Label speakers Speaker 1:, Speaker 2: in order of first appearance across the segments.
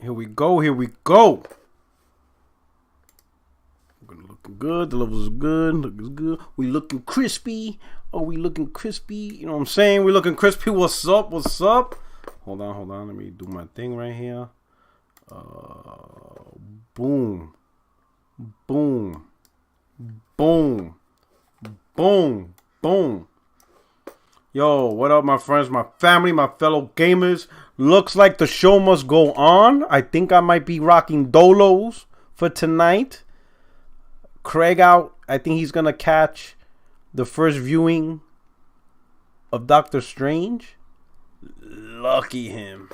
Speaker 1: Here we go. Here we go. Looking good. The levels are good. Looking good. We looking crispy. Oh, we looking crispy. You know what I'm saying? We looking crispy. What's up? What's up? Hold on. Let me do my thing right here. Boom. Boom. Boom. Boom. Boom. Yo, what up, my friends, my family, my fellow gamers? Looks like the show must go on. I think I might be rocking Dolos for tonight. Craig out. I think he's going to catch the first viewing of Doctor Strange. Lucky him.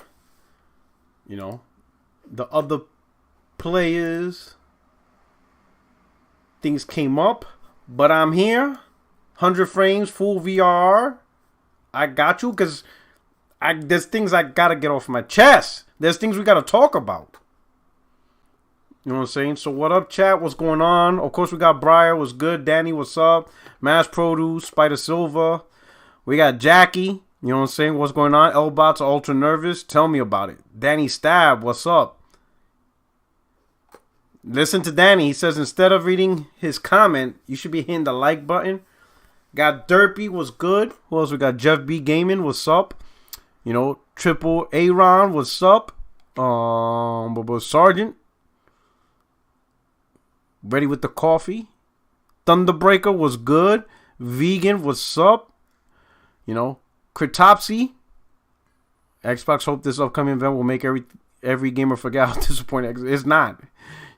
Speaker 1: You know, the other players, things came up, but I'm here. 100 frames, full VR. I got you, because there's things I got to get off my chest. There's things we got to talk about. You know what I'm saying? So what up, chat? What's going on? Of course, we got Briar. What's good? Danny, what's up? Mass Produce, Spider Silva. We got Jackie. You know what I'm saying? What's going on? Elbots are ultra nervous. Tell me about it. Danny Stab, what's up? Listen to Danny. He says instead of reading his comment, you should be hitting the like button. Got Derpy, what's good? Who else we got? Jeff B Gaming, what's up? You know, Triple Aaron, what's up? Sergeant. Ready with the coffee. Thunderbreaker was good. Vegan, what's up? You know, Critopsy. Xbox hope this upcoming event will make every gamer forget how disappointing it's not.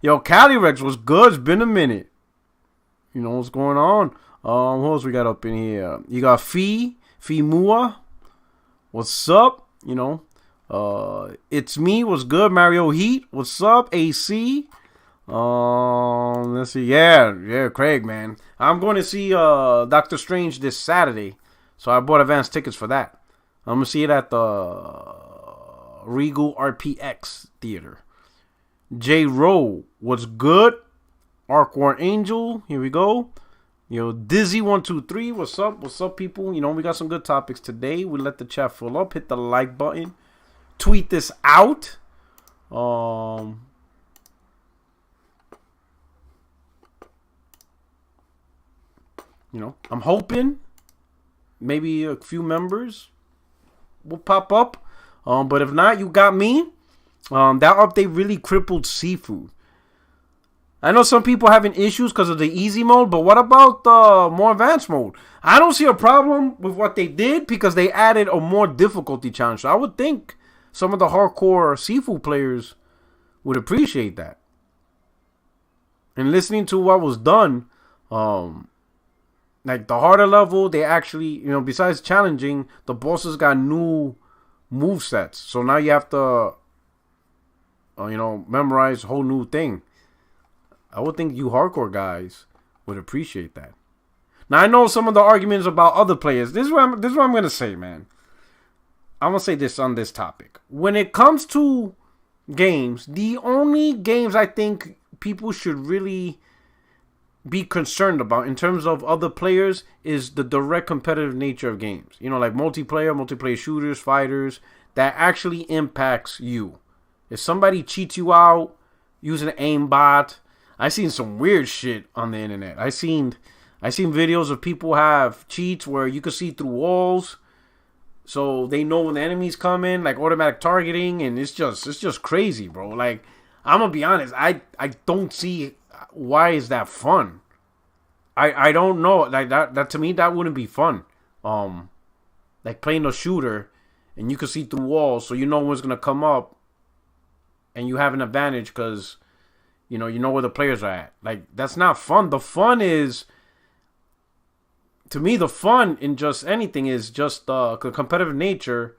Speaker 1: Yo, Calyrex was good. It's been a minute. You know what's going on? Who else we got up in here? You got Fee Mua. What's up? You know, it's me. What's good? Mario Heat. What's up? AC. Let's see. Yeah, Craig, man. I'm going to see Doctor Strange this Saturday, so I bought advance tickets for that. I'm gonna see it at the Regal RPX Theater. J Rowe, what's good? Arc War Angel, here we go. Yo, Dizzy123, what's up? What's up, people? You know, we got some good topics today. We let the chat fill up. Hit the like button. Tweet this out. You know, I'm hoping maybe a few members will pop up. But if not, you got me. That update really crippled seafood. I know some people having issues because of the easy mode, but what about the more advanced mode? I don't see a problem with what they did because they added a more difficulty challenge. So I would think some of the hardcore seafood players would appreciate that. And listening to what was done, like the harder level, they actually, you know, besides challenging, the bosses got new movesets. So now you have to, you know, memorize a whole new thing. I would think you hardcore guys would appreciate that. Now, I know some of the arguments about other players. This is what I'm going to say, man. I'm going to say this on this topic. When it comes to games, the only games I think people should really be concerned about in terms of other players is the direct competitive nature of games. You know, like multiplayer shooters, fighters, that actually impacts you. If somebody cheats you out using an aimbot, I seen some weird shit on the internet. I seen videos of people have cheats where you can see through walls, so they know when the enemy's coming, like automatic targeting, and it's just crazy, bro. Like, I'm gonna be honest, I don't see why is that fun. I don't know, like that to me that wouldn't be fun. Like playing a shooter and you can see through walls, so you know what's gonna come up, and you have an advantage because you know where the players are at. Like, that's not fun. The fun is, to me, the fun in just anything is just the competitive nature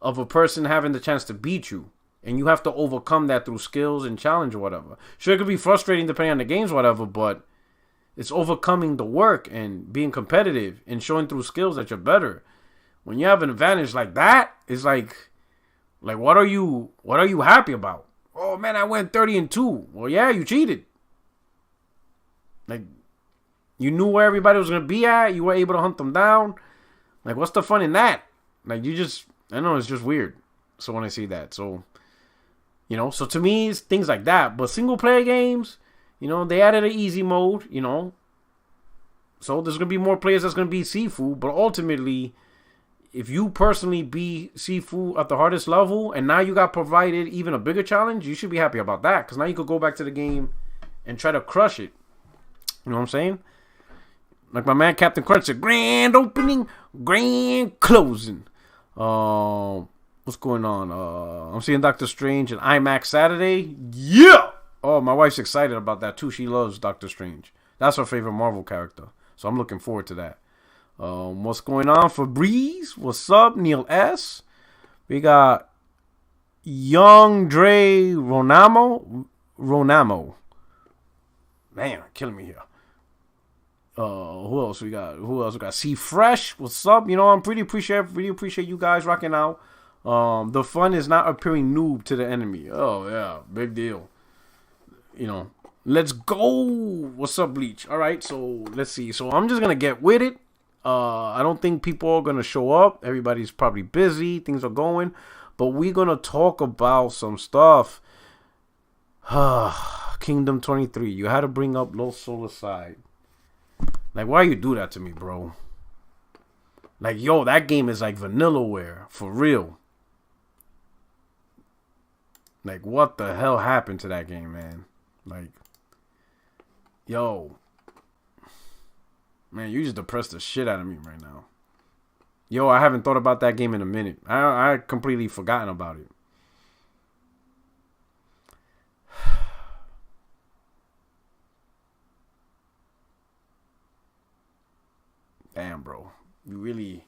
Speaker 1: of a person having the chance to beat you. And you have to overcome that through skills and challenge or whatever. Sure, it could be frustrating depending on the games or whatever, but it's overcoming the work and being competitive and showing through skills that you're better. When you have an advantage like that, it's like what are you happy about? Oh, man, I went 30-2. Well, yeah, you cheated. Like, you knew where everybody was going to be at. You were able to hunt them down. Like, what's the fun in that? Like, I know, it's just weird. So when I see that. So, You know, so to me, it's things like that. But single player games, you know, they added an easy mode, you know. So there's going to be more players that's going to be Sifu. But ultimately, if you personally beat Sifu at the hardest level and now you got provided even a bigger challenge, you should be happy about that. Because now you could go back to the game and try to crush it. You know what I'm saying? Like my man Captain Crunch said, grand opening, grand closing. What's going on? I'm seeing Doctor Strange in IMAX Saturday. Yeah! Oh, my wife's excited about that too. She loves Doctor Strange. That's her favorite Marvel character. So I'm looking forward to that. What's going on? Febreze. What's up? Neil S. We got Young Dre Ronamo. Man, killing me here. Who else we got? C Fresh. What's up? You know, I'm really appreciate you guys rocking out. The fun is not appearing noob to the enemy. Oh yeah, big deal. You know, let's go. What's up, Bleach? All right, so let's see. So I'm just gonna get with it. I don't think people are gonna show up. Everybody's probably busy. Things are going, but we're gonna talk about some stuff. Kingdom 23. You had to bring up Low Soul Aside. Like, why you do that to me, bro? Like, yo, that game is like Vanillaware for real. Like, what the hell happened to that game, man? Like, yo. Man, you just depressed the shit out of me right now. Yo, I haven't thought about that game in a minute. I completely forgotten about it. Damn, bro. You really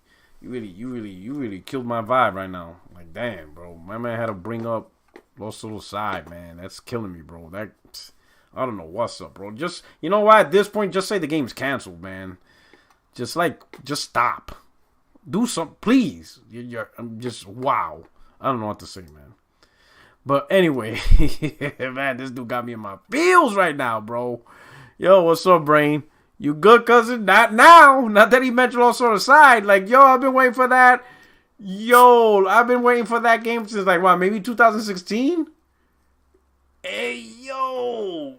Speaker 1: killed my vibe right now. Like, damn, bro. My man had to bring up Lost Little Side, man. That's killing me, bro. That, I don't know what's up, bro. Just, you know what? At this point, just say the game's canceled, man. Just stop. Do something, please. I'm just, wow. I don't know what to say, man. But anyway, man, this dude got me in my feels right now, bro. Yo, what's up, Brain? You good, cousin? Not now. Not that he mentioned Lost Little Side. Like, yo, I've been waiting for that. Yo, I've been waiting for that game since, like, what, maybe 2016? Hey, yo.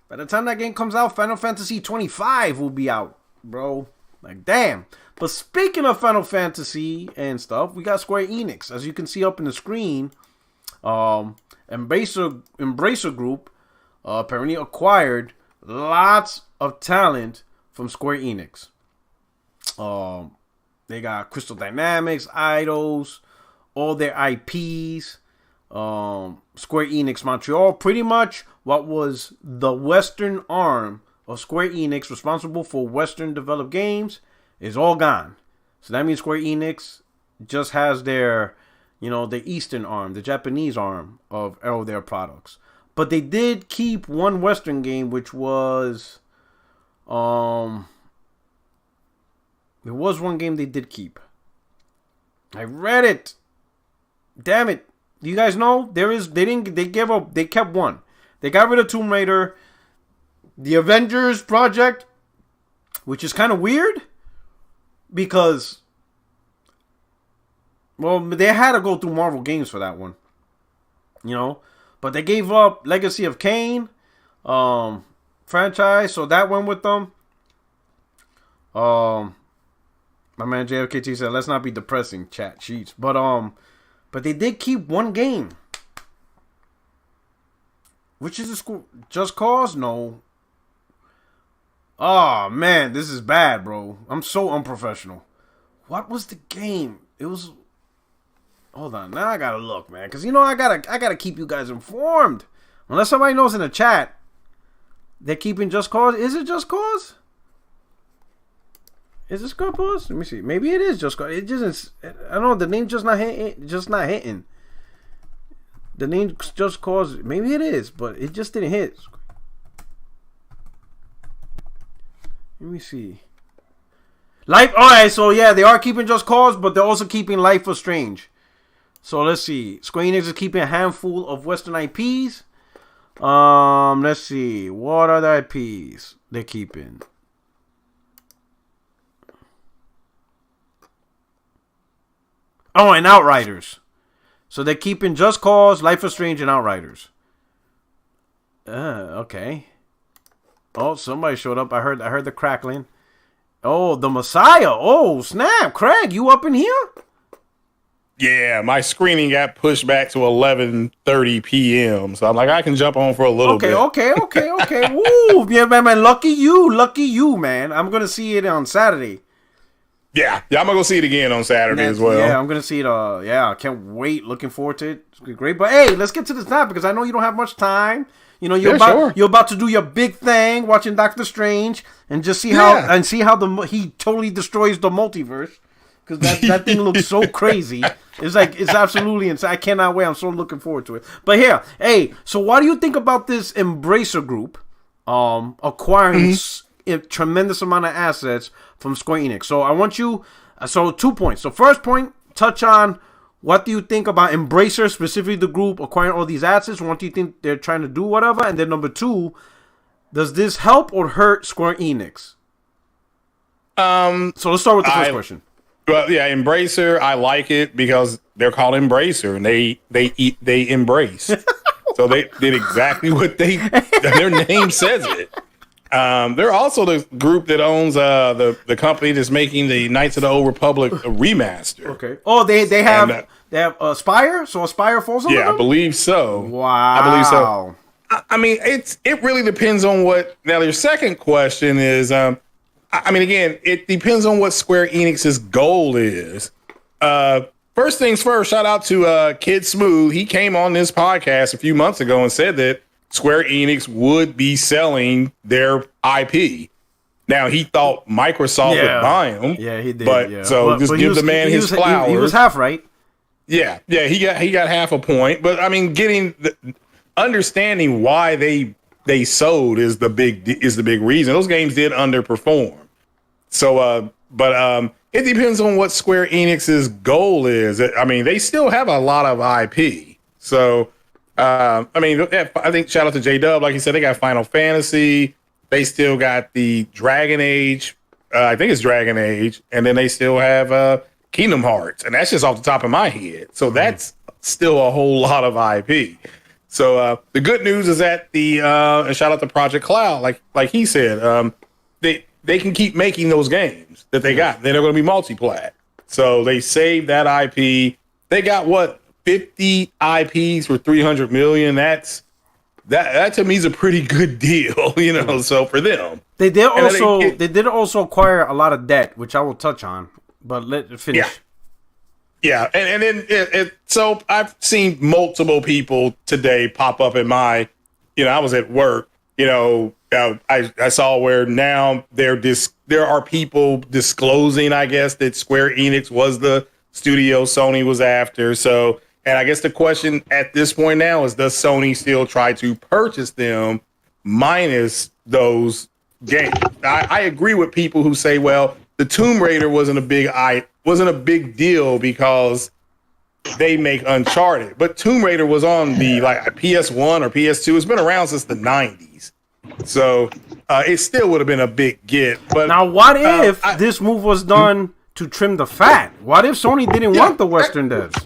Speaker 1: By the time that game comes out, Final Fantasy 25 will be out, bro. Like, damn. But speaking of Final Fantasy and stuff, we got Square Enix. As you can see up in the screen, Embracer Group apparently acquired lots of talent from Square Enix. They got Crystal Dynamics, Idols, all their IPs. Square Enix Montreal, pretty much what was the Western arm of Square Enix, responsible for Western developed games, is all gone. So that means Square Enix just has their, you know, the Eastern arm, the Japanese arm of all their products. But they did keep one Western game, which was, there was one game they did keep. I read it. Damn it. Do you guys know? They kept one. They got rid of Tomb Raider. The Avengers project, which is kind of weird because, well, they had to go through Marvel Games for that one. You know? But they gave up Legacy of Kain franchise, so that went with them. My man JFKT said, let's not be depressing, chat sheets. But they did keep one game. Which is Just Cause? No. Oh, man, this is bad, bro. I'm so unprofessional. What was the game? It was... Hold on, now I gotta look, man. Because, you know, I gotta keep you guys informed. Unless somebody knows in the chat, they're keeping Just Cause. Is it Just Cause? Is this Just Cause? Let me see. Maybe it is Just Cause. It just, I don't know, the name just not hitting. The name Just Cause, maybe it is, but it just didn't hit. Let me see. Life, alright, so yeah, they are keeping Just Cause, but they're also keeping Life is Strange. So let's see. Square Enix is keeping a handful of Western IPs. Let's see. What are the IPs they're keeping? Oh, and Outriders. So they're keeping Just Cause, Life is Strange, and Outriders. Okay. Oh, somebody showed up. I heard the crackling. Oh, the Messiah. Oh, snap. Craig, you up in here?
Speaker 2: Yeah, my screening got pushed back to 11:30 p.m. So I'm like, I can jump on for a little bit.
Speaker 1: Okay. Woo, yeah, man. Lucky you, man. I'm going to see it on Saturday.
Speaker 2: Yeah, I'm going to go see it again on Saturday as well.
Speaker 1: Yeah, I'm going to see it. I can't wait. Looking forward to it. It's great. But hey, let's get to this now because I know you don't have much time. You know, you're about to do your big thing, watching Doctor Strange, and just see how he totally destroys the multiverse because that thing looks so crazy. It's absolutely insane. I cannot wait. I'm so looking forward to it. But here, hey, so what do you think about this Embracer Group acquiring a tremendous amount of assets from Square Enix? So I want you. So 2 points. So first point, touch on. What do you think about Embracer, specifically the group, acquiring all these assets? What do you think they're trying to do, whatever? And then number 2, does this help or hurt Square Enix? So let's start with the first question.
Speaker 2: Well, yeah, Embracer, I like it because they're called Embracer, and they embrace. So they did exactly what their name says it. They're also the group that owns the company that's making the Knights of the Old Republic remaster.
Speaker 1: Okay. Oh, they have Aspire? So Aspire falls under them?
Speaker 2: I believe so.
Speaker 1: Wow.
Speaker 2: I believe so. I mean, it really depends on what. Now, your second question is, I mean, again, it depends on what Square Enix's goal is. First things first, shout out to Kid Smooth. He came on this podcast a few months ago and said that Square Enix would be selling their IP. Now, he thought Microsoft would buy them.
Speaker 1: Yeah, he did.
Speaker 2: But just give the man his flowers.
Speaker 1: He was half right.
Speaker 2: Yeah, he got half a point. But I mean, understanding why they sold is the big reason. Those games did underperform. So, it depends on what Square Enix's goal is. I mean, they still have a lot of IP. So, I mean, I think shout out to J-Dub. Like he said, they got Final Fantasy. They still got the Dragon Age. I think it's Dragon Age. And then they still have Kingdom Hearts. And that's just off the top of my head. So that's still a whole lot of IP. So the good news is that and shout out to Project Cloud, like he said, they can keep making those games that they got. They're going to be multi-plat. So they saved that IP. They got 50 IPs for $300 million. That to me is a pretty good deal, you know. So for them, they did also acquire a lot of debt, which I will touch on. But let it finish. Yeah, and then so I've seen multiple people today pop up in my, I was at work, I saw where now there are people disclosing, I guess, that Square Enix was the studio Sony was after. So, and I guess the question at this point now is, does Sony still try to purchase them minus those games? I agree with people who say, well, the Tomb Raider wasn't a big deal because they make Uncharted, but Tomb Raider was on the PS1 or PS2. It's been around since the 90s, so it still would have been a big get. But
Speaker 1: now, what if this move was done to trim the fat? What if Sony didn't want the Western devs?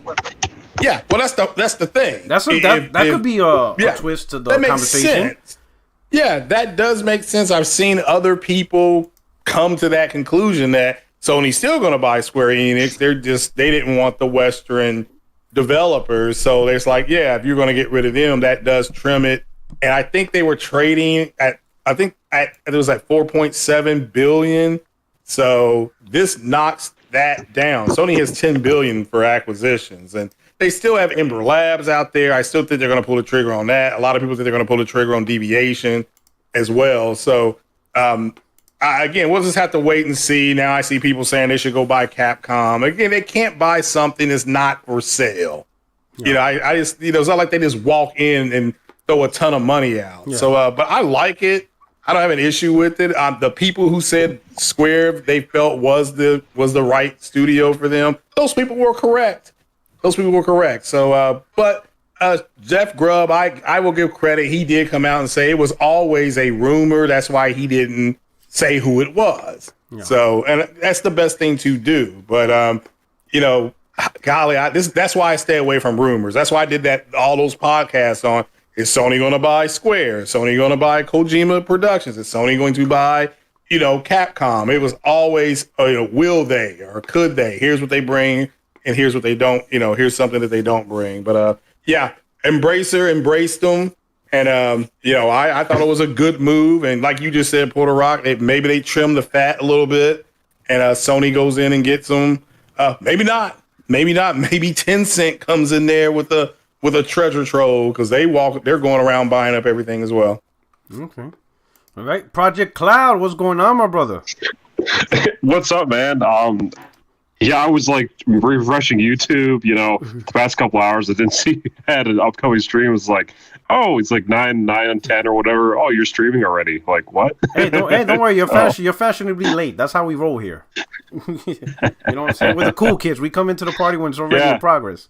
Speaker 2: Yeah, well, that's the thing.
Speaker 1: That could be a twist to the conversation.
Speaker 2: Sense. Yeah, that does make sense. I've seen other people come to that conclusion that Sony's still going to buy Square Enix. They didn't want the Western developers. So it's like, yeah, if you're going to get rid of them, that does trim it. And I think they were trading it was at 4.7 billion. So this knocks that down. Sony has 10 billion for acquisitions, and they still have Ember Labs out there. I still think they're going to pull the trigger on that. A lot of people think they're going to pull the trigger on Deviation as well. So, again, we'll just have to wait and see. Now I see people saying they should go buy Capcom. Again, they can't buy something that's not for sale. Yeah. I just, it's not like they just walk in and throw a ton of money out. Yeah. So, but I like it. I don't have an issue with it. The people who said Square they felt was the right studio for them, those people were correct. So, but Jeff Grubb, I will give credit. He did come out and say it was always a rumor. That's why he didn't say who it was. Yeah. So, and that's the best thing to do. But, golly, that's why I stay away from rumors. That's why I did all those podcasts on, is Sony going to buy Square? Is Sony going to buy Kojima Productions? Is Sony going to buy, Capcom? It was always, will they or could they? Here's what they bring, and here's what they don't. Here's something that they don't bring. But yeah, Embracer embraced them, and I thought it was a good move. And like you just said, Porter Rock, maybe they trim the fat a little bit, and Sony goes in and gets them. Maybe not. Maybe Tencent comes in there with a treasure trove, because they're going around buying up everything as well.
Speaker 1: Okay. All right. Project Cloud, what's going on, my brother?
Speaker 3: What's up, man? Yeah, I was like refreshing YouTube, the past couple hours. I didn't see you had an upcoming stream. It was like, oh, it's like 9 and 10 or whatever. Oh, you're streaming already. Like, what?
Speaker 1: Hey, don't worry. You're fashionably late. That's how we roll here. You know what I'm saying? We're the cool kids. We come into the party when it's already in progress.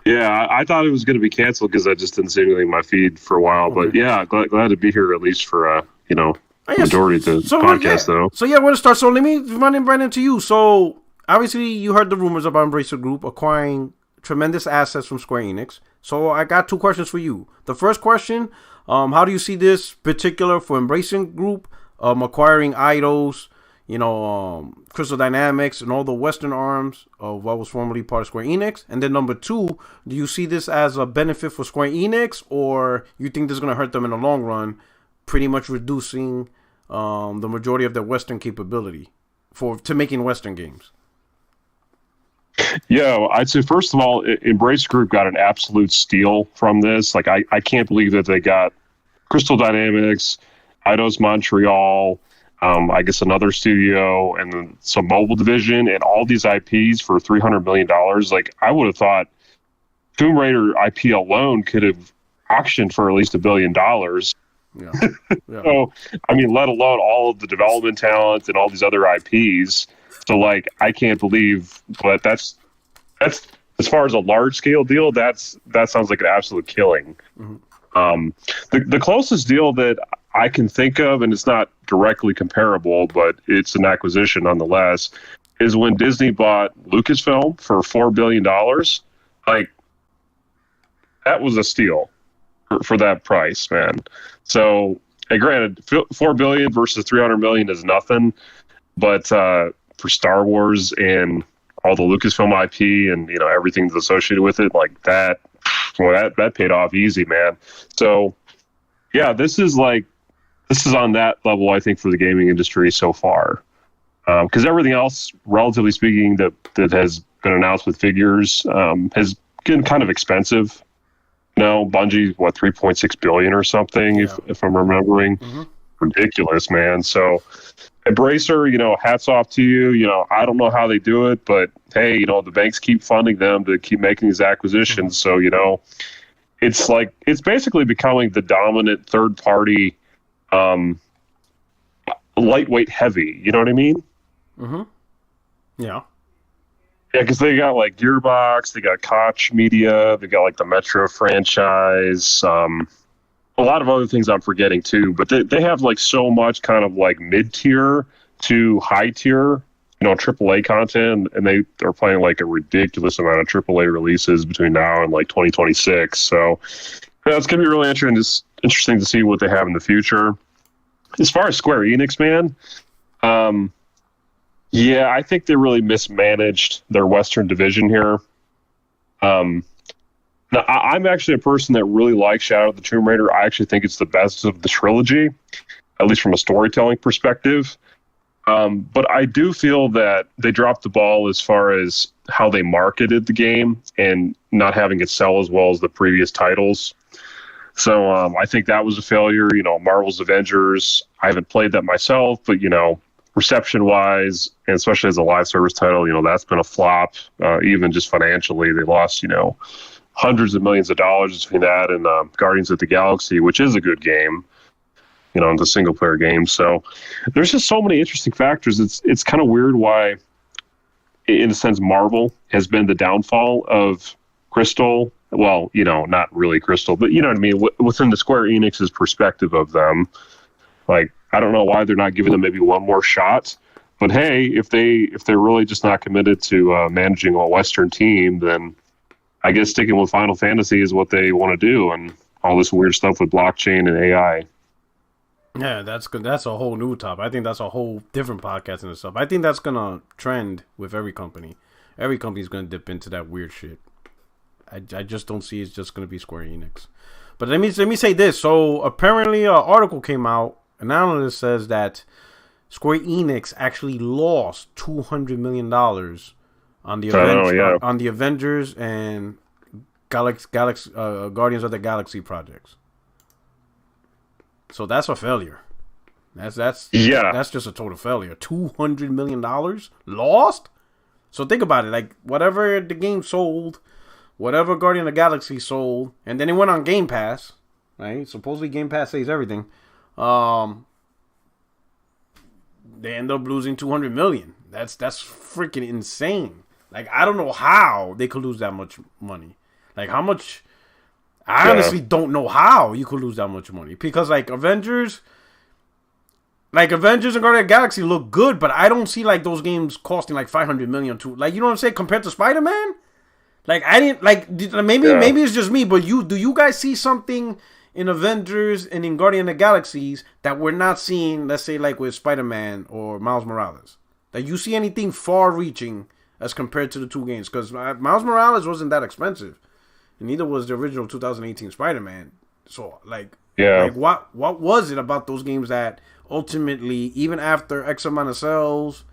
Speaker 3: Yeah, I thought it was going to be canceled because I just didn't see anything in my feed for a while. Okay. But yeah, glad to be here at least for, majority of the podcast, though.
Speaker 1: So yeah, we're to start. So let me run right into you. So obviously you heard the rumors about Embracer Group acquiring tremendous assets from Square Enix. So I got 2 questions for you. The first question, how do you see this particular for Embracer Group acquiring Eidos, Crystal Dynamics and all the Western arms of what was formerly part of Square Enix? And then number 2, do you see this as a benefit for Square Enix, or you think this is going to hurt them in the long run, pretty much reducing the majority of their Western capability to making Western games?
Speaker 3: Yeah, I'd say first of all, Embrace Group got an absolute steal from this. Like, I can't believe that they got Crystal Dynamics, Eidos Montreal, I guess another studio, and then some mobile division, and all these IPs for $300 million. Like, I would have thought Tomb Raider IP alone could have auctioned for at least $1 billion.
Speaker 1: Yeah.
Speaker 3: So, I mean, let alone all of the development talent and all these other IPs. So, like, I can't believe, but that's as far as a large scale deal, that sounds like an absolute killing. Mm-hmm. The closest deal that I can think of, and it's not directly comparable, but it's an acquisition nonetheless, is when Disney bought Lucasfilm for $4 billion. Like, that was a steal for that price, man. So, and granted, $4 billion versus $300 million is nothing, but for Star Wars and all the Lucasfilm IP and everything that's associated with it, like that, well, that paid off easy, man. So, yeah, this is on that level, I think, for the gaming industry so far, because everything else, relatively speaking, that has been announced with figures has been kind of expensive. Bungie, what, $3.6 billion or something, yeah. if I'm remembering. Mm-hmm. Ridiculous, man. So, Embracer, hats off to you. I don't know how they do it, but hey, the banks keep funding them to keep making these acquisitions. Mm-hmm. So, it's basically becoming the dominant third party, lightweight heavy. You know what I mean?
Speaker 1: Mm-hmm. Yeah.
Speaker 3: Yeah, because they got like Gearbox, they got Koch Media, they got like the Metro franchise, a lot of other things I'm forgetting too. But they have like so much kind of like mid-tier to high-tier, AAA content, and they are playing like a ridiculous amount of AAA releases between now and like 2026. So yeah, it's gonna be really interesting to see what they have in the future. As far as Square Enix, man, yeah, I think they really mismanaged their Western division here. Now, I'm actually a person that really likes Shadow of the Tomb Raider. I actually think it's the best of the trilogy, at least from a storytelling perspective. But I do feel that they dropped the ball as far as how they marketed the game and not having it sell as well as the previous titles. So I think that was a failure. Marvel's Avengers, I haven't played that myself, but, reception-wise, and especially as a live service title, that's been a flop. Even just financially, they lost, hundreds of millions of dollars between that and Guardians of the Galaxy, which is a good game, it's a single-player game. So there's just so many interesting factors. It's kind of weird why, in a sense, Marvel has been the downfall of Crystal. Well, not really Crystal, but you know what I mean, within the Square Enix's perspective of them. Like, I don't know why they're not giving them maybe one more shot. But hey, if they're really just not committed to managing a Western team, then I guess sticking with Final Fantasy is what they want to do, and all this weird stuff with blockchain and AI.
Speaker 1: Yeah, that's good. That's a whole new topic. I think that's a whole different podcast and stuff. I think that's gonna trend with every company. Every company's gonna dip into that weird shit. I just don't see it's just gonna be Square Enix. But let me say this. So apparently, an article came out. An analyst says that Square Enix actually lost $200 million on the Avengers and Guardians of the Galaxy projects. So that's a failure. That's just a total failure. $200 million lost. So think about it. Like whatever the game sold, whatever Guardian of the Galaxy sold, and then it went on Game Pass, right? Supposedly Game Pass saves everything. They end up losing $200 million. That's freaking insane. Like I don't know how they could lose that much money. Like how much? I honestly don't know how you could lose that much money because like Avengers and Guardians of the Galaxy look good, but I don't see like those games costing like $500 million to like you know what I'm saying compared to Spider-Man. Like I didn't like maybe it's just me, but do you guys see something in Avengers and in Guardian of the Galaxies that we're not seeing? Let's say like with Spider-Man or Miles Morales. That you see anything far-reaching as compared to the two games? Because Miles Morales wasn't that expensive. And neither was the original 2018 Spider-Man. So, like what was it about those games that ultimately, even after X amount of sales,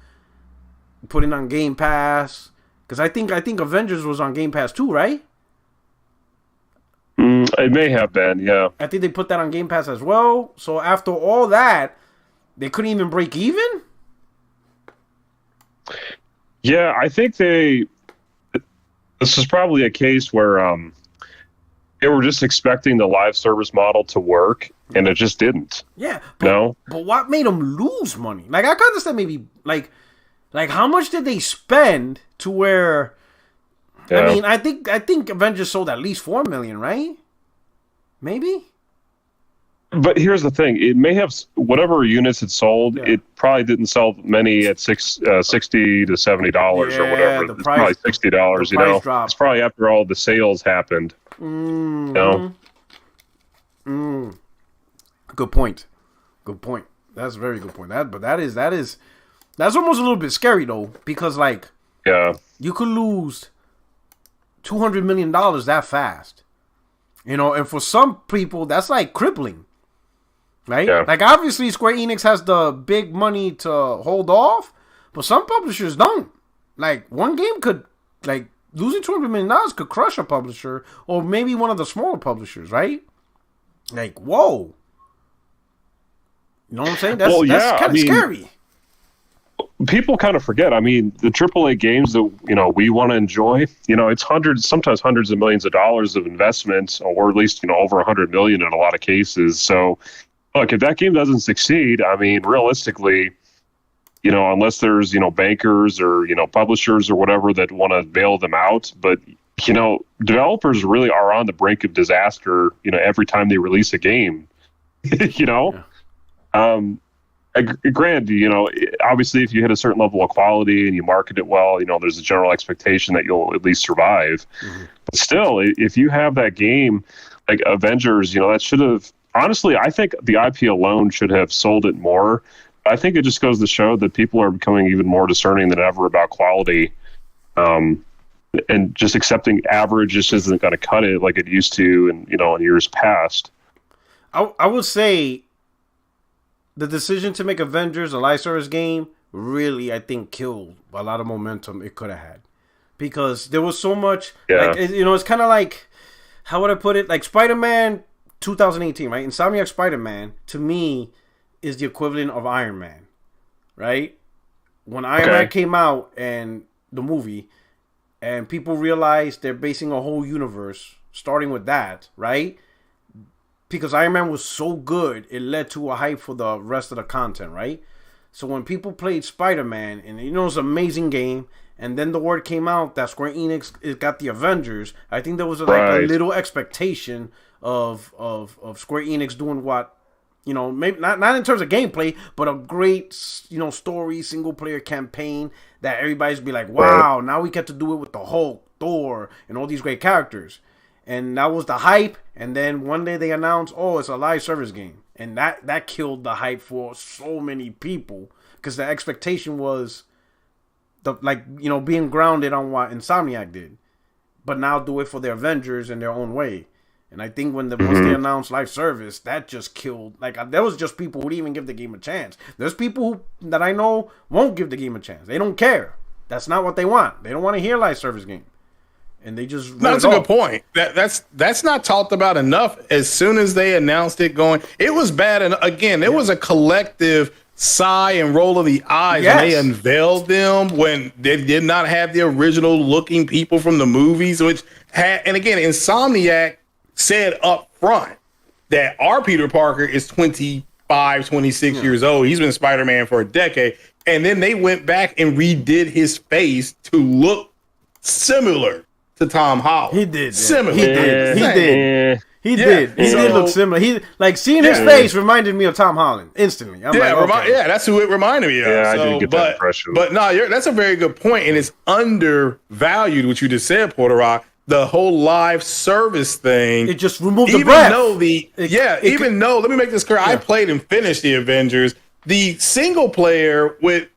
Speaker 1: putting on Game Pass? Because I think Avengers was on Game Pass too, right?
Speaker 3: It may have been, yeah.
Speaker 1: I think they put that on Game Pass as well. So after all that, they couldn't even break even?
Speaker 3: Yeah, I think this is probably a case where they were just expecting the live service model to work, and it just didn't.
Speaker 1: Yeah, but what made them lose money? Like I can understand maybe like how much did they spend to where? Yeah. I mean, I think Avengers sold at least 4 million, right? Maybe.
Speaker 3: But here's the thing: it may have whatever units it sold. Yeah. It probably didn't sell many at $60 to $70 or whatever. It's probably $60. You know, dropped. It's probably after all the sales happened.
Speaker 1: Mm-hmm. You know? Good point. That's a very good point. That's almost a little bit scary though, because like you could lose $200 million that fast. You know, and for some people that's like crippling. Right? Yeah. Like, obviously, Square Enix has the big money to hold off, but some publishers don't. Like, one game could, like, losing $200 million could crush a publisher, or maybe one of the smaller publishers, right? Like, whoa. You know what I'm saying? That's kind of scary.
Speaker 3: People kind of forget. I mean, the AAA games that, you know, we want to enjoy, you know, it's sometimes hundreds of millions of dollars of investment, or at least, you know, over 100 million in a lot of cases. So, look, if that game doesn't succeed, I mean, realistically, you know, unless there's, you know, bankers or, you know, publishers or whatever that want to bail them out. But, you know, developers really are on the brink of disaster, you know, every time they release a game, you know. Granted, you know, obviously if you hit a certain level of quality and you market it well, you know, there's a general expectation that you'll at least survive. Mm-hmm. But still, if you have that game like Avengers, you know, that should have, honestly, I think the IP alone should have sold it more. I think it just goes to show that people are becoming even more discerning than ever about quality. And just accepting average just isn't going to cut it like it used to in years past.
Speaker 1: I would say the decision to make Avengers a live service game really, I think, killed a lot of momentum it could have had. Because there was so much, like, you know, it's kind of like, how would I put it? Like Spider-Man 2018, right? Insomniac Spider-Man, to me, is the equivalent of Iron Man, right? When Iron Man came out and the movie, and people realized they're basing a whole universe starting with that, right? Because Iron Man was so good, it led to a hype for the rest of the content, right? So when people played Spider-Man, and you know, it's an amazing game, and then the word came out that Square Enix got the Avengers, I think there was a little expectation of Square Enix doing what You know, maybe not in terms of gameplay, but a great, story, single player campaign that everybody's be like, wow, now we get to do it with the Hulk, Thor, and all these great characters. And that was the hype. And then one day they announced, oh, it's a live service game. And that killed the hype for so many people. Because the expectation was, being grounded on what Insomniac did. But now do it for the Avengers in their own way. And I think once they announced live service, that just killed. There was just people who didn't even give the game a chance. There's people that I know won't give the game a chance. They don't care. That's not what they want. They don't want to hear live service game. And they just...
Speaker 2: That's a good point. That's not talked about enough. As soon as they announced it it was bad. And again, it was a collective sigh and roll of the eyes when they unveiled them, when they did not have the original looking people from the movies, and again, Insomniac said up front that our Peter Parker is 25, 26 years old. He's been Spider-Man for a decade. And then they went back and redid his face to look similar to Tom Holland.
Speaker 1: He did.
Speaker 2: Similar.
Speaker 1: He did. He did look similar. Seeing his face reminded me of Tom Holland instantly. I'm
Speaker 2: that's who it reminded me of.
Speaker 3: Yeah, I didn't get that impression.
Speaker 2: But no, that's a very good point, and it's undervalued, what you just said, Porter Rock. The whole live service thing.
Speaker 1: It just removed the breath.
Speaker 2: Let me make this clear. I played and finished the Avengers. The single player with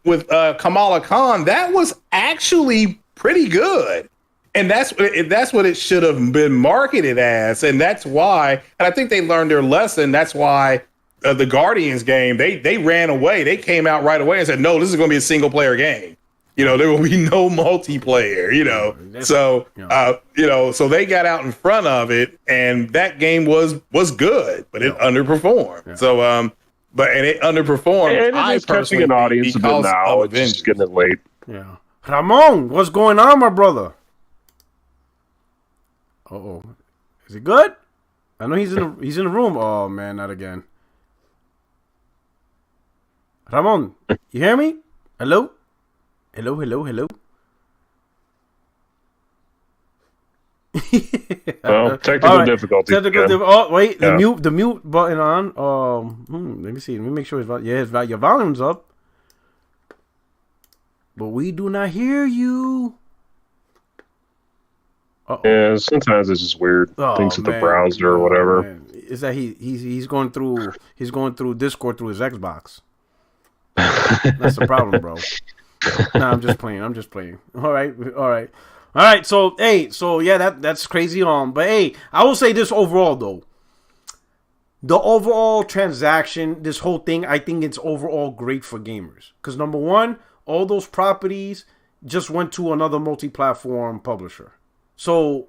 Speaker 2: Kamala Khan, that was actually pretty good. And that's what it should have been marketed as. And that's why, and I think they learned their lesson. That's why the Guardians game, they ran away. They came out right away and said, no, this is going to be a single player game. There will be no multiplayer, So they got out in front of it, and that game was good, but it underperformed. Yeah. So, and it underperformed.
Speaker 3: And it is catching an audience a bit now. It's just getting it late.
Speaker 1: Yeah. Ramon, what's going on, my brother? Uh-oh. Is it good? I know he's in the room. Oh, man, not again. Ramon, you hear me? Hello? Hello.
Speaker 3: Well, technical difficulty.
Speaker 1: Wait, the mute button on. Let me see. Let me make sure your volume's up. But we do not hear you. Uh-oh.
Speaker 3: Yeah, sometimes it's just weird things with the browser or whatever.
Speaker 1: Man. Is that he's going through Discord through his Xbox? That's the problem, bro. Nah, I'm just playing. All right. So that's crazy. But hey, I will say this overall though. The overall transaction, this whole thing, I think it's overall great for gamers. Because number one, all those properties just went to another multi-platform publisher. So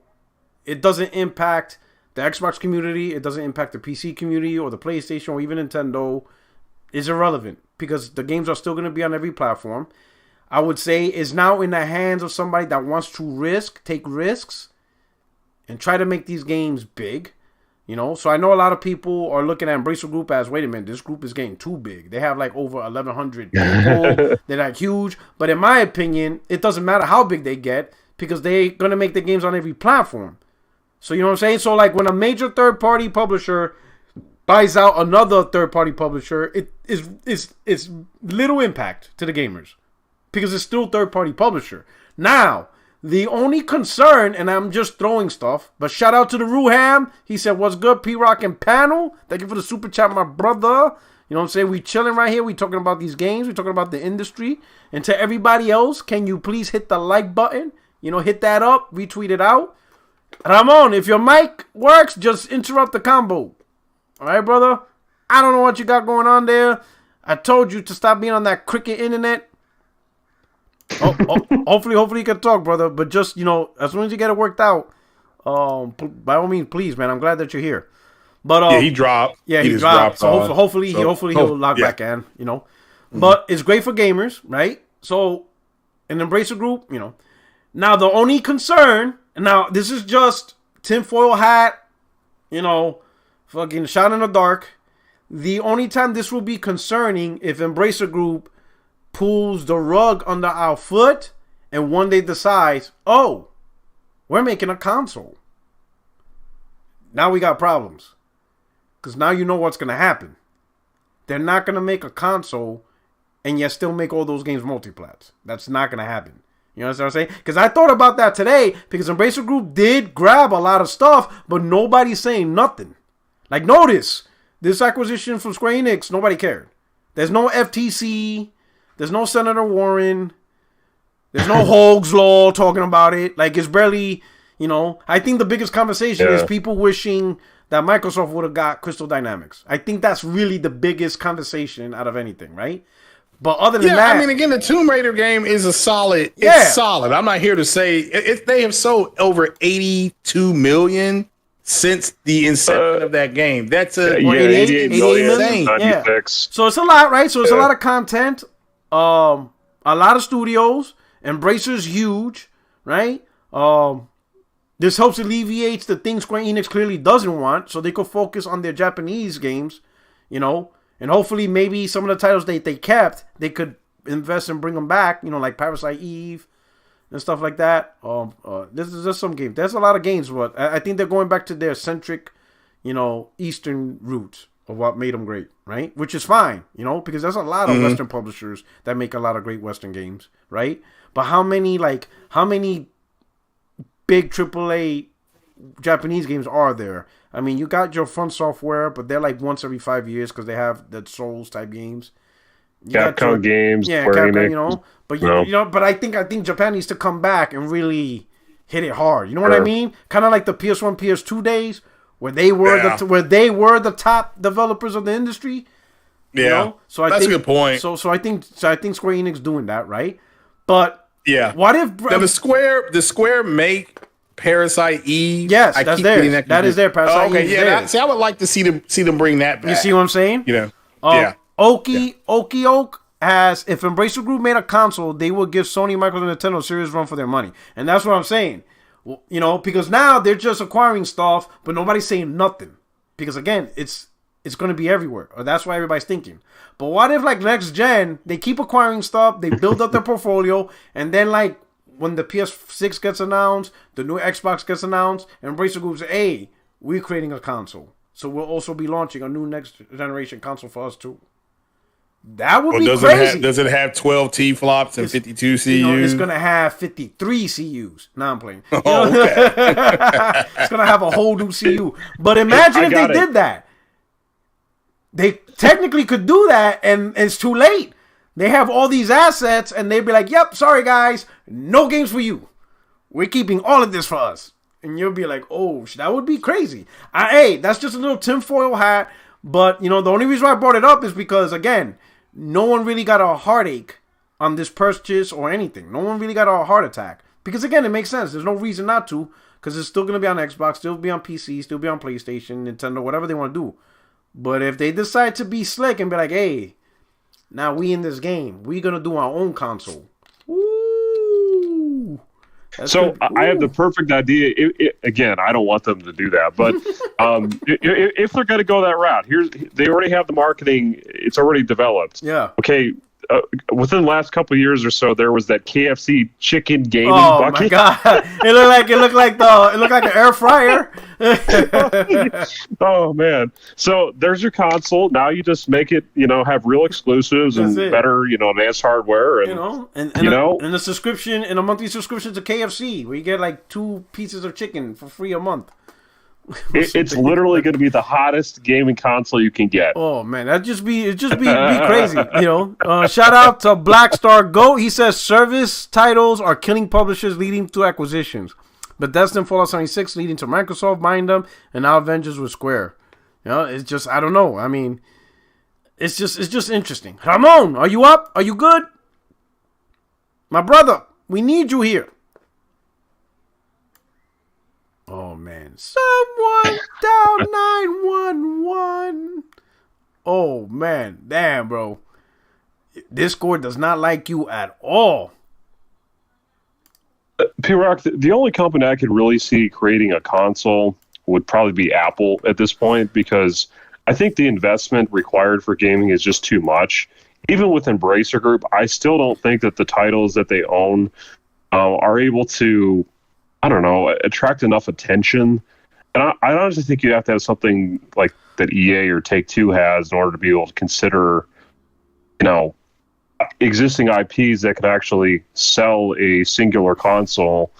Speaker 1: it doesn't impact the Xbox community. It doesn't impact the PC community or the PlayStation or even Nintendo. It's irrelevant because the games are still going to be on every platform. I would say is now in the hands of somebody that wants to take risks and try to make these games big. So I know a lot of people are looking at Embracer Group as, wait a minute, this group is getting too big. They have over 1,100 people. They're huge. But in my opinion, it doesn't matter how big they get because they're going to make the games on every platform. So you know what I'm saying? So when a major third-party publisher buys out another third-party publisher, it is little impact to the gamers. Because it's still third-party publisher. Now, the only concern, and I'm just throwing stuff, but shout out to the Ruham. He said, what's good, P-Rock and panel? Thank you for the super chat, my brother. You know what I'm saying? We chilling right here. We talking about these games. We talking about the industry. And to everybody else, can you please hit the like button? Hit that up. Retweet it out. Ramon, if your mic works, just interrupt the combo. All right, brother? I don't know what you got going on there. I told you to stop being on that cricket internet. Hopefully you can talk, brother. But just, as soon as you get it worked out, by all means, please, man. I'm glad that you're here. But
Speaker 2: he dropped.
Speaker 1: Yeah, he dropped. So hopefully he'll log back in. But it's great for gamers, right? So an Embracer Group, Now the only concern, now this is just tinfoil hat, fucking shot in the dark. The only time this will be concerning if Embracer Group pulls the rug under our foot and one day decides, oh, we're making a console. Now we got problems. Because now you know what's going to happen. they're not going to make a console and yet still make all those games multiplats. That's not going to happen. You know what I'm saying? Because I thought about that today, because Embracer Group did grab a lot of stuff, but nobody's saying nothing. Like, notice, this acquisition from Square Enix, nobody cared. There's no FTC. There's no Senator Warren. There's no Hoag's Law talking about it. Like, it's barely, you know. I think the biggest conversation is people wishing that Microsoft would have got Crystal Dynamics. I think that's really the biggest conversation out of anything, right? But other than that,
Speaker 2: I mean, again, the Tomb Raider game is a solid. It's solid. I'm not here to say they have sold over 82 million since the inception of that game. That's a
Speaker 1: 88 million. Yeah. So it's a lot, right? So it's a lot of content. A lot of studios. Embracer's huge, right? This helps alleviate the things Square Enix clearly doesn't want, so they could focus on their Japanese games, you know, and hopefully maybe some of the titles they kept, they could invest and bring them back, you know, like Parasite Eve and stuff like that. This is just some games. There's a lot of games, but I think they're going back to their centric, you know, Eastern roots of what made them great, right? Which is fine, you know, because there's a lot of Western publishers that make a lot of great Western games, right? But how many big AAA Japanese games are there? I mean, you got your Front Software, but they're like once every 5 years because they have the Souls type games.
Speaker 3: Capcom games,
Speaker 1: Capcom, you know. But you know, but I think Japan needs to come back and really hit it hard. You know what I mean? Kind of like the PS1, PS2 days where they were the top developers of the industry.
Speaker 2: Yeah,
Speaker 1: you know? So
Speaker 2: that's a good point.
Speaker 1: So I think Square Enix doing that, right? But
Speaker 2: what if
Speaker 1: now
Speaker 2: the Square make Parasite Eve?
Speaker 1: Yes, that's there. That is there. Parasite Eve.
Speaker 2: Yeah. See, I would like to see them bring that back.
Speaker 1: You see what I'm saying?
Speaker 2: You know,
Speaker 1: Oak has, if Embracer Group made a console, they would give Sony, Microsoft, and Nintendo a serious run for their money, and that's what I'm saying. Well, you know, because now they're just acquiring stuff, but nobody's saying nothing. Because again, it's going to be everywhere, or that's what everybody's thinking. But what if, like, next gen, they keep acquiring stuff, they build up their portfolio, and then, like, when the PS6 gets announced, the new Xbox gets announced, and Embracer Group says, hey, we're creating a console. So we'll also be launching a new next generation console for us, too. That would be crazy.
Speaker 2: Does it have 12 T-flops and 52 CUs?
Speaker 1: You know, it's going to have 53 CUs. Now I'm playing.
Speaker 2: Okay.
Speaker 1: It's going to have a whole new CU. But imagine if they did that. They technically could do that, and it's too late. They have all these assets, and they'd be like, yep, sorry, guys. No games for you. We're keeping all of this for us. And you'll be like, oh, that would be crazy. Hey, that's just a little tinfoil hat. But, you know, the only reason why I brought it up is because, again, no one really got a heartache on this purchase or anything. No one really got a heart attack. Because, again, it makes sense. There's no reason not to. Because it's still going to be on Xbox, still be on PC, still be on PlayStation, Nintendo, whatever they want to do. But if they decide to be slick and be like, hey, now we in this game, we're going to do our own console. Ooh.
Speaker 3: So I have the perfect idea. Again, I don't want them to do that, but if they're going to go that route, they already have the marketing. It's already developed.
Speaker 1: Yeah.
Speaker 3: Okay. Within the last couple of years or so, there was that KFC chicken gaming bucket.
Speaker 1: Oh my god! It looked like an air fryer.
Speaker 3: Oh man! So there's your console. Now you just make it, have real exclusives and better, advanced hardware, and
Speaker 1: and a subscription and a monthly subscription to KFC where you get like 2 pieces of chicken for free a month.
Speaker 3: It's literally going to be the hottest gaming console you can get.
Speaker 1: Oh man, it'd just be crazy, Shout out to Black Star Goat. He says service titles are killing publishers, leading to acquisitions. Bethesda and Fallout 76 leading to Microsoft buying them, and now Avengers with Square. It's just, I don't know. I mean, it's just interesting. Ramon, are you up? Are you good? My brother, we need you here. Oh, man. Someone down 911. Oh, man. Damn, bro. Discord does not like you at all.
Speaker 3: P-Rock, the only company I could really see creating a console would probably be Apple at this point, because I think the investment required for gaming is just too much. Even with Embracer Group, I still don't think that the titles that they own are able to, I don't know, attract enough attention And I honestly think you have to have something like that EA or Take-Two has in order to be able to consider, existing IPs that could actually sell a singular console.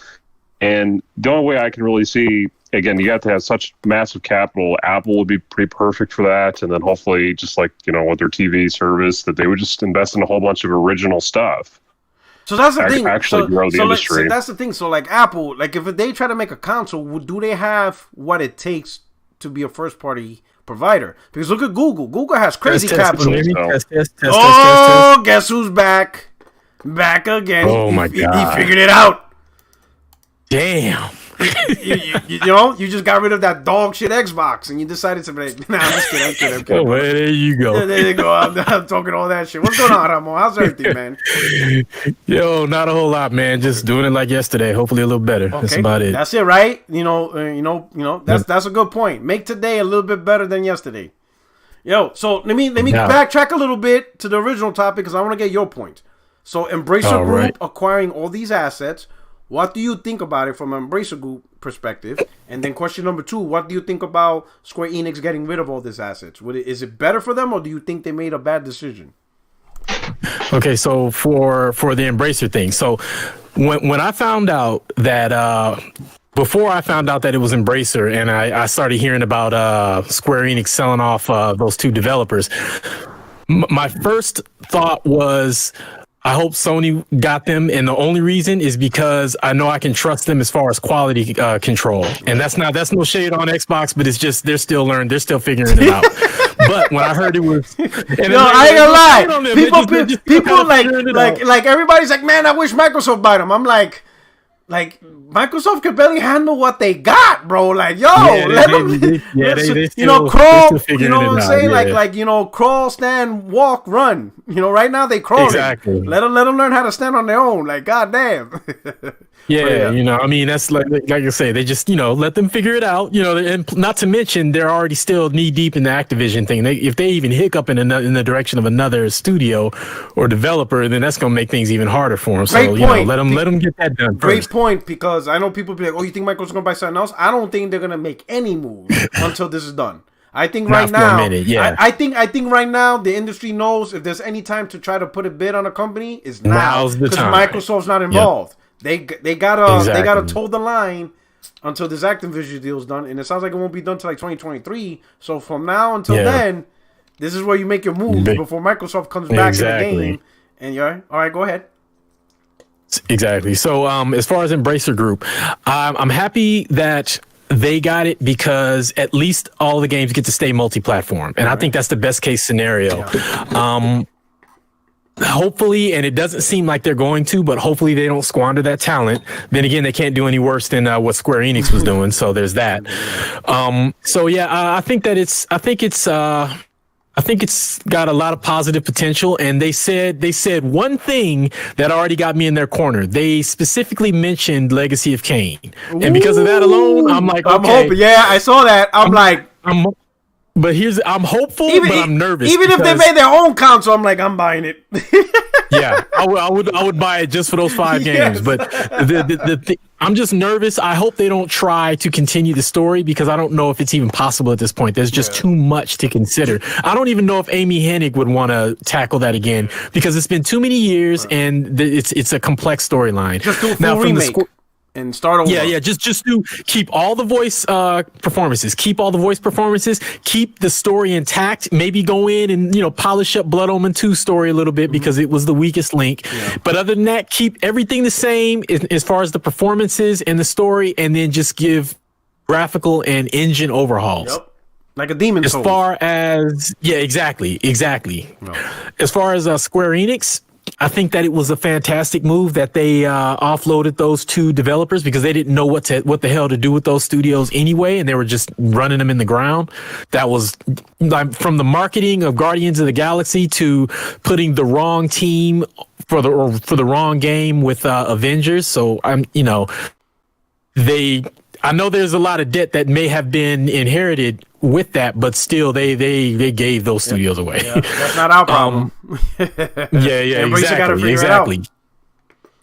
Speaker 3: And the only way I can really see, again, you have to have such massive capital. Apple would be pretty perfect for that. And then hopefully, just like, with their TV service, that they would just invest in a whole bunch of original stuff.
Speaker 1: So that's the thing.
Speaker 3: Actually grow the industry.
Speaker 1: So that's the thing. So like Apple, like if they try to make a console, do they have what it takes to be a first party provider? Because look at Google. Google has crazy capital. Guess who's back? Back again.
Speaker 4: Oh my God.
Speaker 1: He figured it out.
Speaker 4: Damn.
Speaker 1: You just got rid of that dog shit Xbox and you decided to be like, nah, I'm just kidding. I'm kidding.
Speaker 4: Oh, well, there you go.
Speaker 1: Yeah, there you go. I'm talking all that shit. What's going on, Ramon? How's everything, man?
Speaker 4: Yo, not a whole lot, man. Just doing it like yesterday. Hopefully a little better. Okay. That's about it.
Speaker 1: That's it, right? That's a good point. Make today a little bit better than yesterday. Yo, so let me backtrack a little bit to the original topic because I want to get your point. So Embracer Group acquiring all these assets. What do you think about it from an Embracer Group perspective? And then question number 2, what do you think about Square Enix getting rid of all these assets? Is it better for them, or do you think they made a bad decision?
Speaker 4: Okay, so for the Embracer thing. So when I found out that before I found out that it was Embracer and I started hearing about Square Enix selling off those 2 developers, my first thought was, I hope Sony got them, and the only reason is because I know I can trust them as far as quality control. And that's no shade on Xbox, but it's just they're still figuring it out. But when I heard it was,
Speaker 1: I ain't gonna lie, people like everybody's like, man, I wish Microsoft bought them. I'm like Microsoft can barely handle what they got, bro. Like, yo, let them, crawl. You know what I'm saying? Yeah. Crawl, stand, walk, run. Right now they crawl.
Speaker 4: Exactly.
Speaker 1: Let them learn how to stand on their own. Like, goddamn.
Speaker 4: Yeah, I mean, that's like I say, they just, let them figure it out, and not to mention they're already still knee deep in the Activision thing. If they even hiccup in the direction of another studio or developer, then that's going to make things even harder for them.
Speaker 1: Great point.
Speaker 4: Let them get that done
Speaker 1: Great
Speaker 4: first.
Speaker 1: Point, because I know people be like, oh, you think Microsoft's going to buy something else? I don't think they're going to make any moves until this is done. I think right now, I think right now the industry knows if there's any time to try to put a bid on a company, is now, because Microsoft's not involved. Yep. They gotta toe the line until this Activision deal is done, and it sounds like it won't be done till like 2023. So from now until then, this is where you make your moves before Microsoft comes back in the game. And all right, go ahead.
Speaker 4: Exactly. So as far as Embracer Group, I'm happy that they got it because at least all the games get to stay multi-platform, and I think that's the best case scenario. Yeah. Hopefully, and it doesn't seem like they're going to, but hopefully they don't squander that talent. Then again, they can't do any worse than what Square Enix was doing. So there's that. I think it's got a lot of positive potential. And they said one thing that already got me in their corner. They specifically mentioned Legacy of Kain, and because of that alone, I'm like, okay.
Speaker 1: I'm hoping. Yeah, I saw that.
Speaker 4: I'm hopeful, but I'm nervous.
Speaker 1: Even if they made their own console, I'm like, I'm buying it.
Speaker 4: Yeah, I would buy it just for those 5 games. Yes. But I'm just nervous. I hope they don't try to continue the story because I don't know if it's even possible at this point. There's just too much to consider. I don't even know if Amy Hennig would want to tackle that again because it's been too many years and it's a complex storyline.
Speaker 1: Just do a full remake. And start over.
Speaker 4: Yeah. Just to keep all the voice performances, keep the story intact. Maybe go in and polish up Blood Omen 2 story a little bit because it was the weakest link. Yeah. But other than that, keep everything the same as far as the performances and the story, and then just give graphical and engine overhauls.
Speaker 1: Yep. Like a Demon's Souls.
Speaker 4: As far as exactly. No. As far as Square Enix, I think that it was a fantastic move that they offloaded those 2 developers because they didn't know what the hell to do with those studios anyway, and they were just running them in the ground. That was from the marketing of Guardians of the Galaxy to putting the wrong team for the wrong game with Avengers. So I know there's a lot of debt that may have been inherited with that, but still they gave those studios away.
Speaker 1: Yeah, that's not our problem.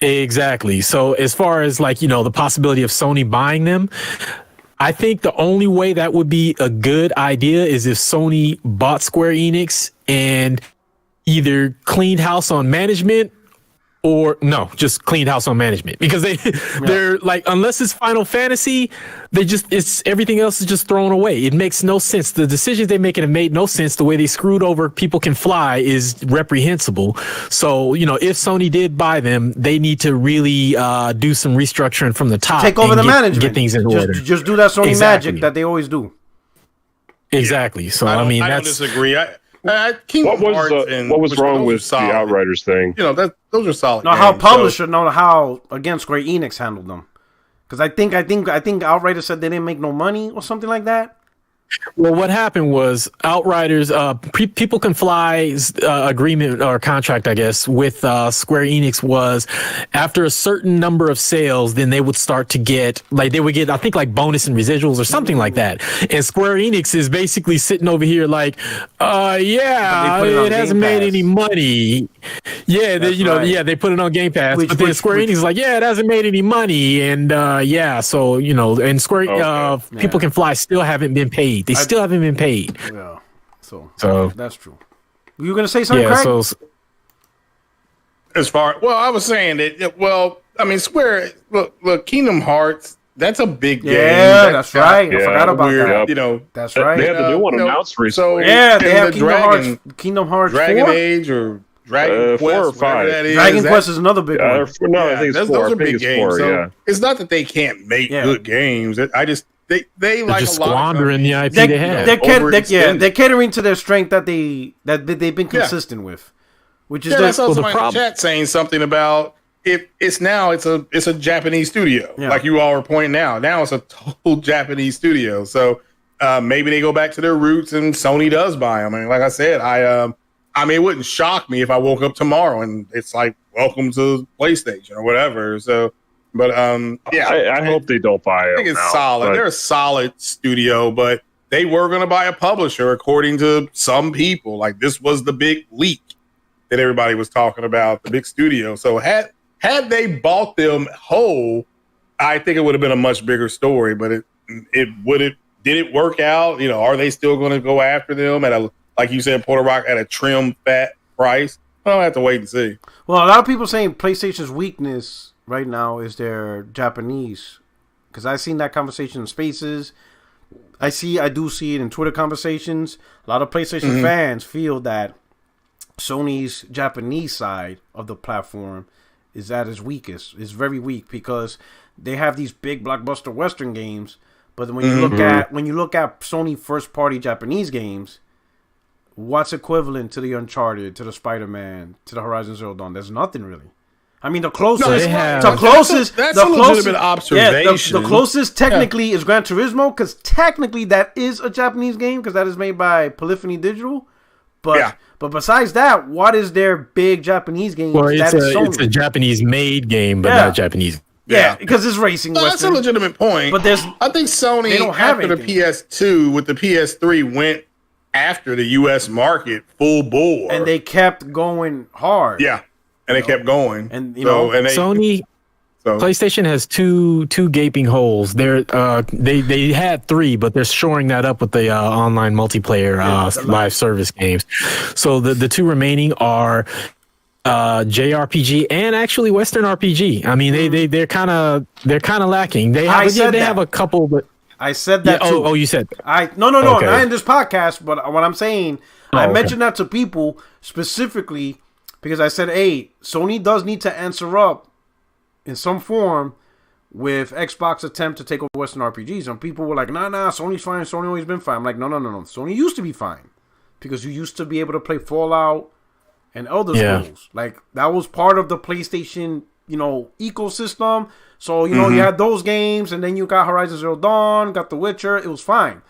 Speaker 4: Exactly. So as far as the possibility of Sony buying them, I think the only way that would be a good idea is if Sony bought Square Enix and either cleaned house on management, or no, just cleaned house on management, because they're like, unless it's Final Fantasy, it's everything else is just thrown away. It makes no sense. The decisions they make have made no sense. The way they screwed over People Can Fly is reprehensible. So, if Sony did buy them, they need to really do some restructuring from the top.
Speaker 1: Take over the management.
Speaker 4: Get things in order.
Speaker 1: Just do that Sony magic that they always do.
Speaker 4: Exactly. So, I
Speaker 2: don't disagree. What
Speaker 3: was wrong with the Outriders thing?
Speaker 2: Those are solid.
Speaker 1: No,
Speaker 2: games,
Speaker 1: how again Square Enix handled them. Because I think Outriders said they didn't make no money or something like that.
Speaker 4: Well, what happened was Outriders, People Can Fly's agreement or contract, I guess, with Square Enix was after a certain number of sales, then they would start to get, I think, like bonus and residuals or something like that. And Square Enix is basically sitting over here like, it hasn't made any money. Yeah, they put it on Game Pass. But then Square Enix is like, it hasn't made any money. And so, and Square, People Can Fly still haven't been paid. They still haven't been paid.
Speaker 1: Yeah, so that's true. You were gonna say something,
Speaker 2: Craig?
Speaker 1: I
Speaker 2: was saying that. Square. Look, Kingdom Hearts. That's a big game.
Speaker 1: Yeah, that's right. I forgot about that.
Speaker 3: That's right. They had the new one announced recently.
Speaker 1: So, they have Kingdom Hearts
Speaker 2: Dragon
Speaker 1: 4?
Speaker 2: Age or Dragon Quest,
Speaker 3: 4 or 5.
Speaker 2: That is.
Speaker 1: Dragon Quest is another big one.
Speaker 3: I think it's 4.
Speaker 2: Those are big games.
Speaker 3: 4,
Speaker 2: it's not that they can't make good games. They like
Speaker 4: just
Speaker 2: a lot
Speaker 4: squandering the IP they have.
Speaker 1: They're catering to their strength that they've been consistent with, which is
Speaker 2: I saw somebody in the chat saying something about it's a Japanese studio, like you all were pointing out. Now it's a total Japanese studio, so maybe they go back to their roots and Sony does buy them. And like I said, it wouldn't shock me if I woke up tomorrow and it's like welcome to PlayStation or whatever. So. But
Speaker 3: I hope they don't buy it.
Speaker 2: I think it's solid. They're a solid studio, but they were going to buy a publisher, according to some people. Like, this was the big leak that everybody was talking about, the big studio. So had they bought them whole, I think it would have been a much bigger story. But did it work out? Are they still going to go after them at like you said, Puerto Rock, at a trim fat price? I'll have to wait and see.
Speaker 1: Well, a lot of people saying PlayStation's weakness right now is their Japanese, because I've seen that conversation in Spaces. I do see it in Twitter conversations. A lot of PlayStation fans feel that Sony's Japanese side of the platform is at its weakest. It's very weak because they have these big blockbuster Western games, but when you look at Sony first party Japanese games, what's equivalent to the Uncharted, to the Spider-Man, to the Horizon Zero Dawn? There's nothing really. The closest,
Speaker 2: that's a legitimate observation.
Speaker 1: The closest technically is Gran Turismo, because technically that is a Japanese game, because that is made by Polyphony Digital. But besides that, what is their big Japanese game?
Speaker 4: Well, it's a Japanese-made game, but not Japanese.
Speaker 1: Yeah, because it's racing.
Speaker 2: That's a legitimate point. But I think Sony, after the PS2 with the PS3, went after the U.S. market full bore,
Speaker 1: and they kept going hard.
Speaker 2: Yeah. And they kept going,
Speaker 1: and
Speaker 4: PlayStation has two gaping holes. They had 3, but they're shoring that up with the online multiplayer live service games. So the 2 remaining are JRPG and actually Western RPG. They're kind of lacking. They have a couple, but
Speaker 1: I said that too.
Speaker 4: Oh, you said
Speaker 1: no, okay. Not in this podcast, but what I'm saying, I mentioned that to people specifically. Because I said, hey, Sony does need to answer up in some form with Xbox attempt to take over Western RPGs. And people were like, nah, Sony's fine. Sony always been fine. I'm like, no. Sony used to be fine. Because you used to be able to play Fallout and Elder Scrolls. Like, that was part of the PlayStation, ecosystem. So, you had those games. And then you got Horizon Zero Dawn, got The Witcher. It was fine.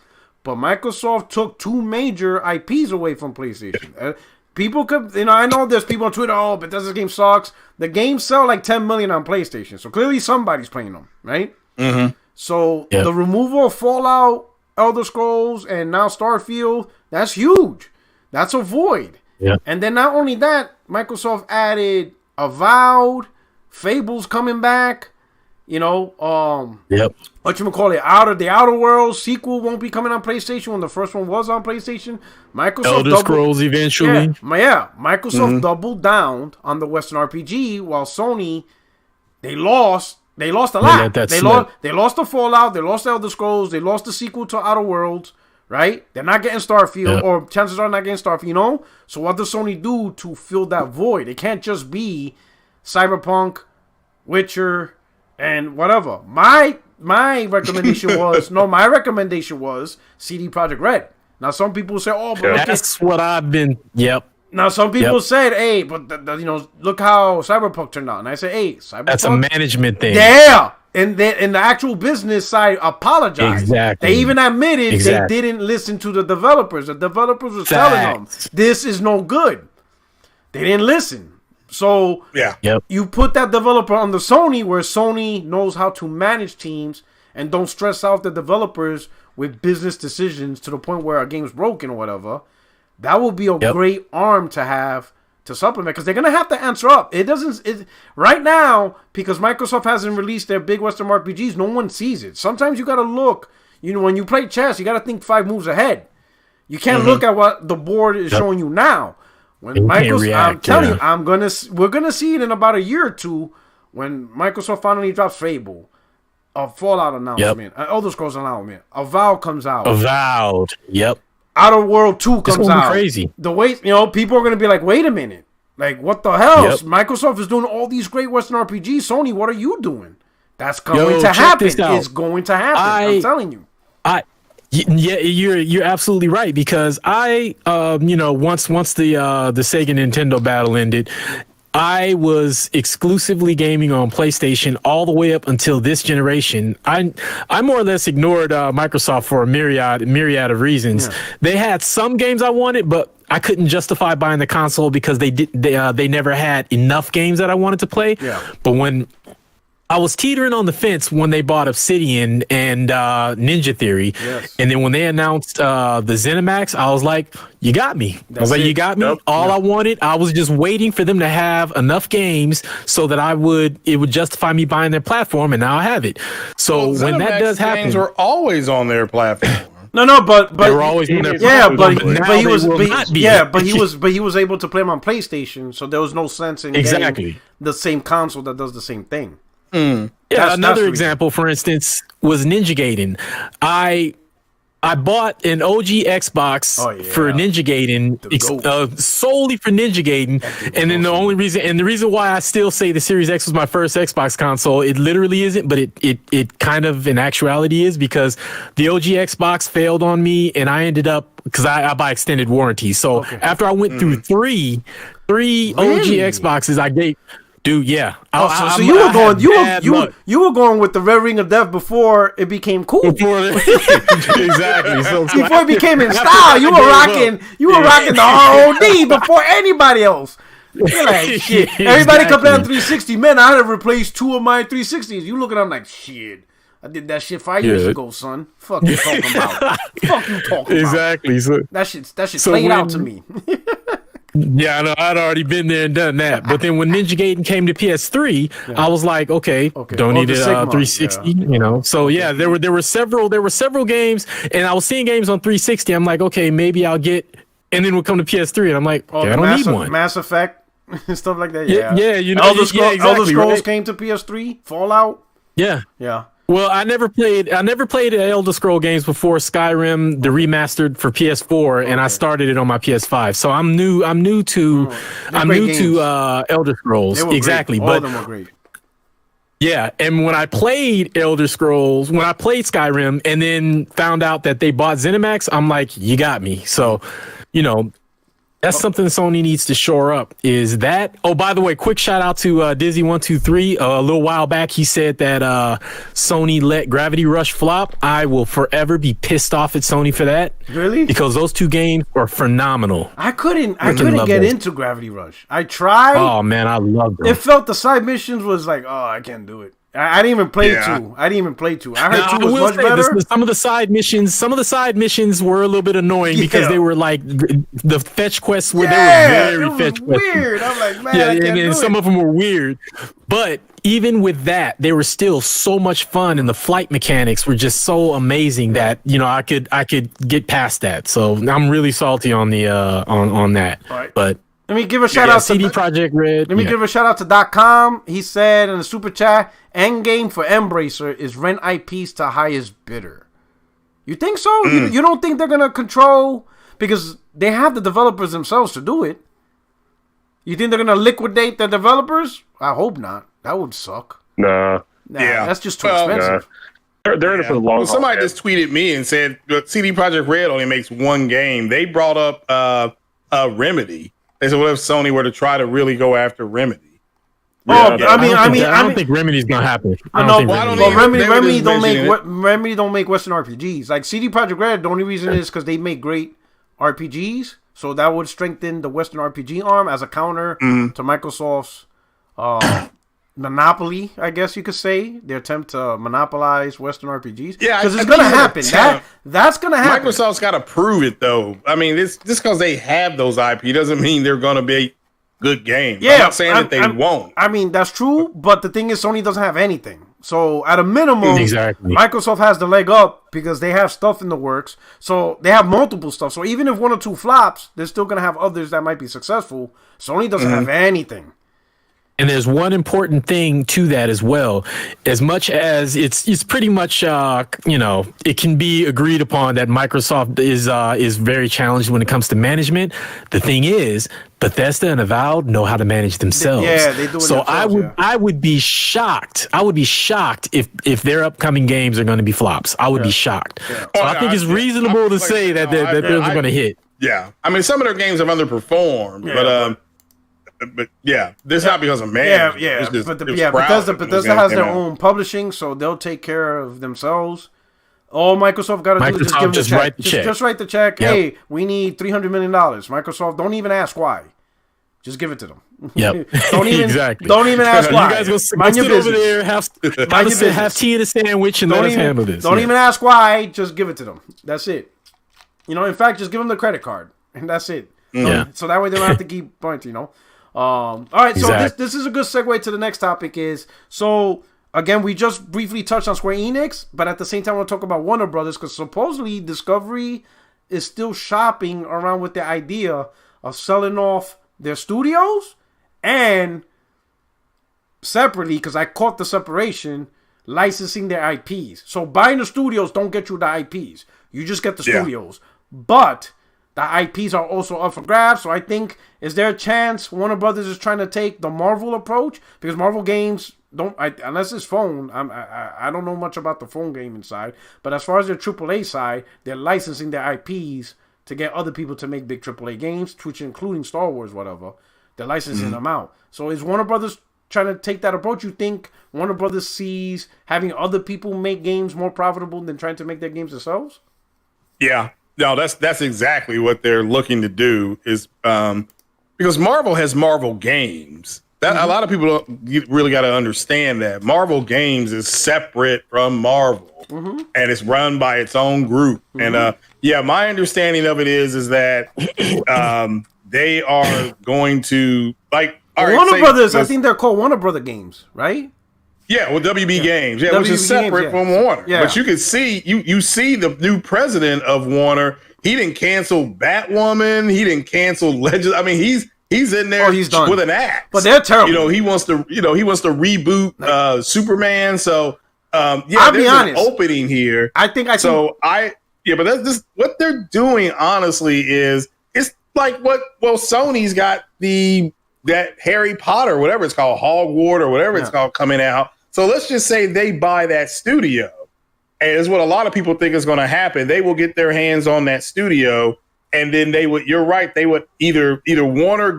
Speaker 1: But Microsoft took 2 major IPs away from PlayStation. People could, I know there's people on Twitter, but this game sucks. The games sell like 10 million on PlayStation. So clearly somebody's playing them, right?
Speaker 2: Mm-hmm.
Speaker 1: So the removal of Fallout, Elder Scrolls, and now Starfield, that's huge. That's a void.
Speaker 4: Yeah.
Speaker 1: And then not only that, Microsoft added Avowed, Fable's coming back, You know,
Speaker 4: Yep.
Speaker 1: The Outer Worlds sequel won't be coming on PlayStation when the first one was on PlayStation. Microsoft
Speaker 4: Elder Scrolls eventually.
Speaker 1: Microsoft doubled down on the Western RPG, while Sony they lost a lot. They lost the Fallout, they lost the Elder Scrolls, they lost the sequel to Outer Worlds. Right? They're not getting Starfield, or chances are not getting Starfield. You know. So what does Sony do to fill that void? It can't just be Cyberpunk, Witcher, and whatever. My recommendation was CD Projekt Red. Now some people say, "Oh, but
Speaker 4: that's what I've been." Yep.
Speaker 1: Now some people said, "Hey, but look how Cyberpunk turned out." And I say, "Hey, Cyberpunk."
Speaker 4: That's a management thing.
Speaker 1: Yeah. And the actual business side apologized.
Speaker 4: Exactly.
Speaker 1: They even admitted they didn't listen to the developers. The developers were telling them this is no good. They didn't listen. So you put that developer on the Sony, where Sony knows how to manage teams and don't stress out the developers with business decisions to the point where a game's broken or whatever. That will be a great arm to have to supplement, because they're gonna have to answer up. Right now, because Microsoft hasn't released their big Western RPGs, no one sees it. Sometimes you gotta look. When you play chess, you gotta think 5 moves ahead. You can't look at what the board is showing you now. When Microsoft, I'm telling you, we're gonna see it in about a year or two when Microsoft finally drops Fable, a Fallout announcement, an Elder Scrolls announcement, Avowed comes out.
Speaker 4: Avowed. Yep.
Speaker 1: Outer World 2 comes out.
Speaker 4: Crazy.
Speaker 1: The way people are going to be like, wait a minute. Like, what the hell? Microsoft is doing all these great Western RPGs. Sony, what are you doing? That's going to happen. It's going to happen. I'm telling you.
Speaker 4: Yeah, you're absolutely right, because once the Sega Nintendo battle ended, I was exclusively gaming on PlayStation all the way up until this generation. I more or less ignored Microsoft for a myriad of reasons. Yeah. They had some games I wanted, but I couldn't justify buying the console because they never had enough games that I wanted to play. Yeah. But when I was teetering on the fence when they bought Obsidian and Ninja Theory. Yes. And then when they announced the ZeniMax, I was like, you got me. You got me. Yep. All I wanted, I was just waiting for them to have enough games so that it would justify me buying their platform, and now I have it. So when that does happen,
Speaker 2: games were always on their platform.
Speaker 1: but
Speaker 4: they were always on their platform.
Speaker 1: But he was able to play them on PlayStation, so there was no sense in getting the same console that does the same thing.
Speaker 4: Yeah, another example, for instance, was Ninja Gaiden. I bought an OG Xbox for Ninja Gaiden, solely for Ninja Gaiden, and then the reason why I still say the Series X was my first Xbox console, it literally isn't, but it kind of in actuality is, because the OG Xbox failed on me, and I ended up, because I buy extended warranty, so after I went through three OG Xboxes, I gave. Dude, yeah.
Speaker 1: So you were going with the Red Ring of Death before it became cool.
Speaker 4: Exactly. So
Speaker 1: before it became in style, you were rocking the ROD before anybody else. You're like, shit. Everybody comparing 360. Man, I had to replace 2 of my 360s. You looking at them like, shit. I did that shit 5 years ago, son. Fuck you talking about? Fuck you talking about?
Speaker 4: Exactly. So
Speaker 1: that shit played out to me.
Speaker 4: Yeah, I know. I'd already been there and done that. But then when Ninja Gaiden came to PS3, I was like, okay. Don't need a 360, So there were several games, and I was seeing games on 360. I'm like, okay, maybe I'll get, and then we'll come to PS3, and I'm like, I don't need one.
Speaker 1: Mass Effect and stuff like that.
Speaker 4: Yeah.
Speaker 1: Elder Scrolls came to PS3. Fallout.
Speaker 4: Yeah.
Speaker 1: Yeah.
Speaker 4: Well, I never played the Elder Scroll games before Skyrim, the remastered for PS4, and I started it on my PS5. So I'm new to Elder Scrolls. Exactly.
Speaker 1: All of them were great.
Speaker 4: Yeah, and when I played Elder Scrolls, when I played Skyrim, and then found out that they bought ZeniMax, I'm like, you got me. So, that's something Sony needs to shore up, is that. Oh, by the way, quick shout out to Dizzy123. A little while back, he said that Sony let Gravity Rush flop. I will forever be pissed off at Sony for that.
Speaker 1: Really?
Speaker 4: Because those 2 games are phenomenal.
Speaker 1: I couldn't get into Gravity Rush. I tried.
Speaker 4: Oh man, I loved them.
Speaker 1: It felt the side missions was like, oh, I can't do it. I didn't even play 2. I heard 2 was much better.
Speaker 4: Some of the side missions were a little bit annoying because they were like the fetch quests were very fetch
Speaker 1: weird. I'm like, man,
Speaker 4: and some of them were weird. But even with that, they were still so much fun, and the flight mechanics were just so amazing that I could get past that. So I'm really salty on the on that.
Speaker 1: Right.
Speaker 4: But
Speaker 1: let me give a shout out to
Speaker 4: CD Projekt Red.
Speaker 1: Let me give a shout out to .com. He said in the super chat, "Endgame for Embracer is rent IPs to highest bidder." You think so? You don't think they're gonna control, because they have the developers themselves to do it? You think they're gonna liquidate the developers? I hope not. That would suck.
Speaker 3: Nah.
Speaker 1: That's just too expensive.
Speaker 3: They're in it for the long haul.
Speaker 2: Somebody just tweeted me and said CD Projekt Red only makes one game. They brought up Remedy. They said, what if Sony were to try to really go after Remedy?
Speaker 4: I don't think Remedy's gonna happen.
Speaker 1: Remedy don't make Western RPGs. Like CD Projekt Red, the only reason is because they make great RPGs, so that would strengthen the Western RPG arm as a counter to Microsoft's monopoly, I guess you could say, their attempt to monopolize Western RPGs. Yeah, because it's gonna happen. That's gonna happen.
Speaker 2: Microsoft's got to prove it, though. I mean, just because they have those IP doesn't mean they're gonna be good games. I'm not saying that they won't.
Speaker 1: I mean, that's true, but the thing is, Sony doesn't have anything. So at a minimum, Microsoft has the leg up because they have stuff in the works. So they have multiple stuff. So even if 1 or 2 flops, they're still gonna have others that might be successful. Sony doesn't have anything.
Speaker 4: And there's one important thing to that as well. As much as it's pretty much it can be agreed upon that Microsoft is very challenged when it comes to management. The thing is, Bethesda and Avowed know how to manage themselves.
Speaker 1: Yeah, they do it
Speaker 4: so
Speaker 1: themselves,
Speaker 4: I would be shocked. I would be shocked if their upcoming games are going to be flops. I would be shocked. Yeah. So I think it's reasonable to say that they're going to hit.
Speaker 2: Yeah, I mean, some of their games have underperformed, but this is not because of management.
Speaker 1: Bethesda has their own publishing, so they'll take care of themselves. All Microsoft got to do is just give them the check.
Speaker 4: Write the check.
Speaker 1: Just write the check. Yep. Hey, we need $300 million. Microsoft, don't even ask why. Just give it to them.
Speaker 4: Yep.
Speaker 1: Don't even ask why.
Speaker 4: You guys go sit over there, have tea and a sandwich, and let us handle this.
Speaker 1: Don't even ask why. Just give it to them. That's it. In fact, just give them the credit card, and that's it.
Speaker 4: Yeah.
Speaker 1: So that way they don't have to keep pointing. All right, so this is a good segue to the next topic. So again, we just briefly touched on Square Enix, but at the same time, we'll talk about Warner Brothers, because supposedly Discovery is still shopping around with the idea of selling off their studios, and separately, because I caught the separation, licensing their IPs. So buying the studios don't get you the IPs. You just get the studios. But the IPs are also up for grabs. So I think, is there a chance Warner Brothers is trying to take the Marvel approach? Because Marvel games unless it's phone, I don't know much about the phone gaming side. But as far as their AAA side, they're licensing their IPs to get other people to make big AAA games, which including Star Wars, whatever. They're licensing them out. So is Warner Brothers trying to take that approach? You think Warner Brothers sees having other people make games more profitable than trying to make their games themselves?
Speaker 2: Yeah. No, that's exactly what they're looking to do, is because Marvel has Marvel Games. A lot of people really got to understand that Marvel Games is separate from Marvel, and it's run by its own group. And my understanding of it is that they are going to
Speaker 1: Warner Brothers. I think they're called Warner Brother Games, right?
Speaker 2: Yeah, well, WB Games, which is separate from Warner. Yeah. But you can see, you see the new president of Warner. He didn't cancel Batwoman. He didn't cancel Legends. I mean, he's in there with an axe.
Speaker 1: But they're terrible.
Speaker 2: He wants to reboot Superman. So
Speaker 1: I'll be honest.
Speaker 2: An opening here. But that's just what they're doing. Honestly, it's like Sony's got that Harry Potter, whatever it's called, Hogwarts or whatever it's called, coming out. So let's just say they buy that studio. And it's what a lot of people think is going to happen. They will get their hands on that studio, and then you're right, they would either Warner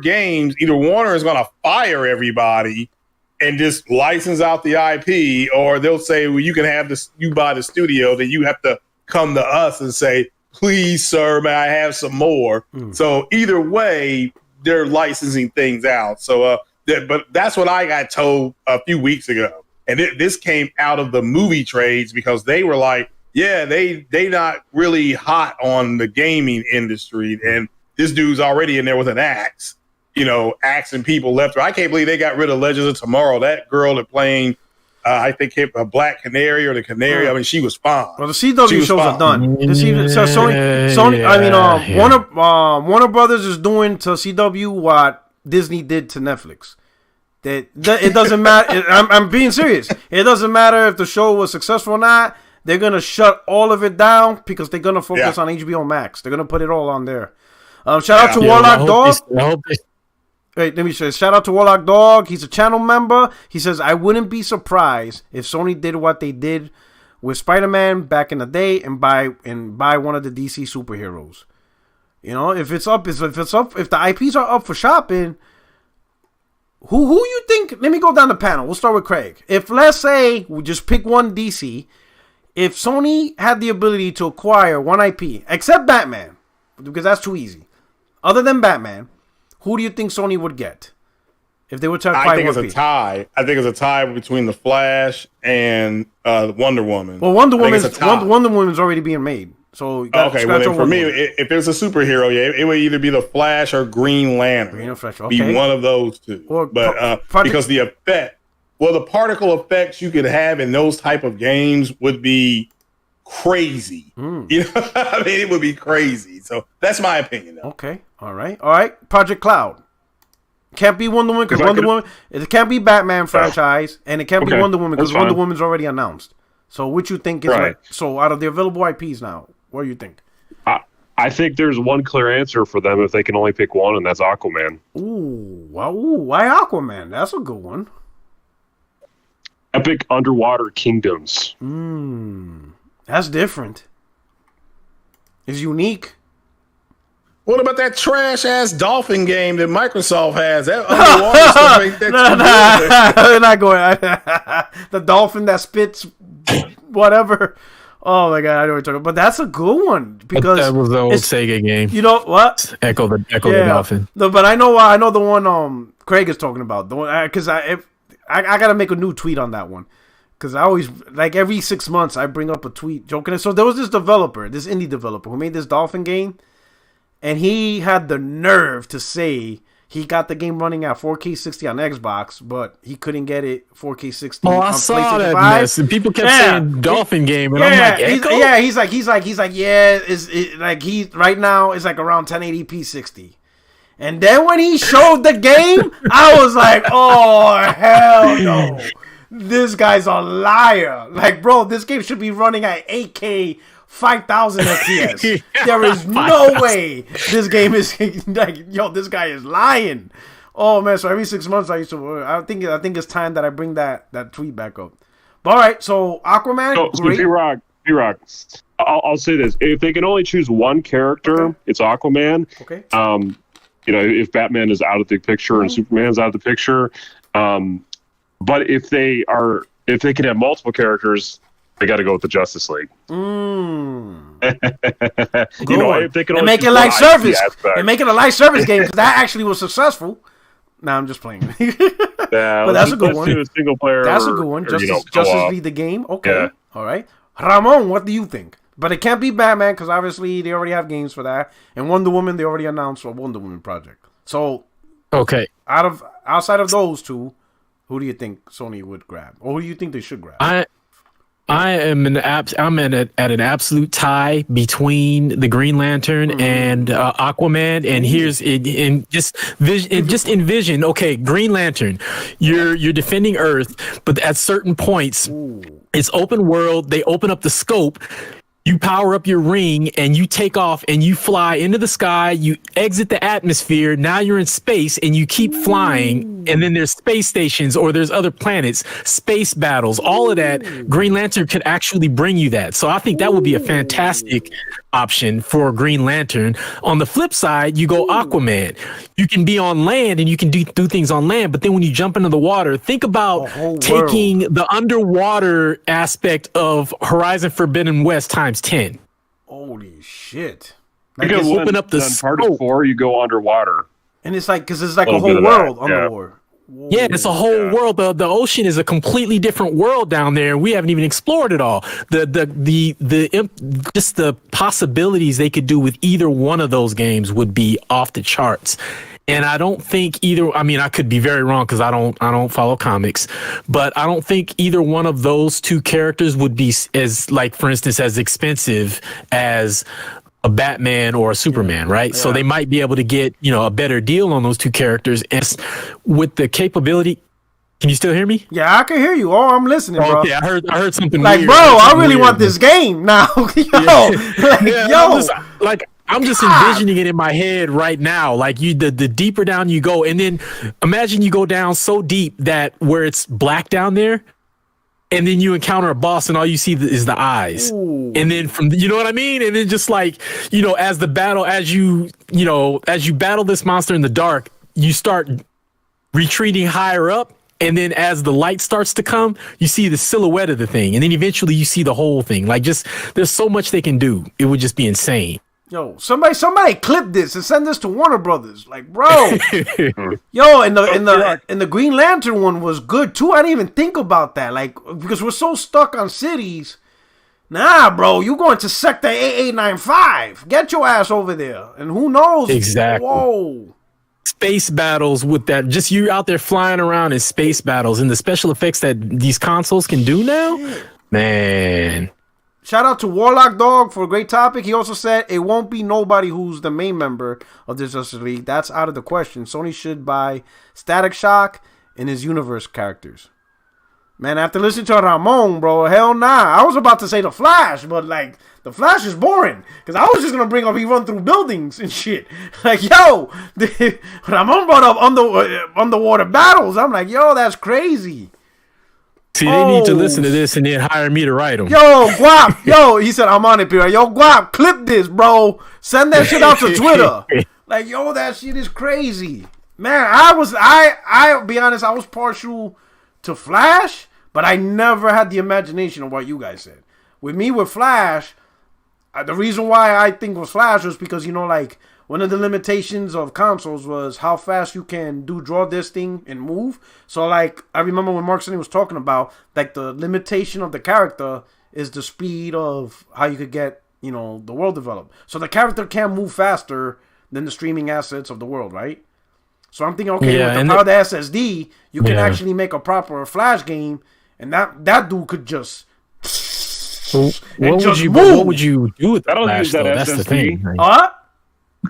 Speaker 2: is going to fire everybody and just license out the IP, or they'll say, well, you can have this, you buy the studio, then you have to come to us and say, please, sir, may I have some more? So either way, they're licensing things out. So, but that's what I got told a few weeks ago. And this came out of the movie trades because they were like, yeah, they not really hot on the gaming industry. And this dude's already in there with an axe, axing people left. I can't believe they got rid of Legends of Tomorrow. That girl that playing, I think a Black Canary or the Canary. I mean, she was fine.
Speaker 1: Well, the CW shows are done. So Sony. I mean, Warner Brothers is doing to CW what Disney did to Netflix. That it doesn't matter. I'm being serious. It doesn't matter if the show was successful or not. They're gonna shut all of it down because they're gonna focus on HBO Max. They're gonna put it all on there. Shout out to Warlock Dog. Wait, let me say. Shout out to Warlock Dog. He's a channel member. He says, I wouldn't be surprised if Sony did what they did with Spider-Man back in the day and buy one of the DC superheroes. If the IPs are up for shopping, who you think? Let me go down the panel. We'll start with Craig. If let's say we just pick one DC, if Sony had the ability to acquire one IP, except Batman, because that's too easy. Other than Batman, who do you think Sony would get if they were to acquire?
Speaker 2: I think it's a tie. I think it's a tie between the Flash and Wonder Woman.
Speaker 1: Well, Wonder Woman's already being made. So
Speaker 2: okay, well then for me, if it's a superhero, it would either be the Flash or Green Lantern. Be one of those two. Because the effect, the particle effects you could have in those type of games would be crazy. I mean, it would be crazy. So that's my opinion, though.
Speaker 1: Okay. All right. Project Cloud. Can't be Wonder Woman because Wonder Woman. It can't be Batman franchise, and it can't be Wonder Woman because Wonder Woman's already announced. So what you think is right? So out of the available IPs now, what do you think?
Speaker 3: I think there's one clear answer for them if they can only pick one, and that's Aquaman.
Speaker 1: Ooh, why Aquaman? That's a good one.
Speaker 3: Epic underwater kingdoms.
Speaker 1: That's different. It's unique.
Speaker 2: What about that trash ass dolphin game that Microsoft has? That underwater stuff ain't that too good.
Speaker 1: They're not going. The dolphin that spits whatever. Oh my god, I know what you're talking about. But that's a good one because
Speaker 4: that was the old Sega game.
Speaker 1: You know what?
Speaker 4: Echo the dolphin.
Speaker 1: No, but I know the one Craig is talking about. The one because I gotta make a new tweet on that one. Because I always, every 6 months, I bring up a tweet joking. So there was this indie developer, who made this dolphin game. And he had the nerve to say he got the game running at 4K 60 on Xbox, but he couldn't get it 4K 60 on PlayStation 5. I saw that mess.
Speaker 4: And people kept saying dolphin game. And I'm like, Echo?
Speaker 1: He's right now it's around 1080p 60. And then when he showed the game, I was like, oh, hell no. This guy's a liar. Bro, this game should be running at 8K 5,000 FPS. There is no way this game is this guy is lying. Oh man, so every 6 months I think it's time that I bring that tweet back up. But all right, so Aquaman.
Speaker 3: So B-Rock. I'll say this: if they can only choose one character, it's Aquaman.
Speaker 1: Okay.
Speaker 3: If Batman is out of the picture and Superman's out of the picture, but if they can have multiple characters, they got to go with the Justice League. If they can
Speaker 1: make it live service. And make it a live service game because that actually was successful. Nah, I'm just playing. But that's a good one.
Speaker 3: A single player.
Speaker 1: That's a good one. Justice League the game. Okay. Yeah. All right. Ramon, what do you think? But it can't be Batman because obviously they already have games for that. And Wonder Woman, they already announced a Wonder Woman project. So,
Speaker 4: okay.
Speaker 1: Outside of those two, who do you think Sony would grab, or who do you think they should grab?
Speaker 4: I am at an absolute tie between the Green Lantern and Aquaman. And here's it. And just envision. Okay, Green Lantern, you're defending Earth, but at certain points, it's open world. They open up the scope. You power up your ring and you take off and you fly into the sky. You exit the atmosphere. Now you're in space and you keep flying. And then there's space stations or there's other planets, space battles, all of that. Green Lantern could actually bring you that. So I think that would be a fantastic option for Green Lantern. On the flip side, you go Aquaman. You can be on land and you can do things on land. But then when you jump into the water, think about taking the underwater aspect of Horizon Forbidden West times 10.
Speaker 1: Holy shit.
Speaker 3: Because open up the Uncharted 4, you go underwater.
Speaker 1: And it's because it's a whole world underwater.
Speaker 4: Yeah, it's a whole world. The ocean is a completely different world down there, and we haven't even explored it all. Just the possibilities they could do with either one of those games would be off the charts. And I don't think either. I mean, I could be very wrong because I don't follow comics, but I don't think either one of those two characters would be as, like, for instance, as expensive as a Batman or a Superman, right? Yeah. So they might be able to get, a better deal on those two characters. And with the capability, can you still hear me?
Speaker 1: Yeah, I can hear you. Oh, I'm listening, bro.
Speaker 4: Okay, I heard something
Speaker 1: like,
Speaker 4: weird.
Speaker 1: bro, I really want this game now.
Speaker 4: I'm just envisioning it in my head right now. Like, the deeper down you go, and then imagine you go down so deep that where it's black down there, and then you encounter a boss and all you see is the eyes. Ooh. And then you know what I mean? And then just like, as you battle this monster in the dark, you start retreating higher up. And then as the light starts to come, you see the silhouette of the thing. And then eventually you see the whole thing. Like, just, there's so much they can do. It would just be insane.
Speaker 1: Yo, somebody clip this and send this to Warner Brothers. Like, bro. Yo, and the Green Lantern one was good too. I didn't even think about that. Like, because we're so stuck on cities. Nah, bro, you going to Sector 8895. Get your ass over there. And who knows?
Speaker 4: Exactly.
Speaker 1: Whoa.
Speaker 4: Space battles with that. Just you out there flying around in space battles and the special effects that these consoles can do now. Man.
Speaker 1: Shout out to Warlock Dog for a great topic. He also said it won't be nobody who's the main member of the Justice League. That's out of the question. Sony should buy Static Shock and his universe characters. Man, after listening to Ramon, bro, hell nah. I was about to say the Flash, but like, the Flash is boring. Because I was just going to bring up he run through buildings and shit. Like, yo, Ramon brought up underwater battles. I'm like, yo, that's crazy.
Speaker 4: See, they need to listen to this and then hire me to write them.
Speaker 1: Yo, Guap. Yo, he said, I'm on it, Pierre. Yo, Guap, clip this, bro. Send that shit out to Twitter. Like, yo, that shit is crazy. Man, I'll be honest, I was partial to Flash, but I never had the imagination of what you guys said. With me, with Flash, the reason why I think it was Flash was because, like, one of the limitations of consoles was how fast you can draw this thing and move. So, like, I remember when Mark Sidney was talking about, like, the limitation of the character is the speed of how you could get, the world developed. So the character can move faster than the streaming assets of the world, right? So I'm thinking, okay, with the power of the SSD, you can actually make a proper Flash game, and that dude could just...
Speaker 4: What would you do with that Flash, though? That's the thing.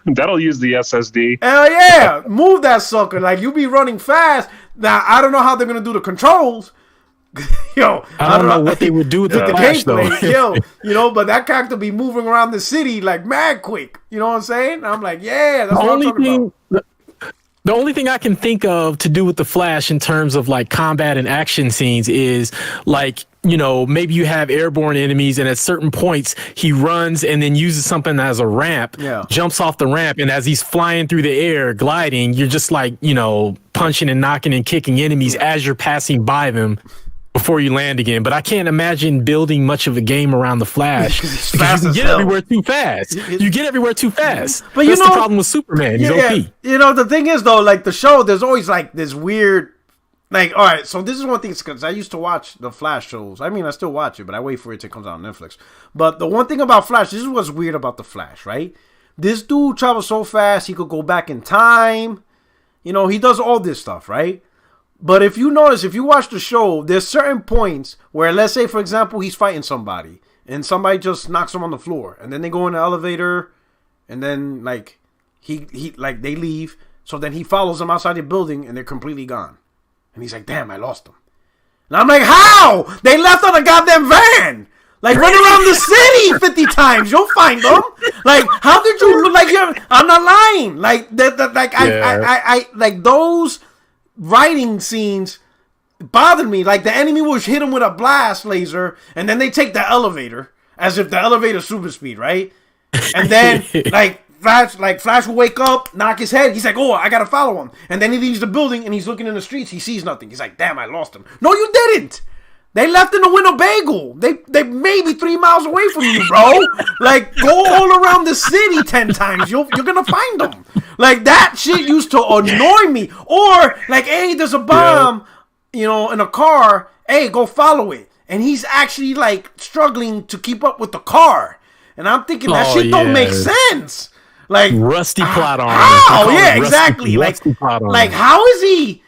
Speaker 3: That'll use the SSD.
Speaker 1: Hell yeah. Move that sucker. Like, you be running fast. Now, I don't know how they're going to do the controls. Yo.
Speaker 4: I don't know what they would do with the Flash, though.
Speaker 1: Yo, but that character be moving around the city, like, mad quick. You know what I'm saying? I'm like, yeah, that's what I'm talking about.
Speaker 4: The only thing I can think of to do with the Flash in terms of, like, combat and action scenes is, like, maybe you have airborne enemies, and at certain points he runs and then uses something as a ramp, jumps off the ramp, and as he's flying through the air, gliding, you're just like, punching and knocking and kicking enemies as you're passing by them before you land again. But I can't imagine building much of a game around the Flash because you get everywhere too fast. You get everywhere too fast. But that's the problem with Superman. He's OP.
Speaker 1: The thing is, though, like, the show, there's always, like, this weird... Like, all right, so this is one thing, because I used to watch the Flash shows. I mean, I still watch it, but I wait for it till it comes out on Netflix. But the one thing about Flash, this is what's weird about the Flash, right? This dude travels so fast, he could go back in time. He does all this stuff, right? But if you notice, if you watch the show, there's certain points where, let's say, for example, he's fighting somebody, and somebody just knocks him on the floor, and then they go in the elevator, and then, like, they leave. So then he follows them outside the building, and they're completely gone. And he's like, damn, I lost them. And I'm like, how? They left on a goddamn van. Like, run around the city 50 times. You'll find them. Like, how did you, like, I'm not lying. Like, I like, those writing scenes bothered me. Like, the enemy will hit him with a blast laser, and then they take the elevator, as if the elevator's super speed, right? And then, like, Flash will wake up, knock his head. He's like, oh, I gotta follow him. And then he leaves the building and he's looking in the streets. He sees nothing. He's like, damn, I lost him. No, you didn't. They left in the Winnebago. They may be 3 miles away from you, bro. Like, go all around the city 10 times. You're gonna find them. Like, that shit used to annoy me. Or, like, hey, there's a bomb, you know, in a car. Hey, go follow it. And he's actually, like, struggling to keep up with the car. And I'm thinking, that shit don't make sense. Like,
Speaker 4: rusty plot armor.
Speaker 1: How? Yeah, exactly. Like, how is he,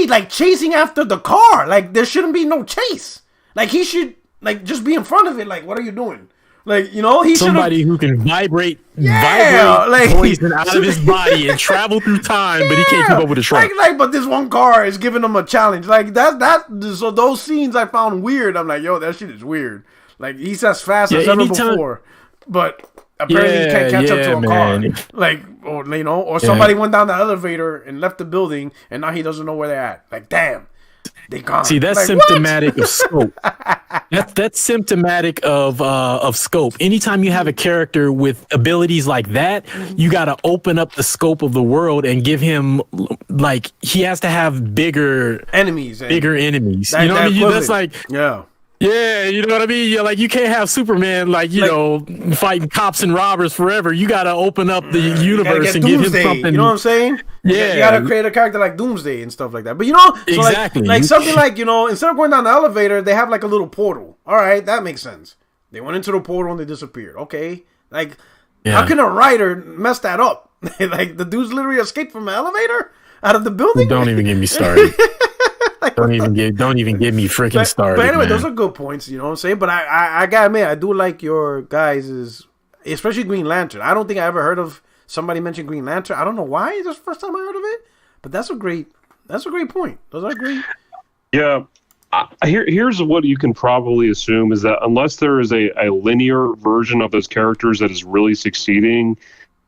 Speaker 1: like, chasing after the car? Like, there shouldn't be no chase. Like, he should, like, just be in front of it. Like, what are you doing? Like, you know, he
Speaker 4: somebody who can vibrate
Speaker 1: like,
Speaker 4: poison out of his body and travel through time, but he can't keep up with the truck.
Speaker 1: Like, but this one car is giving him a challenge. Like, so those scenes I found weird. I'm like, yo, that shit is weird. Like, he's as fast as ever before, but apparently he can't catch up to a car. Like, or, you know, or somebody went down the elevator and left the building, and now he doesn't know where they're at. Like, damn. They gone.
Speaker 4: See, that's
Speaker 1: like,
Speaker 4: symptomatic of scope. That's symptomatic of scope. Anytime you have a character with abilities like that, you got to open up the scope of the world and give him, like, he has to have bigger enemies. You know what I mean? That's like, yeah, you know what I mean? Like, you can't have Superman, like, you know, fighting cops and robbers forever. You got to open up the universe and give him something.
Speaker 1: You know what I'm saying?
Speaker 4: Yeah.
Speaker 1: You got to create a character like Doomsday and stuff like that. But, you know, so like something like, you know, instead of going down the elevator, they have like a little portal. All right, that makes sense. They went into the portal and they disappeared. Okay. Like, how can a writer mess that up? Like, the dudes literally escaped from an elevator out of the building?
Speaker 4: Don't even get me started. Don't even get me freaking started.
Speaker 1: But anyway,
Speaker 4: man.
Speaker 1: Those are good points, you know what I'm saying? But I gotta admit, I do like your guys', especially Green Lantern. I don't think I ever heard of somebody mention Green Lantern. I don't know why. That's the first time I heard of it. But that's a great point. Those are great.
Speaker 3: Yeah. Here's what you can probably assume is that unless there is a linear version of those characters that is really succeeding,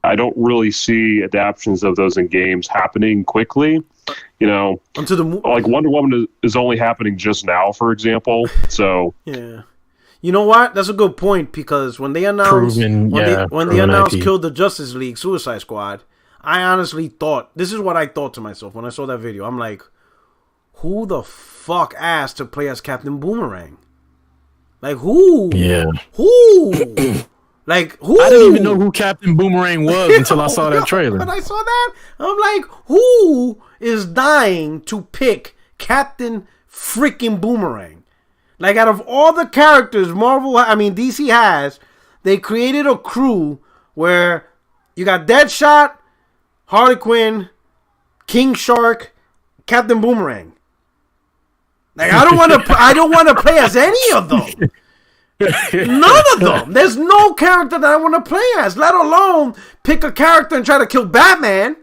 Speaker 3: I don't really see adaptions of those in games happening quickly. You know, like Wonder Woman is only happening just now, for example. So
Speaker 1: yeah, you know what? That's a good point because when they announced when they announced Kill the Justice League Suicide Squad, I honestly thought, this is what I thought to myself when I saw that video. I'm like, who the fuck asked to play as Captain Boomerang? Like, who?
Speaker 4: Yeah.
Speaker 1: Who? Like, who?
Speaker 4: I didn't even know who Captain Boomerang was until I saw that trailer.
Speaker 1: When I saw that, I'm like, who is dying to pick Captain freaking Boomerang? Like, out of all the characters DC has, they created a crew where you got Deadshot, Harley Quinn, King Shark, Captain Boomerang. Like, I don't want to play as any of them. None of them. There's no character that I want to play as, let alone pick a character and try to kill Batman.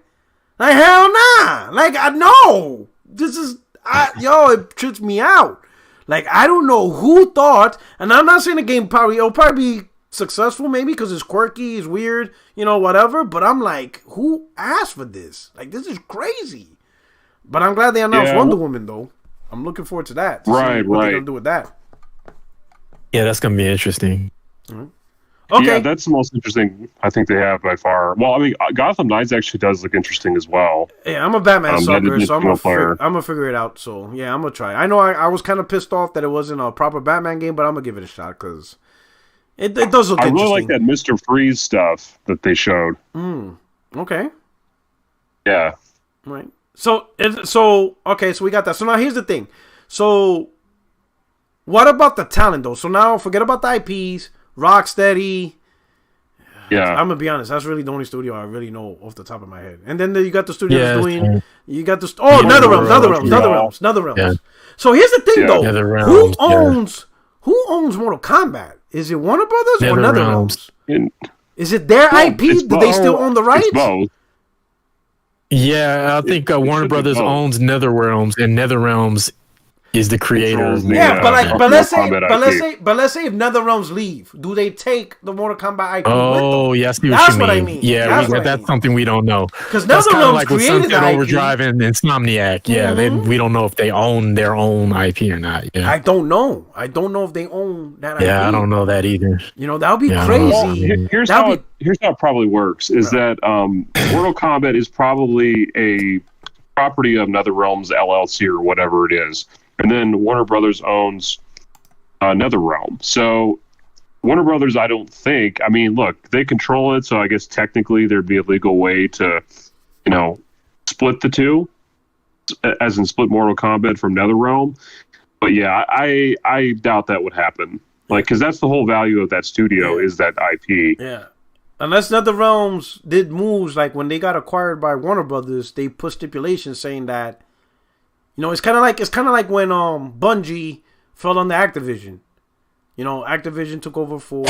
Speaker 1: Like, hell nah. Like, I know. It trips me out. Like, I don't know who thought, and I'm not saying the game it'll probably be successful maybe because it's quirky, it's weird, you know, whatever, but I'm like, who asked for this? Like, this is crazy. But I'm glad they announced Wonder Woman, though. I'm looking forward to that. To see what they're going to do with that.
Speaker 4: Yeah, that's going to be interesting.
Speaker 1: Mm-hmm. Okay.
Speaker 3: Yeah, that's the most interesting I think they have by far. Well, I mean, Gotham Knights actually does look interesting as well.
Speaker 1: Yeah, I'm a Batman sucker, so I'm gonna figure it out. So yeah, I'm gonna try. I know I was kind of pissed off that it wasn't a proper Batman game, but I'm gonna give it a shot because it does look interesting. I really
Speaker 3: like that Mr. Freeze stuff that they showed.
Speaker 1: Okay.
Speaker 3: Yeah.
Speaker 1: Right. So we got that. So now here's the thing. So what about the talent though? So now forget about the IPs. Rocksteady.
Speaker 3: Yeah.
Speaker 1: I'm gonna be honest. That's really the only studio I really know off the top of my head. And then you got the studio that's doing. You got the NetherRealms. Yeah. So here's the thing though. Who owns Mortal Kombat? Is it Warner Brothers or NetherRealms? Is it their IP? Do they still own the rights?
Speaker 3: Both.
Speaker 4: Yeah, I think Warner Brothers owns NetherRealms, and NetherRealms is the creator.
Speaker 1: Yeah, but let's say if NetherRealms leave, do they take the Mortal Kombat IP?
Speaker 4: Oh, yeah, I see what I mean. Yeah, that's something we don't know.
Speaker 1: Because NetherRealms like created the IP.
Speaker 4: Overdrive and Insomniac. Yeah, we don't know if they own their own IP or not. Yeah,
Speaker 1: I don't know. I don't know if they own that IP.
Speaker 4: Yeah, I don't know that either.
Speaker 1: You know, that would be crazy.
Speaker 3: Well, here's how it probably works: is that Mortal Kombat is probably a property of NetherRealms LLC or whatever it is. And then Warner Brothers owns NetherRealm. So Warner Brothers, I don't think. I mean, look, they control it, so I guess technically there'd be a legal way to, split the two, as in split Mortal Kombat from NetherRealm. But yeah, I doubt that would happen. Like, because that's the whole value of that studio is that IP.
Speaker 1: Yeah. Unless NetherRealms did moves, like when they got acquired by Warner Brothers, they put stipulations saying that, it's kind of like when Bungie fell under Activision. Activision took over for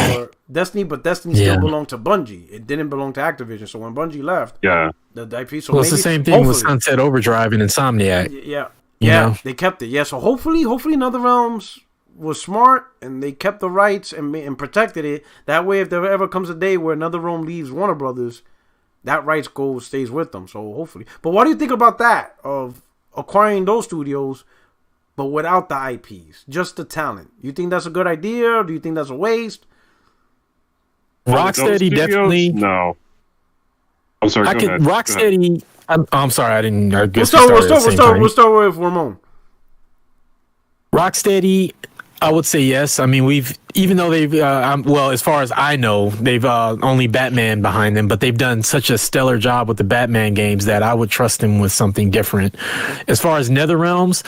Speaker 1: Destiny, but Destiny still belonged to Bungie. It didn't belong to Activision. So when Bungie left, the IP. So
Speaker 4: it's the same thing with Sunset Overdrive and Insomniac.
Speaker 1: Yeah, they kept it. Yeah, so hopefully NetherRealms was smart and they kept the rights and protected it. That way, if there ever comes a day where NetherRealm leaves Warner Brothers, that rights stays with them. So hopefully. But what do you think about that, of acquiring those studios, but without the IPs, just the talent? You think that's a good idea, or do you think that's a waste?
Speaker 4: Rocksteady definitely.
Speaker 3: No. I'm sorry.
Speaker 4: Rocksteady. I'm sorry. I didn't.
Speaker 1: We'll start with Ramon.
Speaker 4: Rocksteady, I would say yes. I mean, even though they've, as far as I know, they've only Batman behind them, but they've done such a stellar job with the Batman games that I would trust them with something different. As far as NetherRealms,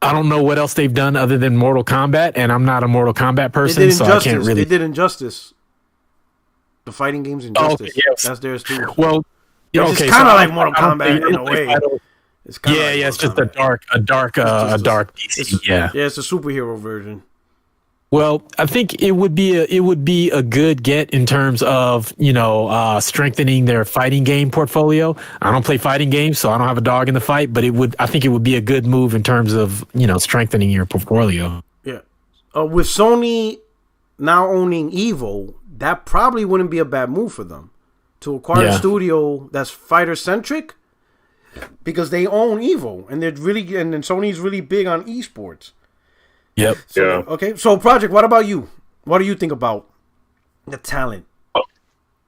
Speaker 4: I don't know what else they've done other than Mortal Kombat, and I'm not a Mortal Kombat person, so I can't really.
Speaker 1: They did Injustice. The fighting games Injustice. Okay, yes. That's theirs too.
Speaker 4: Well,
Speaker 1: it's kind of like Mortal Kombat in a way.
Speaker 4: It's just a dark DC. Yeah,
Speaker 1: it's a superhero version.
Speaker 4: Well, I think it would be a good get in terms of strengthening their fighting game portfolio. I don't play fighting games, so I don't have a dog in the fight. But I think it would be a good move in terms of strengthening your portfolio.
Speaker 1: Yeah, with Sony now owning Evo, that probably wouldn't be a bad move for them to acquire a studio that's fighter centric, because they own Evo and they're really and Sony's really big on esports.
Speaker 4: Yep.
Speaker 1: So, okay. So, Project, what about you? What do you think about the talent?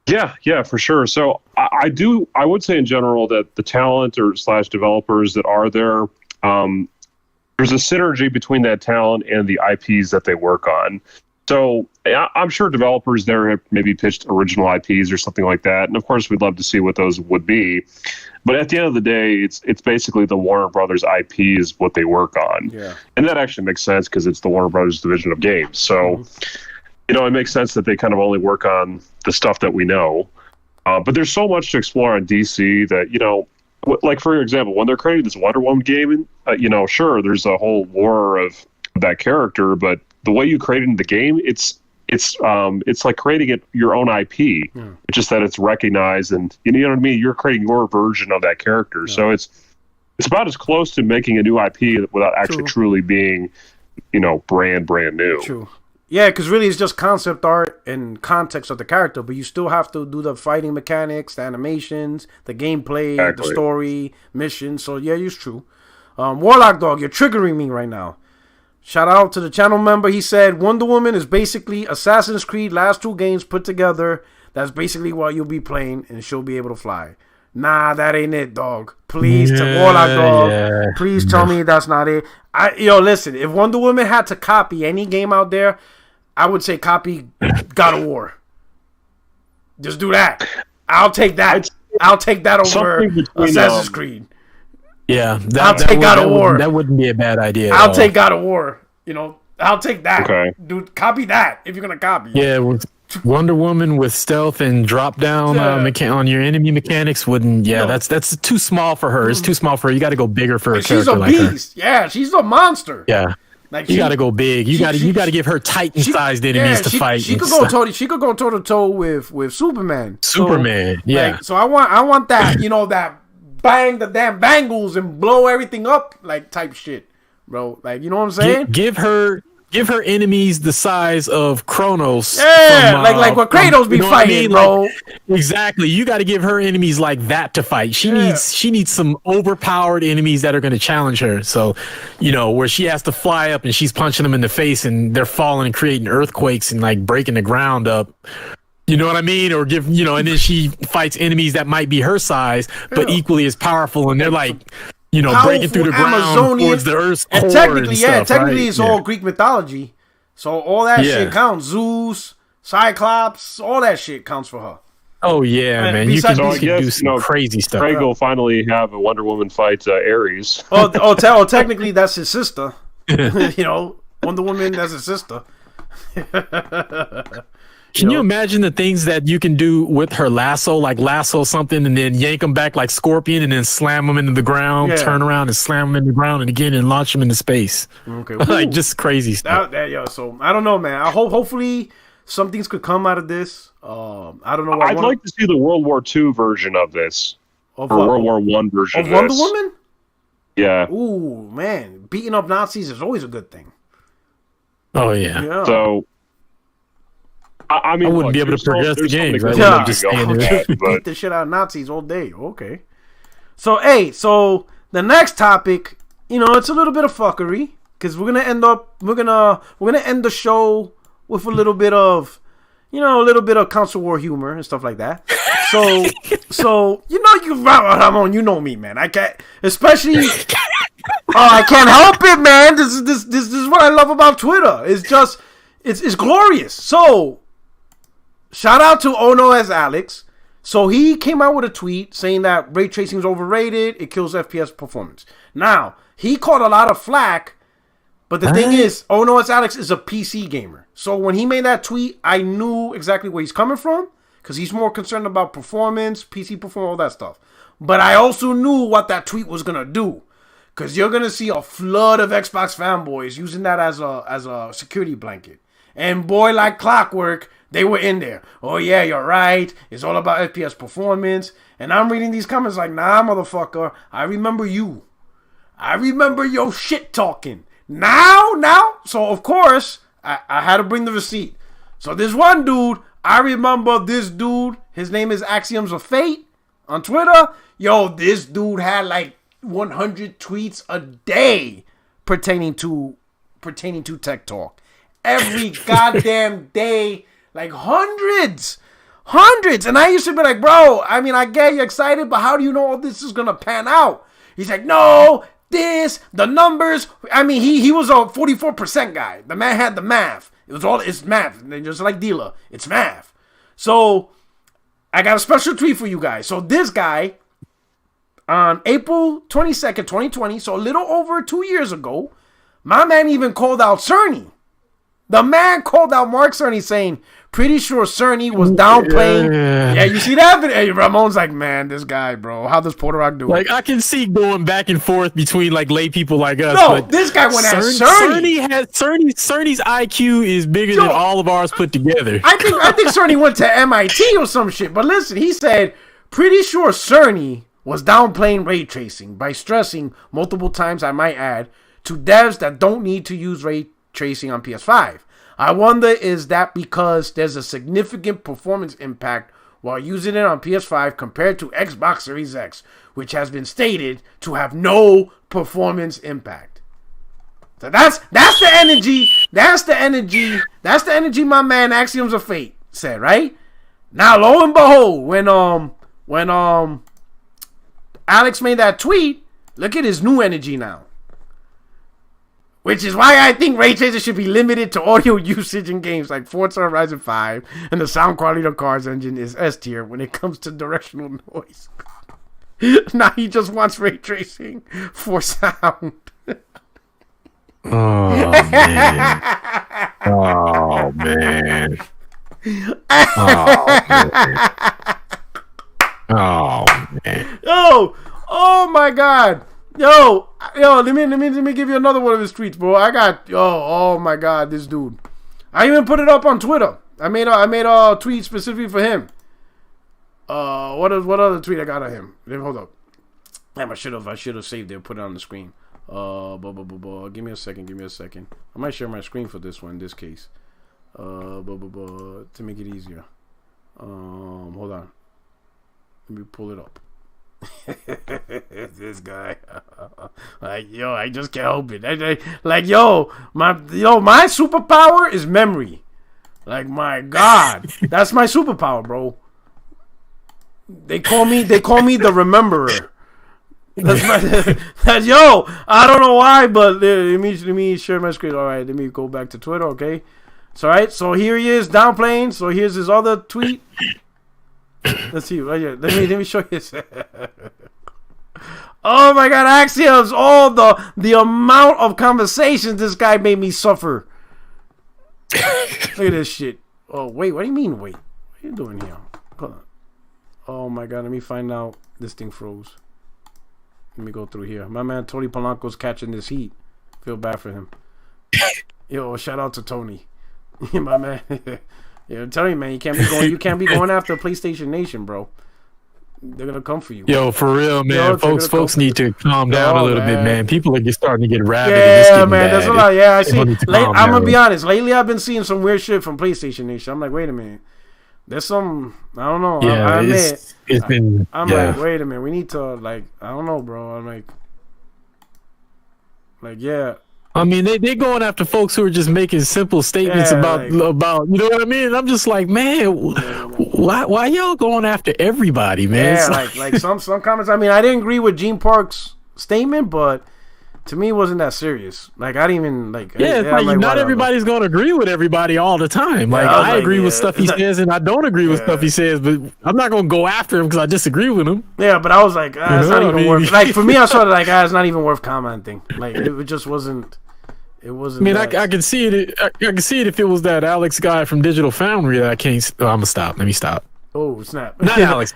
Speaker 3: Yeah, for sure. So, I would say in general that the talent or / developers that are there, there's a synergy between that talent and the IPs that they work on. So, I'm sure developers there have maybe pitched original IPs or something like that, and of course, we'd love to see what those would be. But at the end of the day, it's basically the Warner Brothers IP is what they work on. Yeah. And that actually makes sense because it's the Warner Brothers division of games. So, it makes sense that they kind of only work on the stuff that we know. But there's so much to explore on DC that, like, for example, when they're creating this Wonder Woman game, sure, there's a whole lore of that character, but the way you create it in the game, it's like creating your own IP. It's just that it's recognized, and you know what I mean. You're creating your version of that character, so it's about as close to making a new IP without actually truly being, brand new.
Speaker 1: True. Yeah, because really it's just concept art and context of the character, but you still have to do the fighting mechanics, the animations, the gameplay, the story, missions. So yeah, it's true. Warlock Dog, you're triggering me right now. Shout out to the channel member. He said Wonder Woman is basically Assassin's Creed last 2 games put together. That's basically what you'll be playing, and she'll be able to fly. Nah, that ain't it, dog. Please, Warlock Dog. Please tell me that's not it. Listen. If Wonder Woman had to copy any game out there, I would say copy God of War. Just do that. I'll take that. I'll take that over Assassin's Creed.
Speaker 4: Yeah,
Speaker 1: I'll take God of War.
Speaker 4: That wouldn't be a bad idea.
Speaker 1: I'll take God of War. I'll take that. Okay. Dude, copy that if you're gonna copy.
Speaker 4: Yeah, with Wonder Woman with stealth and drop down on your enemy mechanics wouldn't. Yeah, that's too small for her. It's too small for her. You got to go bigger for a character like her.
Speaker 1: She's a beast. Yeah, she's a monster.
Speaker 4: Yeah. Like you got to go big. You got to give her Titan-sized enemies to fight.
Speaker 1: She could go toe to toe with Superman.
Speaker 4: Superman.
Speaker 1: So I want that. That. Bang the damn bangles and blow everything up, like type shit, bro. Like, you know what I'm saying?
Speaker 4: Give her enemies the size of Kronos.
Speaker 1: Yeah, like what Kratos be fighting, bro.
Speaker 4: Exactly. You got to give her enemies like that to fight. She needs some overpowered enemies that are going to challenge her. So, where she has to fly up and she's punching them in the face and they're falling and creating earthquakes and like breaking the ground up. You know what I mean? Or and then she fights enemies that might be her size, but equally as powerful, and they're like, breaking through the ground towards the Earth's core.
Speaker 1: Technically, it's all Greek mythology, so all that shit counts. Zeus, Cyclops, all that shit counts for her.
Speaker 4: Oh yeah, man! You
Speaker 1: besides-
Speaker 4: can,
Speaker 1: So
Speaker 4: you can do some crazy stuff.
Speaker 3: Craig will finally have a Wonder Woman fight Ares.
Speaker 1: Technically that's his sister. Wonder Woman, that's his sister.
Speaker 4: Can you imagine the things that you can do with her lasso, like lasso something and then yank them back like Scorpion and then slam them into the ground, turn around and slam them in the ground and again and launch them into space?
Speaker 1: Okay,
Speaker 4: like just crazy stuff.
Speaker 1: So I don't know, man. hopefully some things could come out of this. I don't know.
Speaker 3: I'd like to see the World War II version of this, or World War I version of
Speaker 1: Wonder
Speaker 3: this.
Speaker 1: Woman.
Speaker 3: Yeah.
Speaker 1: Ooh, man, beating up Nazis is always a good thing.
Speaker 4: Oh yeah.
Speaker 3: So. I mean,
Speaker 4: I wouldn't be able to progress the game.
Speaker 1: Just beat the shit out of Nazis all day. Okay. So the next topic, it's a little bit of fuckery because we're gonna end the show with a little bit of, Council War humor and stuff like that. So Ramon, you know me, man. I can't, especially. I can't help it, man. This is what I love about Twitter. It's glorious. So. Shout out to Ono as Alex. So he came out with a tweet saying that ray tracing is overrated. It kills FPS performance. Now, he caught a lot of flack, but the thing is, Ono as Alex is a PC gamer. So when he made that tweet, I knew exactly where he's coming from because he's more concerned about performance, PC performance, all that stuff. But I also knew what that tweet was going to do because you're going to see a flood of Xbox fanboys using that as a security blanket. And boy, like clockwork, they were in there. Oh, yeah, you're right. It's all about FPS performance. And I'm reading these comments like, nah, motherfucker. I remember you. I remember your shit talking. Now. So, of course, I had to bring the receipt. So, this one dude, I remember this dude. His name is Axioms of Fate on Twitter. Yo, this dude had like 100 tweets a day pertaining to Tech Talk. Every goddamn day. Like hundreds. And I used to be like, bro, I mean, I get you excited, but how do you know all this is going to pan out? He's like, no, the numbers. I mean, he was a 44% guy. The man had the math. It's math. Just like Dila, it's math. So I got a special tweet for you guys. So this guy, on April 22nd, 2020, so a little over 2 years ago, my man even called out Cerny. The man called out Mark Cerny saying, pretty sure Cerny was downplaying. Yeah, you see that? Hey, Ramon's like, man, this guy, bro. How does Porter Rock do it?
Speaker 4: Like, I can see going back and forth between, like, lay people like us.
Speaker 1: No,
Speaker 4: but
Speaker 1: this guy went at Cerny.
Speaker 4: Cerny's IQ is bigger than all of ours put together.
Speaker 1: I think Cerny went to MIT or some shit. But listen, he said, pretty sure Cerny was downplaying ray tracing by stressing multiple times, I might add, to devs that don't need to use ray tracing on PS5. I wonder, is that because there's a significant performance impact while using it on PS5 compared to Xbox Series X, which has been stated to have no performance impact. So that's the energy. That's the energy my man Axioms of Fate said, right? Now lo and behold, when Alex made that tweet, look at his new energy now. Which is why I think ray tracing should be limited to audio usage in games like Forza Horizon 5, and the sound quality of the car's engine is S tier when it comes to directional noise. Now he just wants ray tracing for sound.
Speaker 4: Oh man! Oh man! Oh man!
Speaker 1: Oh my God! Yo, let me give you another one of his tweets, bro. Oh my God, this dude. I even put it up on Twitter. I made a tweet specifically for him. What other tweet I got of him? Hold up. Damn, I should have saved it and put it on the screen. Give me a second. I might share my screen for this one in this case. To make it easier. Hold on. Let me pull it up. This guy, like, yo, I just can't help it. My superpower is memory. Like, my God, that's my superpower, bro. They call me the rememberer. Yo, I don't know why, but let me share my screen. All right, let me go back to Twitter. Okay, So right, so here he is downplaying. So here's his other tweet. Let's see right here. Let me show you this. Oh my God, Axioms! Oh, the amount of conversations this guy made me suffer. Look at this shit. Oh wait, what do you mean wait? What are you doing here? Hold on. Oh my God, let me find out. This thing froze. Let me go through here. My man Tony Polanco's catching this heat. Feel bad for him. Yo, shout out to Tony. My man. Yeah, I'm telling you, man, you can't be going after PlayStation Nation, bro. They're gonna come for you.
Speaker 4: Yo, for real, man. Folks need to calm down a little bit, man. People are starting to get rabid.
Speaker 1: Yeah, man, that's a lot. Yeah, I see. I'm gonna be honest. Lately, I've been seeing some weird shit from PlayStation Nation. I'm like, wait a minute. There's some. I don't know.
Speaker 4: Yeah,
Speaker 1: I admit.
Speaker 4: It's been.
Speaker 1: I'm like, wait a minute. We need to I don't know, bro. I'm like, yeah.
Speaker 4: I mean, they're going after folks who are just making simple statements about you know what I mean? I'm just like, man, why y'all going after everybody, man?
Speaker 1: Yeah, like some comments. I mean, I didn't agree with Gene Park's statement, but to me, it wasn't that serious. Like, I didn't even like.
Speaker 4: Yeah, it's like not everybody's going to agree with everybody all the time. Like, I agree with stuff he says, and I don't agree with stuff he says, but I'm not going to go after him because I disagree with him.
Speaker 1: Yeah, but I was like, it's not even worth. Like, for me, I saw it like, it's not even worth commenting. Like, it just wasn't. It wasn't.
Speaker 4: I mean, I can see it. I can see it if it was that Alex guy from Digital Foundry that I can't. I'm gonna stop. Let me stop.
Speaker 1: Oh snap!
Speaker 4: Not Alex.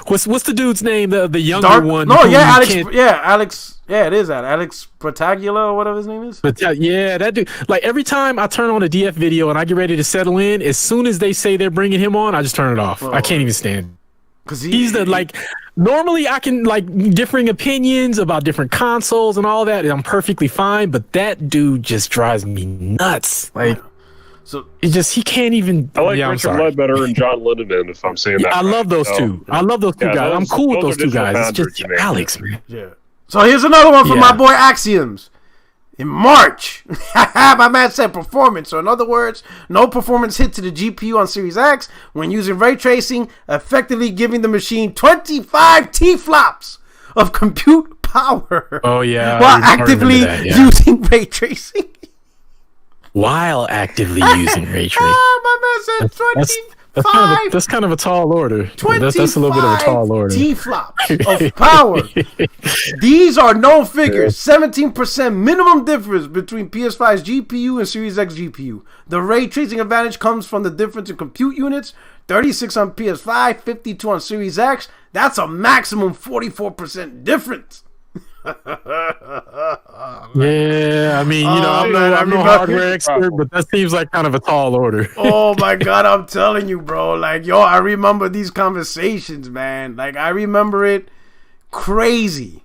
Speaker 4: What's the dude's name? The younger one.
Speaker 1: No, yeah, Alex. Yeah, Alex. Yeah, it is that Alex Protagula or whatever his name is.
Speaker 4: But yeah, that dude. Like every time I turn on a DF video and I get ready to settle in, as soon as they say they're bringing him on, I just turn it off. I can't even stand it. Because he's the like. Normally, I can like differing opinions about different consoles and all that, and I'm perfectly fine. But that dude just drives me nuts. Like, so he can't even.
Speaker 3: I like Richard Ledbetter and John Lindemann. If I'm saying that,
Speaker 4: I love those two. I love those two guys. I'm cool with those two guys. It's just Alex, man.
Speaker 1: Yeah. So here's another one from my boy Axioms. In March, my man said performance. So in other words, no performance hit to the GPU on Series X when using ray tracing, effectively giving the machine 25 T-flops of compute power.
Speaker 4: Oh yeah,
Speaker 1: while actively using ray tracing.
Speaker 4: While actively using ray tracing.
Speaker 1: My man said 25.
Speaker 4: That's kind of a tall order. That's a little bit of a tall order.
Speaker 1: T-flops of power. These are known figures. 17% minimum difference between PS5's GPU and Series X GPU. The ray tracing advantage comes from the difference in compute units. 36 on PS5, 52 on Series X. That's a maximum 44% difference.
Speaker 4: Yeah, I mean, I'm no hardware expert, but that seems like kind of a tall order.
Speaker 1: Oh my God, I'm telling you, bro. Like, yo, I remember these conversations, man. Like, I remember it crazy.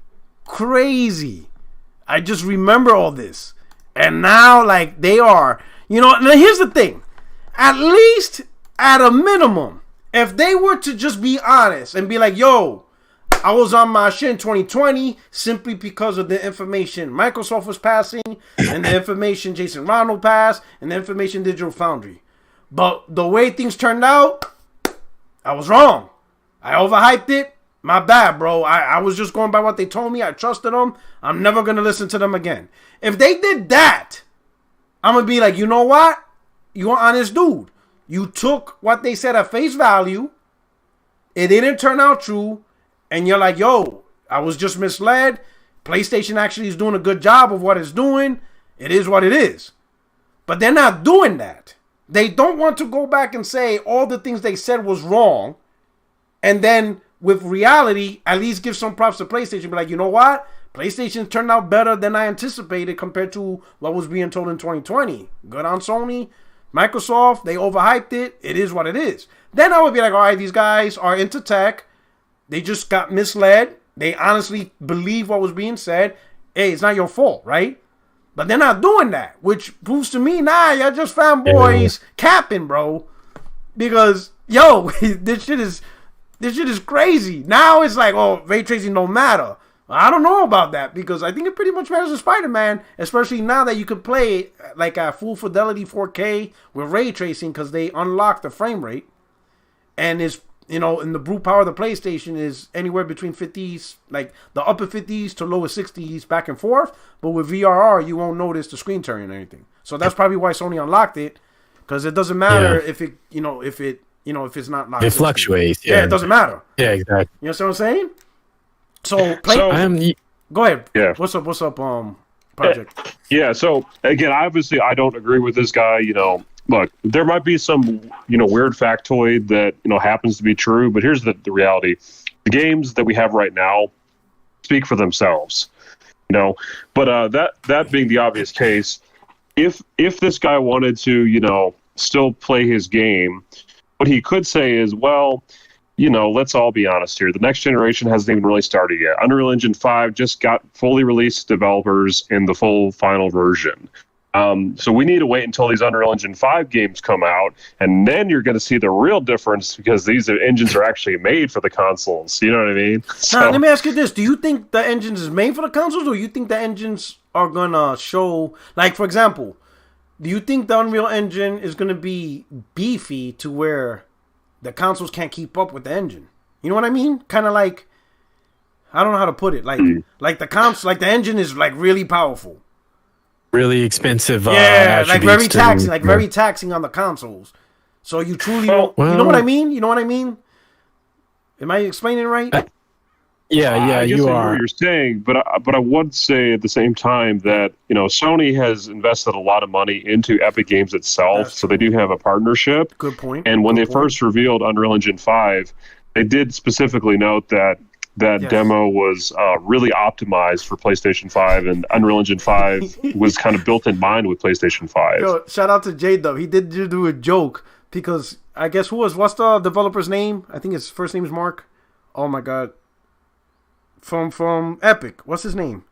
Speaker 1: I just remember all this. And now, like, they are, now here's the thing. At least, at a minimum, if they were to just be honest and be like, yo, I was on my shit in 2020 simply because of the information Microsoft was passing and the information Jason Ronald passed and the information Digital Foundry. But the way things turned out, I was wrong. I overhyped it. My bad, bro. I was just going by what they told me. I trusted them. I'm never going to listen to them again. If they did that, I'm going to be like, you know what? You're an honest dude. You took what they said at face value. It didn't turn out true. And you're like, yo, I was just misled. PlayStation actually is doing a good job of what it's doing. It is what it is. But they're not doing that. They don't want to go back and say all the things they said was wrong. And then with reality, at least give some props to PlayStation. Be like, you know what? PlayStation turned out better than I anticipated compared to what was being told in 2020. Good on Sony. Microsoft, they overhyped it. It is what it is. Then I would be like, all right, these guys are into tech. They just got misled. They honestly believe what was being said. Hey, it's not your fault, right? But they're not doing that, which proves to me, y'all just fanboys capping, bro. Because, yo, this shit is crazy. Now it's like, oh, ray tracing don't matter. I don't know about that because I think it pretty much matters to Spider-Man, especially now that you could play like at full fidelity 4K with ray tracing because they unlocked the frame rate. And and the brute power of the PlayStation is anywhere between 50s, like the upper 50s to lower 60s, back and forth. But with VRR, you won't notice the screen turning or anything. So that's probably why Sony unlocked it, because it doesn't matter if it's not locked.
Speaker 4: It fluctuates.
Speaker 1: Yeah, it doesn't matter.
Speaker 4: Yeah, exactly.
Speaker 1: You know what I'm saying? So, go ahead.
Speaker 3: Yeah.
Speaker 1: What's up, Project?
Speaker 3: Yeah. So again, obviously, I don't agree with this guy. Look, there might be some, weird factoid that, happens to be true, but here's the reality. The games that we have right now speak for themselves, but that being the obvious case, if this guy wanted to, still play his game, what he could say is, well, let's all be honest here. The next generation hasn't even really started yet. Unreal Engine 5 just got fully released to developers in the full final version. So we need to wait until these Unreal Engine 5 games come out, and then you're going to see the real difference, because these engines are actually made for the consoles. You know what I mean?
Speaker 1: Now, let me ask you this. Do you think the engines is made for the consoles, or you think the engines are going to show, like, for example, do you think the Unreal Engine is going to be beefy to where the consoles can't keep up with the engine? You know what I mean? Kind of like, I don't know how to put it. Like the engine is like really powerful.
Speaker 4: Really expensive.
Speaker 1: Like very taxing, very taxing on the consoles. So you truly don't. You know what I mean? You know what I mean? Am I explaining it right?
Speaker 3: I guess I know what you're saying, but I would say at the same time that Sony has invested a lot of money into Epic Games itself, so they do have a partnership.
Speaker 1: Good point.
Speaker 3: And when they first revealed Unreal Engine 5, they did specifically note that demo was really optimized for PlayStation 5, and Unreal Engine 5 was kind of built in mind with PlayStation 5.
Speaker 1: Yo, shout out to J-Dub. He did do a joke, because I guess what's the developer's name? I think his first name is Mark. Oh my God. From Epic. What's his name?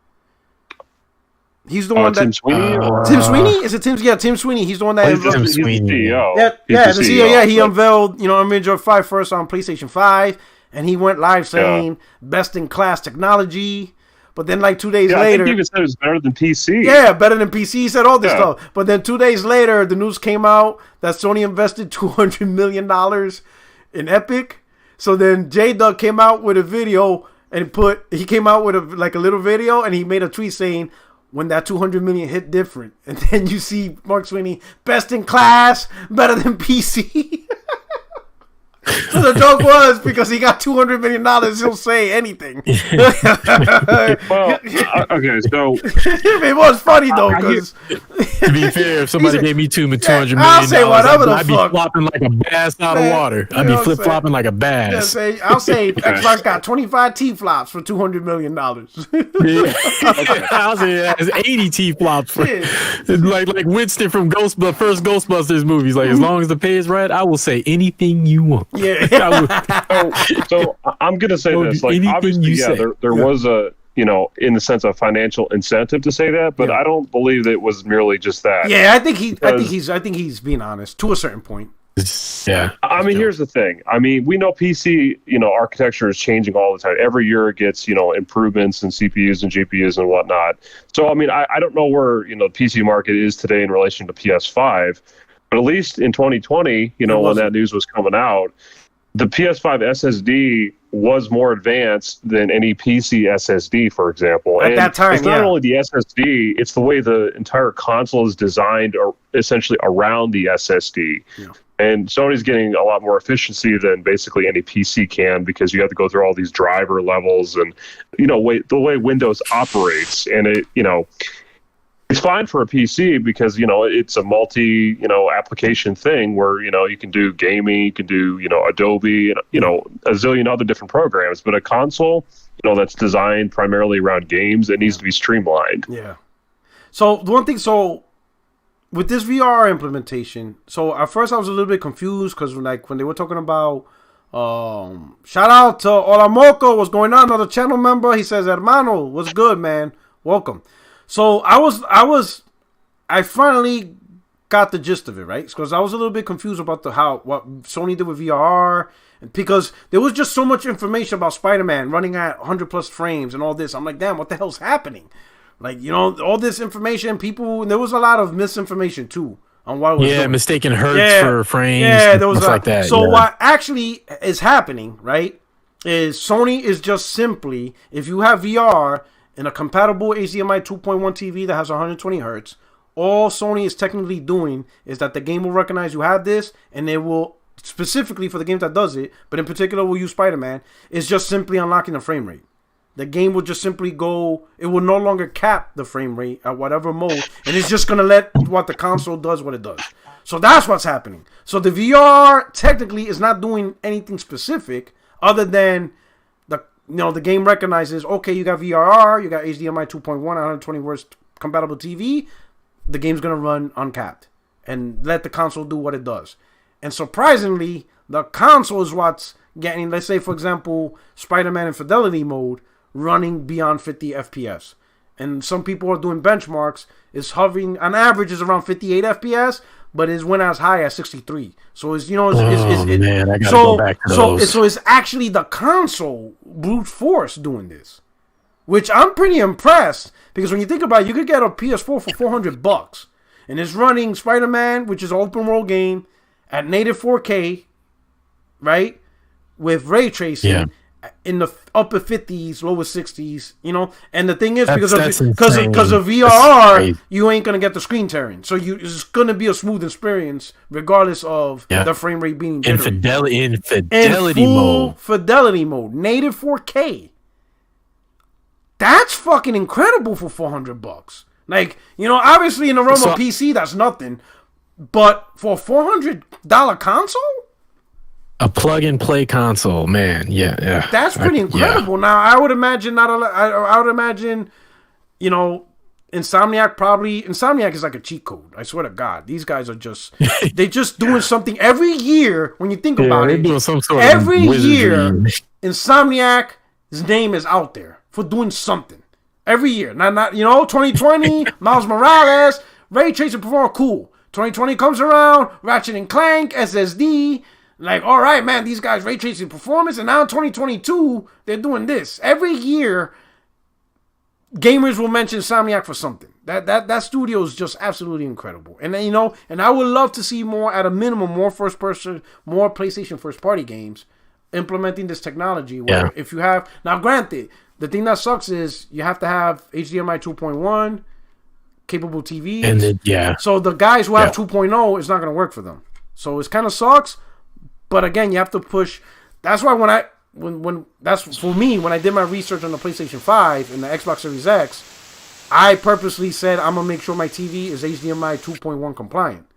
Speaker 1: He's the one that...
Speaker 3: Tim Sweeney?
Speaker 1: Tim Sweeney? Is it Tim? Yeah, Tim Sweeney. He's the one that...
Speaker 3: He's the CEO.
Speaker 1: Yeah, the CEO. Yeah, he unveiled, Unreal Engine 5 first on PlayStation 5, and he went live saying, best in class technology. But then, like 2 days later... I think
Speaker 3: he even said it was better than PC.
Speaker 1: Yeah, better than PC. He said all this stuff. But then 2 days later, the news came out that Sony invested $200 million in Epic. So then J-Duck came out with a video... And he came out with a little video, and he made a tweet saying, when that 200 million hit different. And then you see Mark Sweeney, best in class, better than PC. So the joke was, because he got $200 million, he'll say anything.
Speaker 3: Well, okay, so...
Speaker 1: It was funny, though, because...
Speaker 4: To be fair, if somebody gave me $200 million,
Speaker 1: I'll say whatever the
Speaker 4: I'd be flopping like a bass out of water. I'd be flip-flopping like a bass.
Speaker 1: I'll say Xbox got 25 T-flops for $200 million.
Speaker 4: I'll say that's 80 T-flops. Like Winston from the first Ghostbusters movies. Like, as long as the pay is right, I will say anything you want.
Speaker 1: Yeah.
Speaker 3: So I'm gonna say this. Like, obviously, there was a in the sense of financial incentive to say that, but I don't believe that it was merely just that.
Speaker 1: Yeah, I think he's being honest to a certain point.
Speaker 4: Yeah.
Speaker 3: I mean, here's the thing. I mean, we know PC, architecture is changing all the time. Every year it gets, improvements in CPUs and GPUs and whatnot. So, I mean, I don't know where, the PC market is today in relation to PS5, but at least in 2020, when that news was coming out, the PS5 SSD was more advanced than any PC SSD, for example.
Speaker 1: At that time,
Speaker 3: it's not only the SSD, it's the way the entire console is designed or essentially around the SSD. Yeah. And Sony's getting a lot more efficiency than basically any PC can, because you have to go through all these driver levels and, the way Windows operates. And it's fine for a PC because, it's a multi, application thing where, you can do gaming, you can do, Adobe, and, a zillion other different programs. But a console, that's designed primarily around games, it needs to be streamlined.
Speaker 1: Yeah. So the one thing, with this VR implementation, so at first I was a little bit confused because when they were talking about, shout out to Olamoco, what's going on, another channel member. He says, hermano, what's good, man? Welcome. So I finally got the gist of it, right? Because I was a little bit confused about what Sony did with VR, because there was just so much information about Spider-Man running at 100 plus frames and all this. I'm like, damn, what the hell's happening? Like, all this information, there was a lot of misinformation too on what it was doing.
Speaker 4: Mistaken hertz for frames.
Speaker 1: Yeah, there was
Speaker 4: like that.
Speaker 1: So what actually is happening, right, is Sony is just simply, if you have VR and a compatible HDMI 2.1 TV that has 120 hertz, all Sony is technically doing is that the game will recognize you have this, and it will, specifically for the games that does it, but in particular we'll use Spider-Man, is just simply unlocking the frame rate. The game will just simply go, it will no longer cap the frame rate at whatever mode, and it's just going to let what the console does what it does. So that's what's happening. So the VR technically is not doing anything specific other than the game recognizes, okay, you got VRR, you got HDMI 2.1, 120 Hz compatible TV, the game's going to run uncapped and let the console do what it does. And surprisingly, the console is what's getting, let's say, for example, Spider-Man in fidelity mode running beyond 50 FPS. And some people are doing benchmarks. It's hovering, on average, is around 58 FPS, but it went as high as 63. So it's, man,
Speaker 4: I gotta go back to those.
Speaker 1: So it's actually the console brute force doing this, which I'm pretty impressed, because when you think about it, you could get a PS4 for $400, and it's running Spider-Man, which is an open world game, at native 4K, right, with ray tracing in the upper 50s, lower 60s, and the thing is, because of VRR, you ain't gonna get the screen tearing, so it's gonna be a smooth experience regardless of the frame rate being
Speaker 4: in fidelity mode,
Speaker 1: fidelity mode, native 4K. That's fucking incredible for $400. Like, obviously in the realm of PC, that's nothing, but for a $400 console,
Speaker 4: a plug-and-play console, man,
Speaker 1: that's pretty incredible. Now, I would imagine Insomniac is like a cheat code. I swear to God, these guys are just they're just doing something every year. When you think about it,
Speaker 4: doing some sort
Speaker 1: every
Speaker 4: of
Speaker 1: year, Insomniac's name is out there for doing something every year. Not 2020, Miles Morales, ray tracing performance, cool. 2020 comes around, Ratchet and Clank, SSD. Like, all right, man, these guys ray tracing performance, and now in 2022, they're doing this. Every year, gamers will mention Insomniac for something. That studio is just absolutely incredible. And then, and I would love to see more, at a minimum, more PlayStation first party games implementing this technology. Where if you have, now granted, the thing that sucks is you have to have HDMI 2.1 capable TVs.
Speaker 4: And then,
Speaker 1: so the guys who have 2.0, it's not going to work for them. So it kind of sucks. But again, you have to push. That's why when I did my research on the PlayStation 5 and the Xbox Series X, I purposely said I'm gonna make sure my TV is HDMI 2.1 compliant.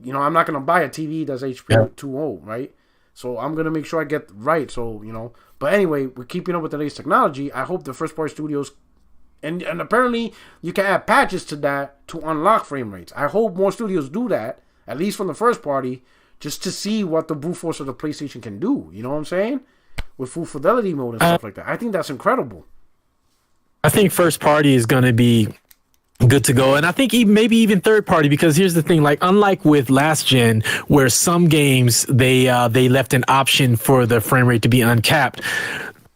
Speaker 1: I'm not gonna buy a TV that's HP 2.0, right? So I'm gonna make sure I get right. So but anyway, we're keeping up with the latest technology. I hope the first party studios, and apparently you can add patches to that to unlock frame rates. I hope more studios do that, at least from the first party, just to see what the brute force of the PlayStation can do. You know what I'm saying? With full fidelity mode and stuff like that. I think that's incredible.
Speaker 4: I think first party is going to be good to go. And I think maybe even third party, because here's the thing, like, unlike with last gen, where some games, they left an option for the frame rate to be uncapped.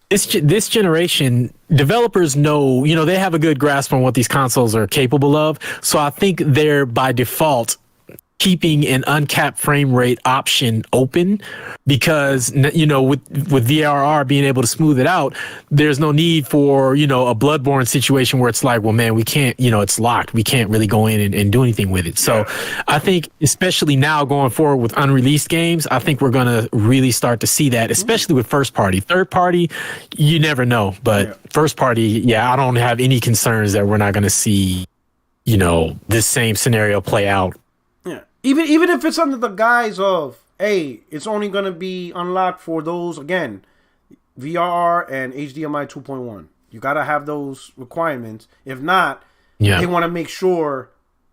Speaker 4: This generation, developers know, they have a good grasp on what these consoles are capable of. So I think they're by default keeping an uncapped frame rate option open, because with VRR being able to smooth it out, there's no need for a Bloodborne situation where it's like, well, man, we can't, it's locked, we can't really go in and do anything with it. So I think, especially now going forward with unreleased games, I think we're going to really start to see that, especially with first party. Third party, you never know, but first party, I don't have any concerns that we're not going to see this same scenario play out.
Speaker 1: Even if it's under the guise of, hey, it's only going to be unlocked for those, again, VRR and HDMI 2.1. You got to have those requirements. If not, they want to make sure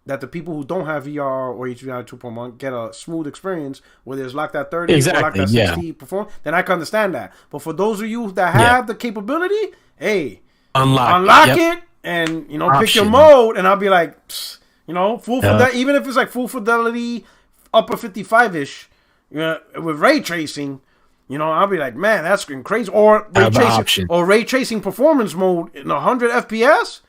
Speaker 1: that the people who don't have VR or HDMI 2.1 get a smooth experience, whether it's locked at 30 or locked at 60 performance, then I can understand that. But for those of you that have the capability, hey, unlock it and, pick your mode, and I'll be like, psst. Full fidelity, even if it's like full fidelity, upper 55-ish, with ray tracing, I'll be like, man, that's crazy. Or ray tracing performance mode in 100 FPS,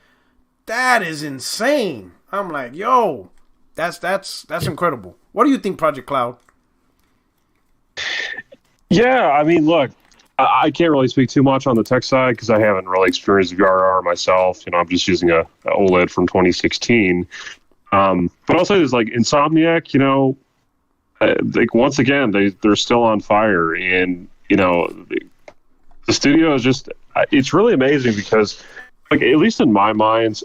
Speaker 1: that is insane. I'm like, yo, That's incredible. What do you think, Project Cloud?
Speaker 3: Yeah, I mean, look, I can't really speak too much on the tech side because I haven't really experienced VRR myself. I'm just using a OLED from 2016. But I'll say this, like Insomniac, like once again, they're still on fire, and the studio is just, it's really amazing because, like, at least in my mind,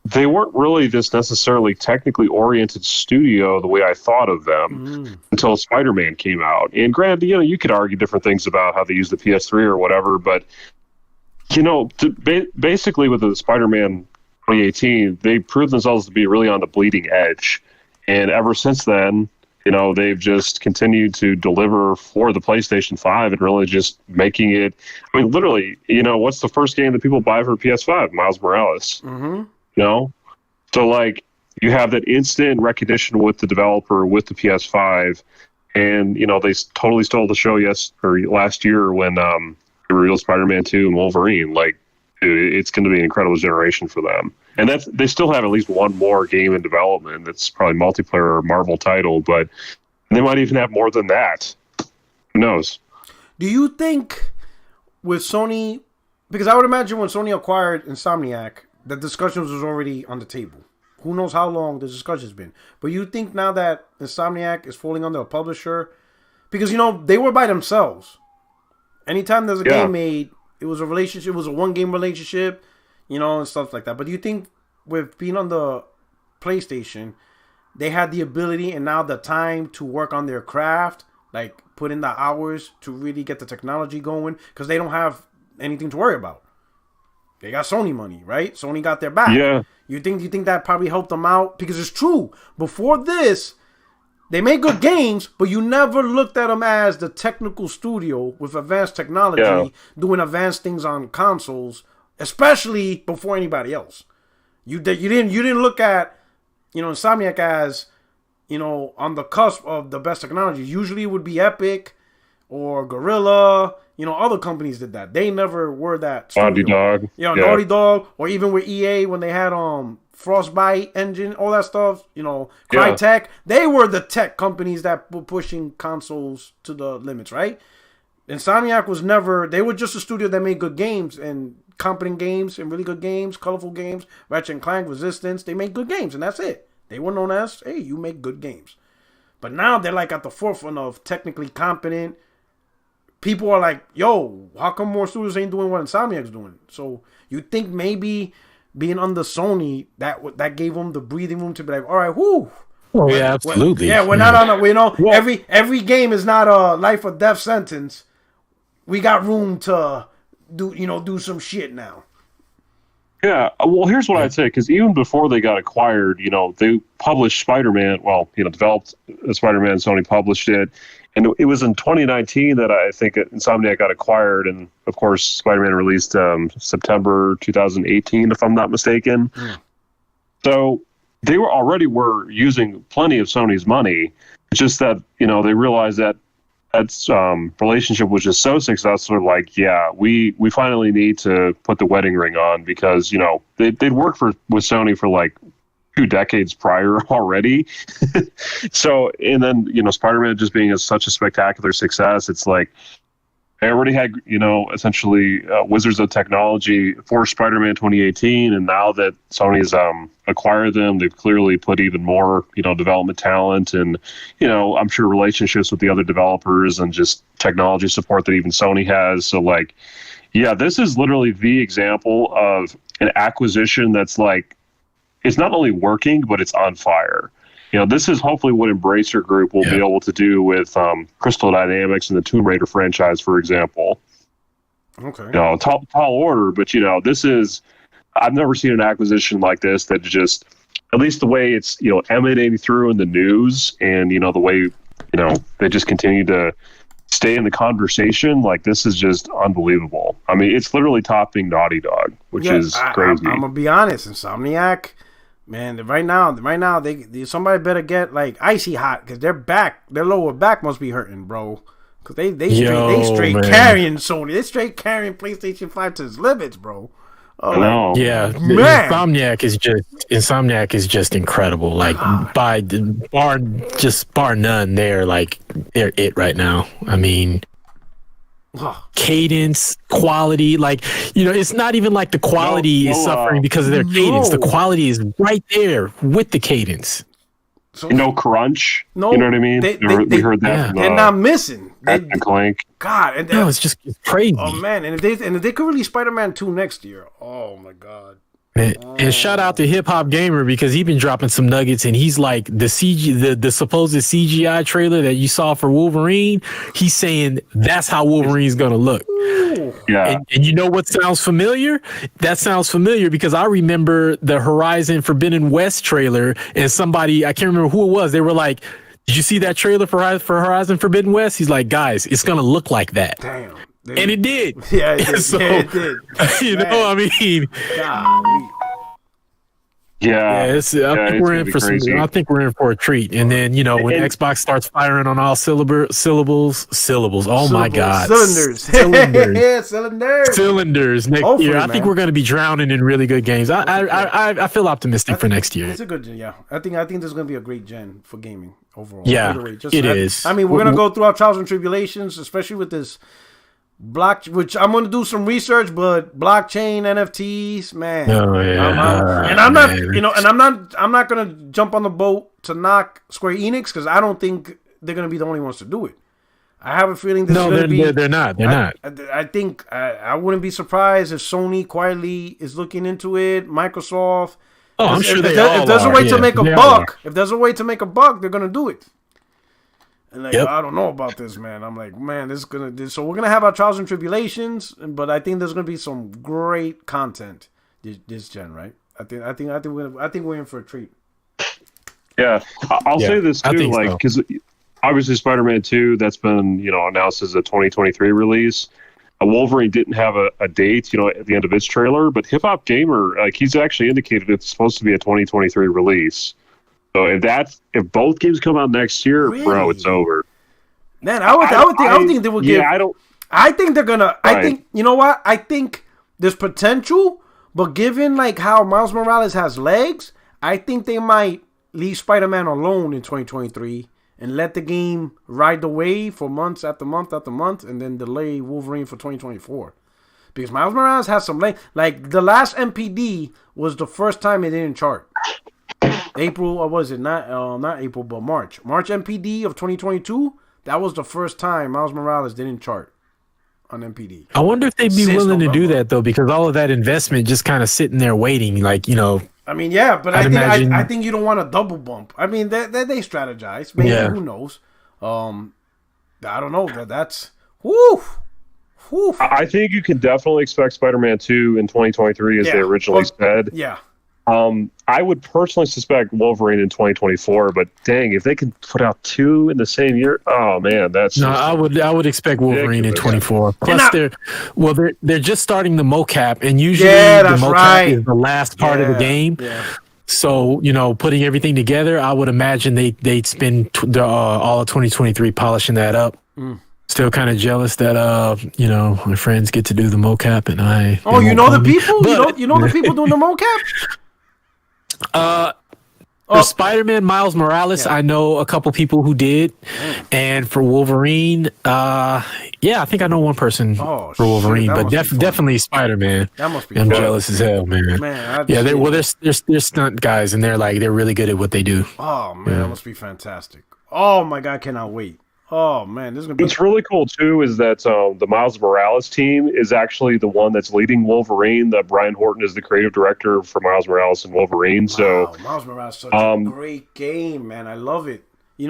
Speaker 3: they weren't really this necessarily technically oriented studio the way I thought of them until Spider-Man came out. And granted, you could argue different things about how they use the PS3 or whatever, but basically with the Spider-Man 2018, they proved themselves to be really on the bleeding edge. And ever since then, they've just continued to deliver for the PlayStation 5 and really just making it. I mean, literally, what's the first game that people buy for PS5? Miles Morales.
Speaker 1: Mm-hmm.
Speaker 3: So like you have that instant recognition with the developer, with the PS5, and they totally stole the show last year when they revealed Spider-Man 2 and Wolverine. Like, dude, it's going to be an incredible generation for them. And they still have at least one more game in development that's probably multiplayer or Marvel title, but they might even have more than that. Who knows?
Speaker 1: Do you think with Sony, because I would imagine when Sony acquired Insomniac, the discussions was already on the table. Who knows how long the discussion's been. But you think now that Insomniac is falling under a publisher, because, they were by themselves. Anytime there's a game made, it was a relationship, it was a one-game relationship, and stuff like that. But do you think with being on the PlayStation, they had the ability and now the time to work on their craft, like put in the hours to really get the technology going? Because they don't have anything to worry about. They got Sony money, right? Sony got their back.
Speaker 3: Yeah.
Speaker 1: You think that probably helped them out? Because it's true. Before this, they made good games, but you never looked at them as the technical studio with advanced technology doing advanced things on consoles, especially before anybody else. You didn't look at Insomniac as on the cusp of the best technology. Usually it would be Epic or Guerrilla. Other companies did that. They never were that studio.
Speaker 3: Naughty Dog.
Speaker 1: Naughty Dog, or even with EA when they had Frostbite engine, all that stuff. Crytek. They were the tech companies that were pushing consoles to the limits, right? Insomniac was never. They were just a studio that made good games and competent games and really good games, colorful games. Ratchet and Clank, Resistance. They made good games, and that's it. They were known as, hey, you make good games. But now they're like at the forefront of technically competent. People are like, yo, how come more studios ain't doing what Insomniac's doing? So you think maybe being under Sony, that gave them the breathing room to be like, all right, whoo.
Speaker 4: Oh, yeah, absolutely.
Speaker 1: We're not on a, every game is not a life or death sentence. We got room to do some shit now.
Speaker 3: Yeah, well, here's what I'd say, because even before they got acquired, they published Spider-Man, developed Spider-Man, Sony published it, and it was in 2019 that I think Insomniac got acquired, and of course, Spider-Man released September 2018, if I'm not mistaken. So they were using plenty of Sony's money. It's just that, they realized that relationship was just so successful. Like, yeah, we finally need to put the wedding ring on, because they'd worked with Sony for like 2 decades prior already. So, and then Spider-Man just being such a spectacular success, it's like they already had essentially Wizards of Technology for Spider-Man 2018, and now that Sony's acquired them, they've clearly put even more development talent and I'm sure relationships with the other developers and just technology support that even Sony has. So like, yeah, this is literally the example of an acquisition that's like, it's not only working, but it's on fire. This is hopefully what Embracer Group will be able to do with Crystal Dynamics and the Tomb Raider franchise, for example.
Speaker 1: Okay.
Speaker 3: Tall order, but this is, I've never seen an acquisition like this that just, at least the way it's emanating through in the news, and the way they just continue to stay in the conversation. Like, this is just unbelievable. I mean, it's literally topping Naughty Dog, which is crazy.
Speaker 1: I'm gonna be honest, Insomniac. Man, right now, they somebody better get like icy hot, because their lower back must be hurting, bro. Because they straight carrying Sony, they straight carrying PlayStation 5 to its limits, bro.
Speaker 3: I know.
Speaker 4: Yeah,
Speaker 1: Man.
Speaker 4: Insomniac is just incredible. Like bar none, they're it right now. I mean, cadence, quality, it's not even like the quality is suffering because of their cadence. The quality is right there with the cadence.
Speaker 3: So, no crunch.
Speaker 1: No,
Speaker 3: you know what I mean? We heard that.
Speaker 1: They're not missing.
Speaker 3: Clank.
Speaker 1: God,
Speaker 4: it's crazy.
Speaker 1: Oh man, and if they could release Spider-Man 2 next year, oh my God.
Speaker 4: And shout out to Hip Hop Gamer because he's been dropping some nuggets, and he's like the supposed CGI trailer that you saw for Wolverine. He's saying that's how Wolverine's gonna look.
Speaker 3: Yeah,
Speaker 4: and you know what sounds familiar? That sounds familiar because I remember the Horizon Forbidden West trailer, and somebody, I can't remember who it was. They were like, "Did you see that trailer for Horizon Forbidden West?" He's like, "Guys, it's gonna look like that."
Speaker 1: Damn.
Speaker 4: And it did.
Speaker 1: Yeah, it did.
Speaker 4: So,
Speaker 1: it did.
Speaker 4: You know, I mean,
Speaker 1: God.
Speaker 4: I think we're in for crazy. I think we're in for a treat. And then when Xbox starts firing on all syllables. Oh my God, cylinders next
Speaker 1: Hopefully,
Speaker 4: year. I
Speaker 1: man.
Speaker 4: think we're going to be drowning in really good games. I feel optimistic for next year.
Speaker 1: It's a good gen. Yeah, I think there's going to be a great gen for gaming overall.
Speaker 4: Yeah, it is.
Speaker 1: I mean, we're going to go through our trials and tribulations, especially with this. Which I'm gonna do some research, but blockchain NFTs, man.
Speaker 4: Oh yeah,
Speaker 1: I'm not, and I'm not gonna jump on the boat to knock Square Enix because I don't think they're gonna be the only ones to do it. I have a feeling they're
Speaker 4: not. They're not.
Speaker 1: I think I wouldn't be surprised if Sony quietly is looking into it. Microsoft.
Speaker 4: Oh, I'm sure
Speaker 1: if there's a way to make a buck, if there's a way to make a buck, they're gonna do it. And I don't know about this, man. I'm like, man, so we're gonna have our trials and tribulations, but I think there's gonna be some great content this gen, right? I think we're in for a treat.
Speaker 3: Yeah, I'll say this too, because obviously Spider-Man 2 that's been announced as a 2023 release. Wolverine didn't have a date, at the end of its trailer, but Hip Hop Gamer, he's actually indicated it's supposed to be a 2023 release. So if both games come out next year, really? Bro, it's over.
Speaker 1: Man, I would think they would give.
Speaker 3: Yeah,
Speaker 1: I think they're gonna. Right. I think you know what? I think there's potential, but given how Miles Morales has legs, I think they might leave Spider-Man alone in 2023 and let the game ride the wave for months after month after month, and then delay Wolverine for 2024. Because Miles Morales has some legs. Like the last MPD was the first time it didn't chart. April, or was it not April, but March MPD of 2022. That was the first time Miles Morales didn't chart on MPD.
Speaker 4: I wonder if they'd be willing to do that though, because all of that investment just kind of sitting there waiting,
Speaker 1: I mean, yeah, but I think you don't want a double bump. I mean, they strategize. Maybe who knows? I don't know. That's whoo.
Speaker 3: I think you can definitely expect Spider-Man 2 in 2023, as they originally said.
Speaker 1: Yeah.
Speaker 3: I would personally suspect Wolverine in 2024, but dang, if they can put out 2 in the same year, oh man, that's
Speaker 4: I would expect Wolverine in 24. Plus, they're just starting the mocap, and usually the mocap is the last part of the game. Yeah. So putting everything together, I would imagine they'd spend all of 2023 polishing that up. Still kind of jealous that my friends get to do the mocap and I.
Speaker 1: Oh, you know the people? But, you know the people doing the mocap?
Speaker 4: For Spider-Man Miles Morales, I know a couple people who did, and for Wolverine, I think I know one person for Wolverine, but definitely Spider-Man.
Speaker 1: That must be.
Speaker 4: I'm jealous as hell, man. They're stunt guys, and they're really good at what they do.
Speaker 1: Oh man, that must be fantastic. Oh my God, cannot wait. Oh man, this is gonna be.
Speaker 3: What's really cool too is that the Miles Morales team is actually the one that's leading Wolverine. That Brian Horton is the creative director for Miles Morales and Wolverine. So
Speaker 1: Miles Morales is such a great game, man. I love it. It's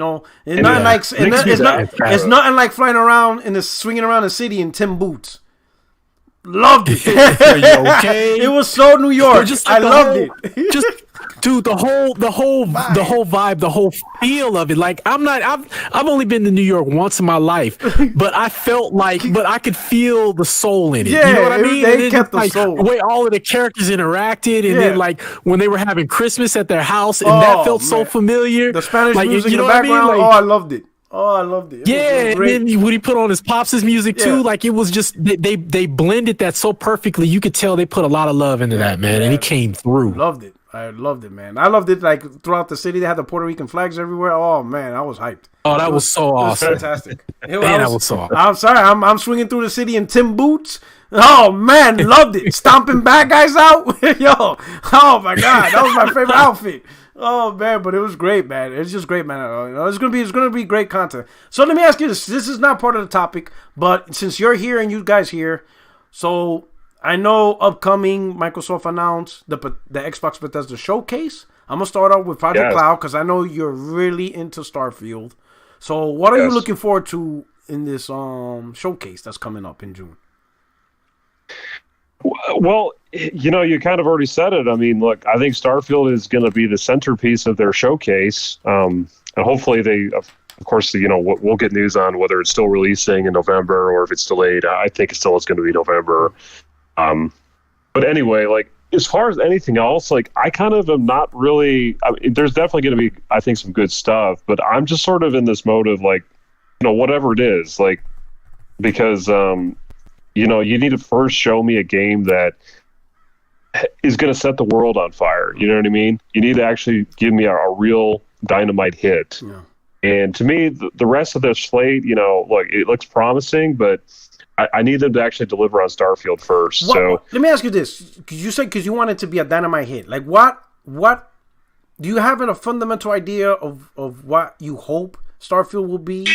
Speaker 1: nothing like flying around swinging around the city in Tim boots. Loved it.
Speaker 4: Okay?
Speaker 1: It was so New York. I loved it.
Speaker 4: Dude, the whole vibe, the whole feel of it. Like I've only been to New York once in my life, but I could feel the soul in it.
Speaker 1: Yeah,
Speaker 4: you know what I mean?
Speaker 1: They kept the soul.
Speaker 4: The way all of the characters interacted, and then when they were having Christmas at their house, and that felt so familiar.
Speaker 1: The Spanish music in the background. I loved it. Oh, I loved it.
Speaker 4: Yeah, and then when he put on his Pops' music too, like it was just they blended that so perfectly. You could tell they put a lot of love into that, man, and he came through.
Speaker 1: Loved it. I loved it, man. I loved it. Like throughout the city, they had the Puerto Rican flags everywhere. Oh man, I was hyped.
Speaker 4: Oh, that was so awesome.
Speaker 1: It was fantastic.
Speaker 4: That was so awesome.
Speaker 1: I'm sorry. I'm swinging through the city in Tim boots. Oh man, loved it. Stomping bad guys out. Yo, oh my god, that was my favorite outfit. Oh man, but it was great, man. It's just great, man. It's gonna be great content. So let me ask you this. This is not part of the topic, but since you're here and you guys here, so I know upcoming Microsoft announced the Xbox Bethesda showcase. I'm gonna start off with Project Cloud because I know you're really into Starfield. So what are you looking forward to in this showcase that's coming up in June?
Speaker 3: Well, you kind of already said it. I mean, look, I think Starfield is going to be the centerpiece of their showcase. And hopefully they, of course, we'll get news on whether it's still releasing in November or if it's delayed. I think it still is going to be November. But anyway, like, as far as anything else, like, I kind of am not really, there's definitely going to be, I think, some good stuff, but I'm just sort of in this mode of like, whatever it is, like, because, you need to first show me a game that is going to set the world on fire. You know what I mean? You need to actually give me a real dynamite hit. Yeah. And to me, the rest of the slate, look, it looks promising, but I need them to actually deliver on Starfield first. So
Speaker 1: let me ask you this: because you want it to be a dynamite hit, like what do you have a fundamental idea of what you hope Starfield will be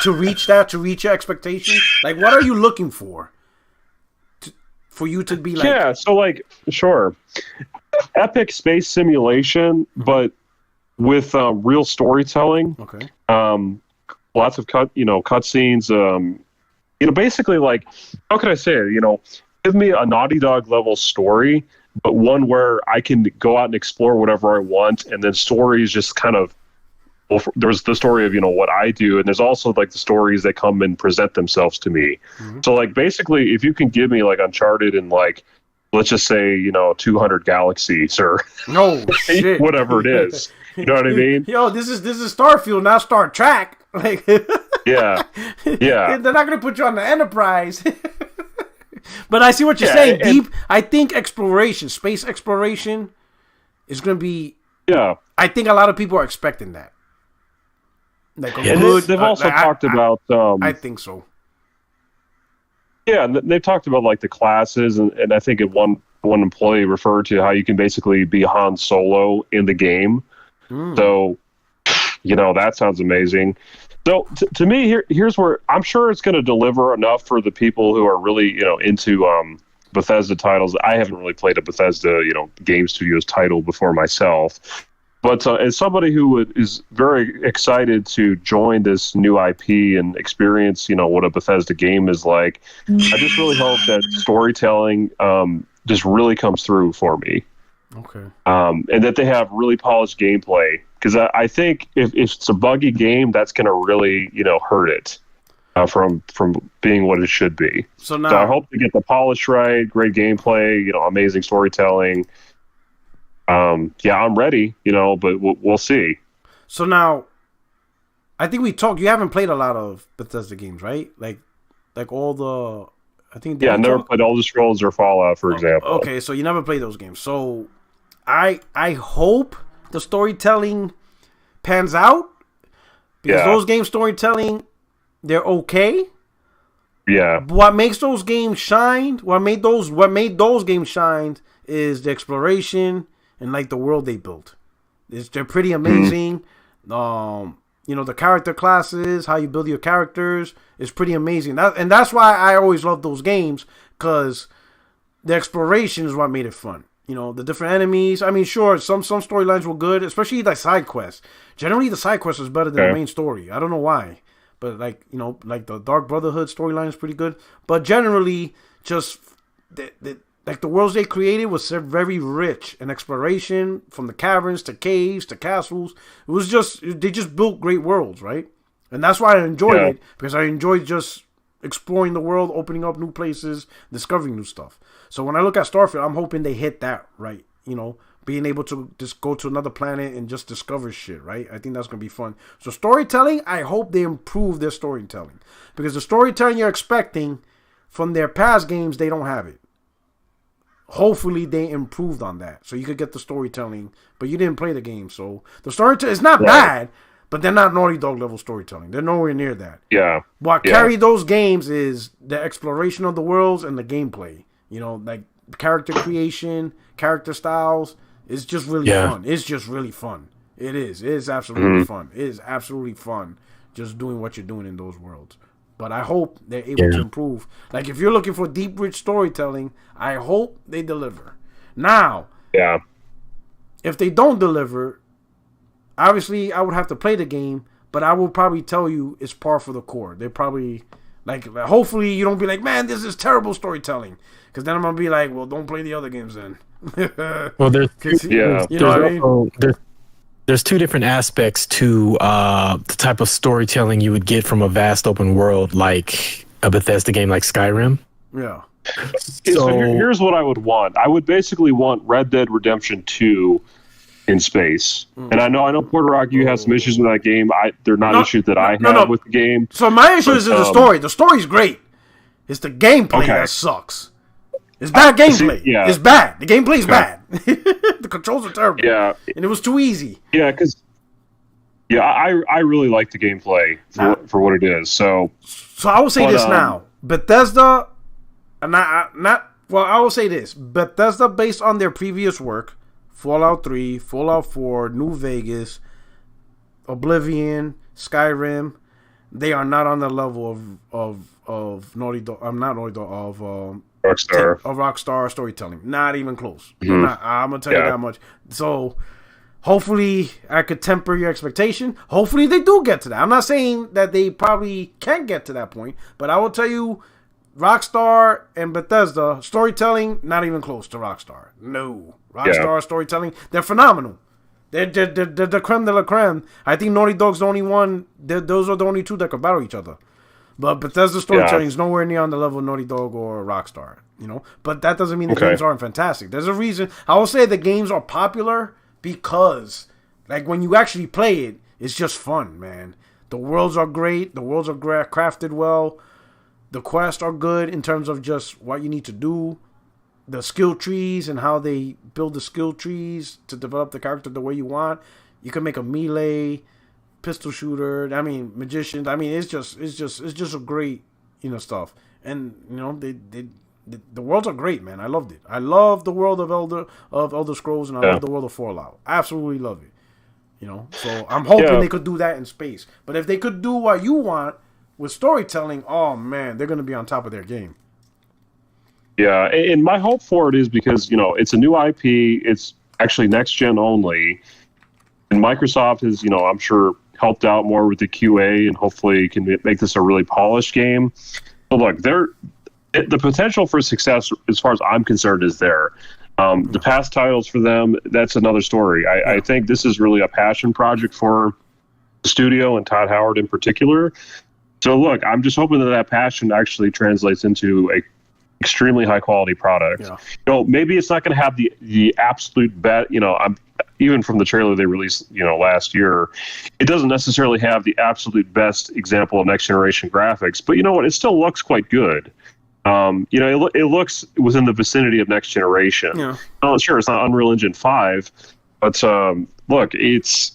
Speaker 1: to reach your expectations? Like, what are you looking for you to be like?
Speaker 3: Yeah, so like, sure, epic space simulation, but with real storytelling.
Speaker 1: Okay.
Speaker 3: Lots of cutscenes. Basically, like, how can I say it? Give me a Naughty Dog level story, but one where I can go out and explore whatever I want, and then stories just kind of. Well, there's the story of what I do, and there's also like the stories that come and present themselves to me. Mm-hmm. So like basically, if you can give me like Uncharted and like, let's just say 200 galaxies or
Speaker 1: shit.
Speaker 3: whatever it is, you know what I mean?
Speaker 1: Yo, this is Starfield, not Star Trek. Like,
Speaker 3: yeah.
Speaker 1: They're not gonna put you on the Enterprise. But I see what you're saying. Deep. I think space exploration, is gonna be.
Speaker 3: Yeah.
Speaker 1: I think a lot of people are expecting that. Like
Speaker 3: they've also talked about.
Speaker 1: I think so.
Speaker 3: Yeah, they've talked about like the classes, and I think one employee referred to how you can basically be Han Solo in the game. So, that sounds amazing. So to me, here's where I'm sure it's going to deliver enough for the people who are really into Bethesda titles. I haven't really played a Bethesda game studios title before myself. But as somebody who is very excited to join this new IP and experience, what a Bethesda game is like, I just really hope that storytelling just really comes through for me.
Speaker 1: Okay.
Speaker 3: And that they have really polished gameplay. Because I think if it's a buggy game, that's going to really, hurt it from being what it should be. So I hope to get the polish right, great gameplay, amazing storytelling. I'm ready, but we'll see.
Speaker 1: So now, I think we talked. You haven't played a lot of Bethesda games, right? Like all the, I think.
Speaker 3: Yeah, I never played Elder Scrolls or Fallout, for example.
Speaker 1: Okay, so you never played those games. So, I hope the storytelling pans out because those games storytelling, they're okay.
Speaker 3: Yeah.
Speaker 1: What makes those games shine? What made those games shine is the exploration. And like the world they built, they're pretty amazing. The character classes, how you build your characters is pretty amazing. That's why I always love those games, because the exploration is what made it fun. The different enemies. I mean, sure, some storylines were good, especially the side quests. Generally, the side quest is better than the main story. I don't know why, but like the Dark Brotherhood storyline is pretty good. But generally, just like the worlds they created was very rich in exploration, from the caverns to caves to castles. It was they just built great worlds, right? And that's why I enjoyed it, because I enjoyed just exploring the world, opening up new places, discovering new stuff. So when I look at Starfield, I'm hoping they hit that right. being able to just go to another planet and just discover shit, right? I think that's going to be fun. So storytelling, I hope they improve their storytelling. Because the storytelling you're expecting from their past games, they don't have it. Hopefully they improved on that. So you could get the storytelling, but you didn't play the game. So the storytelling is not bad, but they're not Naughty Dog level storytelling. They're nowhere near that.
Speaker 3: Yeah.
Speaker 1: What carry those games is the exploration of the worlds and the gameplay. Like character creation, character styles. It's just really fun. It's just really fun. It is. It is absolutely fun. It is absolutely fun just doing what you're doing in those worlds. But I hope they're able to improve. Like, if you're looking for deep, rich storytelling, I hope they deliver. Now, if they don't deliver, obviously I would have to play the game, but I will probably tell you it's par for the course. They probably, hopefully you don't be like, man, this is terrible storytelling. Because then I'm going to be like, well, don't play the other games then.
Speaker 4: Well, there's
Speaker 1: there's
Speaker 4: two different aspects to the type of storytelling you would get from a vast open world like a Bethesda game like Skyrim.
Speaker 1: Yeah.
Speaker 3: So here's what I would want. I would basically want Red Dead Redemption 2 in space. And I know Porter Rock, you have some issues with that game. They're not issues that I have with the game.
Speaker 1: So my issue is in the story. The story's great. It's the gameplay that sucks. It's bad gameplay. It's bad. The gameplay's bad. The controls are terrible.
Speaker 3: Yeah.
Speaker 1: And it was too easy.
Speaker 3: Yeah, because I really like the gameplay for what it is. So
Speaker 1: I will say this now. Bethesda, I will say this. Bethesda, based on their previous work, Fallout 3, Fallout 4, New Vegas, Oblivion, Skyrim, they are not on the level of Naughty Dog. I'm not Naughty Dog, of Rockstar storytelling. Not even close. I'm gonna tell you that much. So hopefully I could temper your expectation. Hopefully they do get to that. I'm not saying that they probably can't get to that point, but I will tell you, Rockstar and Bethesda storytelling, not even close to Rockstar. No. Rockstar storytelling, they're phenomenal. They're the creme de la creme. I think Naughty Dog's the only one. Those are the only two that could battle each other. But Bethesda storytelling is nowhere near on the level of Naughty Dog or Rockstar, But that doesn't mean the games aren't fantastic. There's a reason. I will say the games are popular because, when you actually play it, it's just fun, man. The worlds are great. The worlds are crafted well. The quests are good in terms of just what you need to do. The skill trees and how they build the skill trees to develop the character the way you want. You can make a melee pistol shooter. Magicians. It's just a great, stuff. And the worlds are great, man. I loved it. I love the world of Elder Scrolls, and I love the world of Fallout. Absolutely love it. So I'm hoping they could do that in space. But if they could do what you want with storytelling, oh man, they're gonna be on top of their game.
Speaker 3: Yeah, and my hope for it is because it's a new IP. It's actually next gen only, and Microsoft has I'm sure helped out more with the QA and hopefully can make this a really polished game. But look, the potential for success, as far as I'm concerned, is there. The past titles for them, that's another story. I think this is really a passion project for the studio and Todd Howard in particular. So look, I'm just hoping that passion actually translates into a extremely high quality product. Maybe it's not going to have the absolute best. Even from the trailer they released, last year, it doesn't necessarily have the absolute best example of next generation graphics. But you know what? It still looks quite good. It looks within the vicinity of next generation. Sure, it's not Unreal Engine 5, but look, it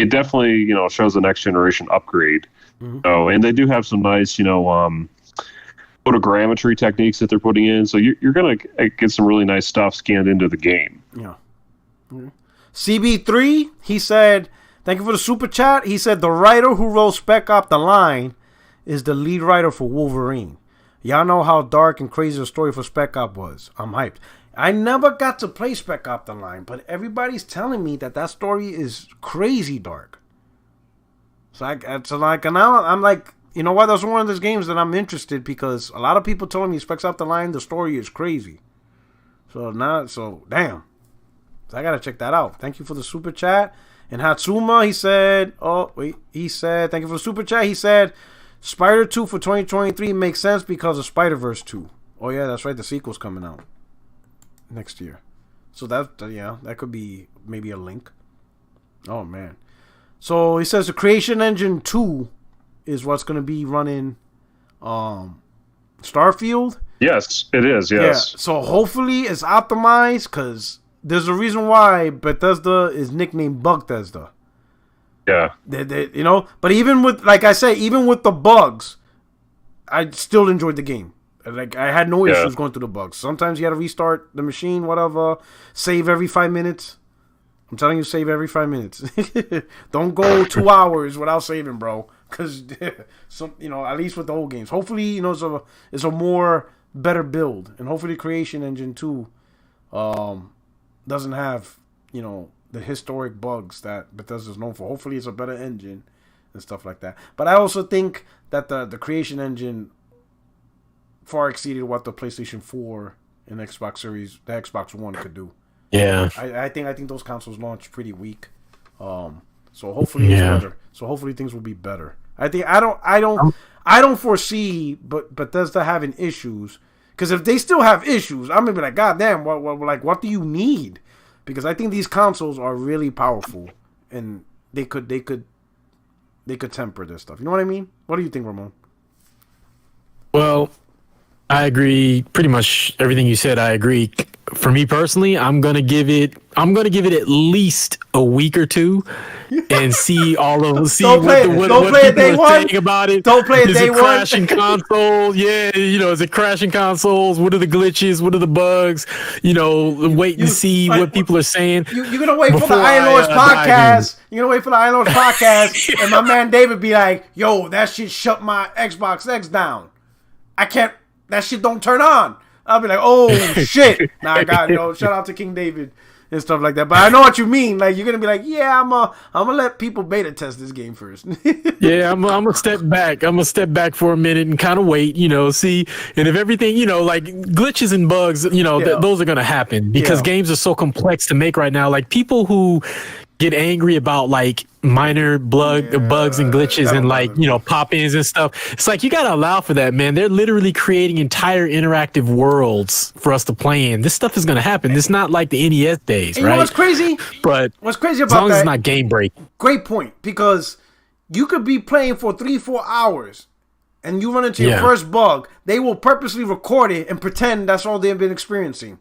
Speaker 3: definitely shows the next generation upgrade. And they do have some nice photogrammetry techniques that they're putting in, so you're gonna get some really nice stuff scanned into the game.
Speaker 1: CB3, he said, thank you for the super chat. He said the writer who wrote Spec Ops: The Line is the lead writer for Wolverine. Y'all know how dark and crazy the story for Spec Ops was. I'm hyped. I never got to play Spec Ops: The Line, but everybody's telling me that story is crazy dark. So now I'm like, you know what? That's one of those games that I'm interested because a lot of people telling me Spec Ops: The Line, the story is crazy. Damn. So I gotta check that out. Thank you for the super chat. And Hatsuma, he said, thank you for the super chat. He said, Spider 2 for 2023 makes sense because of Spider-Verse 2. Oh yeah, that's right. The sequel's coming out next year. So that could be maybe a link. Oh man. So he says the Creation Engine 2 is what's going to be running Starfield.
Speaker 3: Yes, it is. Yes.
Speaker 1: Yeah. So hopefully it's optimized, because there's a reason why Bethesda is nicknamed Bugthesda.
Speaker 3: Yeah.
Speaker 1: But even with, like I say, even with the bugs, I still enjoyed the game. Like, I had no issues going through the bugs. Sometimes you had to restart the machine, whatever. Save every 5 minutes. I'm telling you, save every 5 minutes. Don't go 2 hours without saving, bro. Because, at least with the old games. Hopefully, it's a more better build. And hopefully Creation Engine 2 doesn't have, the historic bugs that Bethesda's known for. Hopefully it's a better engine and stuff like that. But I also think that the Creation Engine far exceeded what the PlayStation 4 and the Xbox One could do.
Speaker 4: Yeah.
Speaker 1: I think those consoles launched pretty weak. So hopefully it's better. So hopefully things will be better. I don't foresee Bethesda having issues, because if they still have issues, I'm gonna be like, God damn, what do you need? Because I think these consoles are really powerful, and they could temper this stuff. You know what I mean? What do you think, Ramon?
Speaker 4: Well, I agree. Pretty much everything you said, I agree. For me personally, I'm gonna give it at least a week or two, and see what people are saying about it.
Speaker 1: Don't play it day one.
Speaker 4: Is it crashing consoles? Yeah, is it crashing consoles? What are the glitches? What are the bugs? Wait and see what people are saying.
Speaker 1: You're gonna wait for the Iron Lords podcast. You're gonna wait for the Iron Lords podcast, and my man David be like, "Yo, that shit shut my Xbox X down. I can't. That shit don't turn on." I'll be like, "Oh shit!" Nah, I got shout out to King David and stuff like that. But I know what you mean. Like, you're gonna be like, "Yeah, I'm gonna let people beta test this game first."
Speaker 4: Yeah, I'm gonna step back. I'm gonna step back for a minute and kind of wait. See, and if everything, like glitches and bugs, those are gonna happen, because games are so complex to make right now. Like, people who get angry about like minor bugs and glitches and pop-ins and stuff. It's like, you gotta allow for that, man. They're literally creating entire interactive worlds for us to play in. This stuff is gonna happen. It's not like the NES days,
Speaker 1: and
Speaker 4: right?
Speaker 1: You know what's crazy?
Speaker 4: But
Speaker 1: what's crazy about
Speaker 4: as long
Speaker 1: that,
Speaker 4: as it's not game breaking.
Speaker 1: Great point, because you could be playing for 3-4 hours and you run into your first bug. They will purposely record it and pretend that's all they've been experiencing.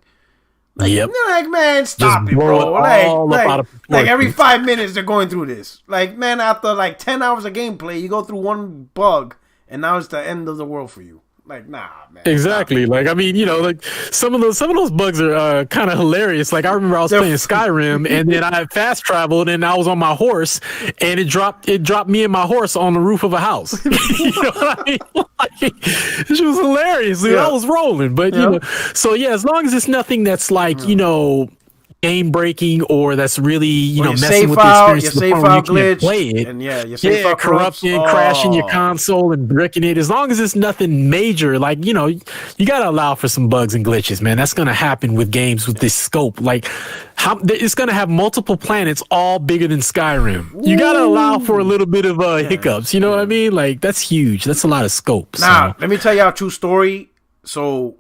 Speaker 4: Yep.
Speaker 1: Like, man, stop it, bro. Like every 5 minutes they're going through this. Like, man, after like 10 hours of gameplay, you go through one bug and now it's the end of the world for you. Like, nah, man.
Speaker 4: Exactly. Like, I mean, like some of those bugs are kind of hilarious. Like, I remember I was playing Skyrim, and then I fast traveled, and I was on my horse, and it dropped me and my horse on the roof of a house. You know what I mean? Like, it was hilarious. Dude. I was rolling, but so as long as it's nothing that's like game breaking, or that's really messing with the experience to the point where you can't play it,
Speaker 1: and your save file
Speaker 4: corrupting, crashing your console and bricking it. As long as it's nothing major, like you gotta allow for some bugs and glitches, man. That's gonna happen with games with this scope. Like, it's gonna have multiple planets all bigger than Skyrim. You gotta allow for a little bit of hiccups. You know what I mean? Like, that's huge. That's a lot of scope.
Speaker 1: Now, let me tell you a true story. So,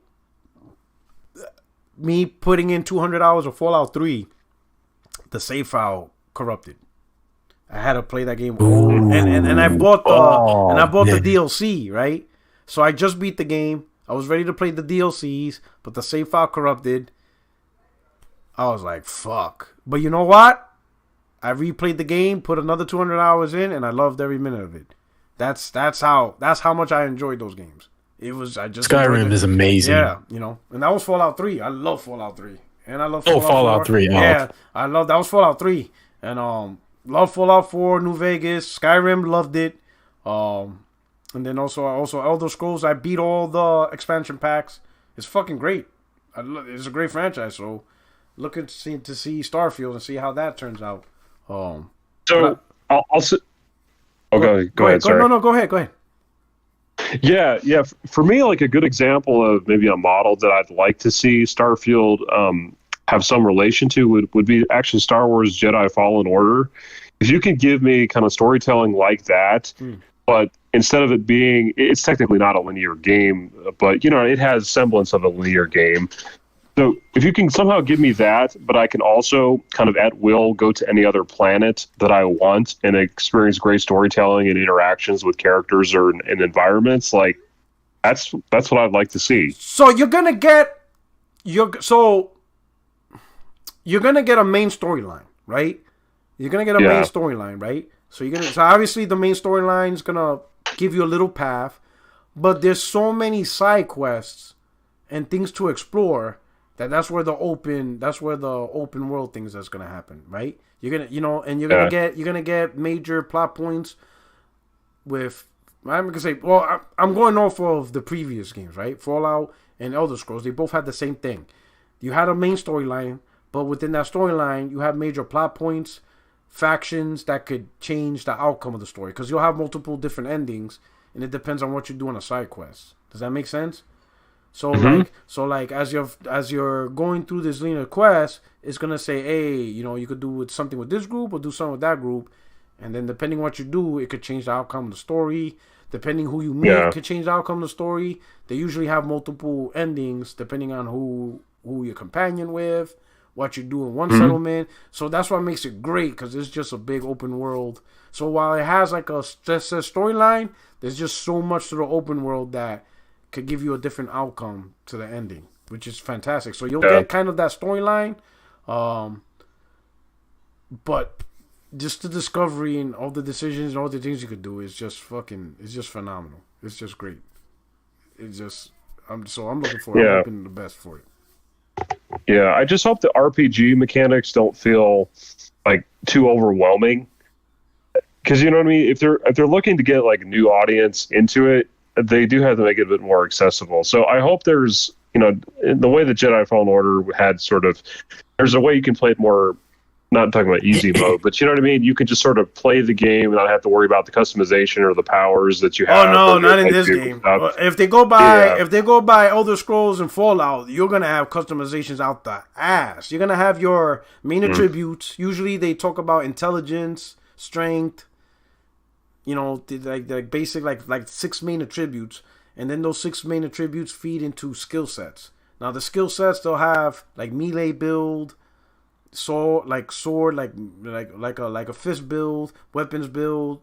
Speaker 1: me putting in $200 of Fallout 3, the save file corrupted. I had to play that game, and I bought the DLC, right? So I just beat the game. I was ready to play the DLCs, but the save file corrupted. I was like, fuck. But you know what? I replayed the game, put another 200 hours in, and I loved every minute of it. That's how much I enjoyed those games.
Speaker 4: Skyrim is amazing.
Speaker 1: Yeah, and that was Fallout 3. I love Fallout 3, and I love
Speaker 4: Fallout 3.
Speaker 1: Yeah, I love that was Fallout 3, and love Fallout 4, New Vegas, Skyrim, loved it. And then also Elder Scrolls. I beat all the expansion packs. It's fucking great. It's a great franchise. So looking to see Starfield and see how that turns out.
Speaker 3: I'll go ahead. Sorry.
Speaker 1: No, go ahead.
Speaker 3: Yeah. For me, like a good example of maybe a model that I'd like to see Starfield have some relation to would be actually Star Wars Jedi Fallen Order. If you can give me kind of storytelling like that, but instead of it being, it's technically not a linear game, but it has semblance of a linear game. So if you can somehow give me that, but I can also kind of at will go to any other planet that I want and experience great storytelling and interactions with characters or in environments, like that's what I'd like to see.
Speaker 1: So you're gonna get you're gonna get a main storyline, right? You're gonna get a main storyline, right? So obviously the main storyline is gonna give you a little path, but there's so many side quests and things to explore that's where the open world things that's gonna happen, right? You're gonna get major plot points with. I'm gonna say, well, I'm going off of the previous games, right? Fallout and Elder Scrolls, they both had the same thing. You had a main storyline, but within that storyline, you have major plot points, factions that could change the outcome of the story, because you'll have multiple different endings, and it depends on what you do on a side quest. Does that make sense? So like as you're going through this linear quest, it's gonna say, hey, you could do something with this group or do something with that group, and then depending on what you do, it could change the outcome of the story. Depending who you meet, could change the outcome of the story. They usually have multiple endings depending on who you're companion with, what you do in one settlement. So that's what makes it great, because it's just a big open world. So while it has like a storyline, there's just so much to the open world that could give you a different outcome to the ending, which is fantastic. So you'll get kind of that storyline, but just the discovery and all the decisions and all the things you could do is just phenomenal. It's just great. I'm looking for it. I'm hoping the best for it.
Speaker 3: Yeah, I just hope the RPG mechanics don't feel like too overwhelming. Because you know what I mean? If they're looking to get like a new audience into it, they do have to make it a bit more accessible. So I hope there's, in the way that Jedi Fallen Order had there's a way you can play it more, not talking about easy mode, but you know what I mean? You can just sort of play the game and not have to worry about the customization or the powers that you have.
Speaker 1: Oh no, not in this game. If they go by Elder Scrolls and Fallout, you're gonna have customizations out the ass. You're gonna have your main attributes. Usually they talk about intelligence, strength, like basic like 6 main attributes, and then those 6 main attributes feed into skill sets. Now the skill sets, they'll have like melee build, sword, like a fist build, weapons build,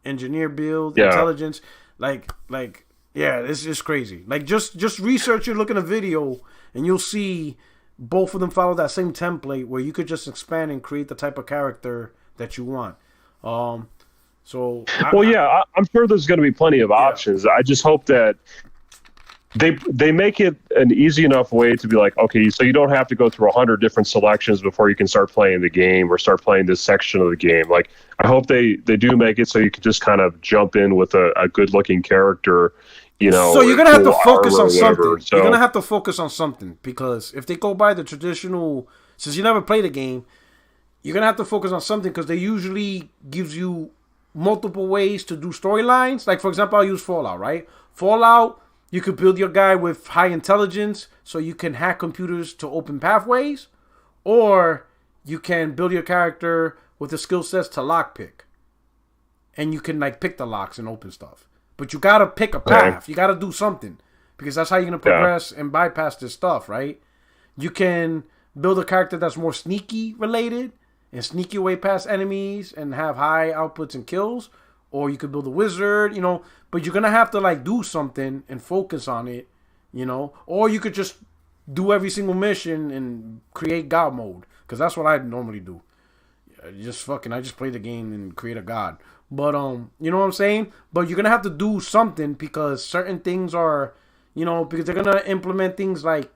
Speaker 1: engineer build, intelligence, it's just crazy. Like just research it, look at a video, and you'll see both of them follow that same template where you could just expand and create the type of character that you want. I'm sure there's going to be plenty of options. I just hope that they make it an easy enough way to be like, okay, so you don't have to go through 100 different selections before you can start playing the game or start playing this section of the game. Like, I hope they do make it so you can just kind of jump in with a good looking character, So you're gonna have to focus on something. So, you're gonna have to focus on something, because if they go by the traditional, since you never played the game, you're gonna have to focus on something, because they usually gives you multiple ways to do storylines. Like, for example, I'll use Fallout, right? Fallout, you could build your guy with high intelligence so you can hack computers to open pathways, or you can build your character with the skill sets to lockpick, and you can like pick the locks and open stuff. But you gotta pick a path. You gotta do something, because that's how you're gonna progress and bypass this stuff, right? You can build a character that's more sneaky related and sneak your way past enemies and have high outputs and kills, or you could build a wizard, but you're gonna have to like do something and focus on it, or you could just do every single mission and create God mode, because that's what I normally do. I just play the game and create a god. But you know what I'm saying? But you're gonna have to do something, because certain things are, because they're gonna implement things like,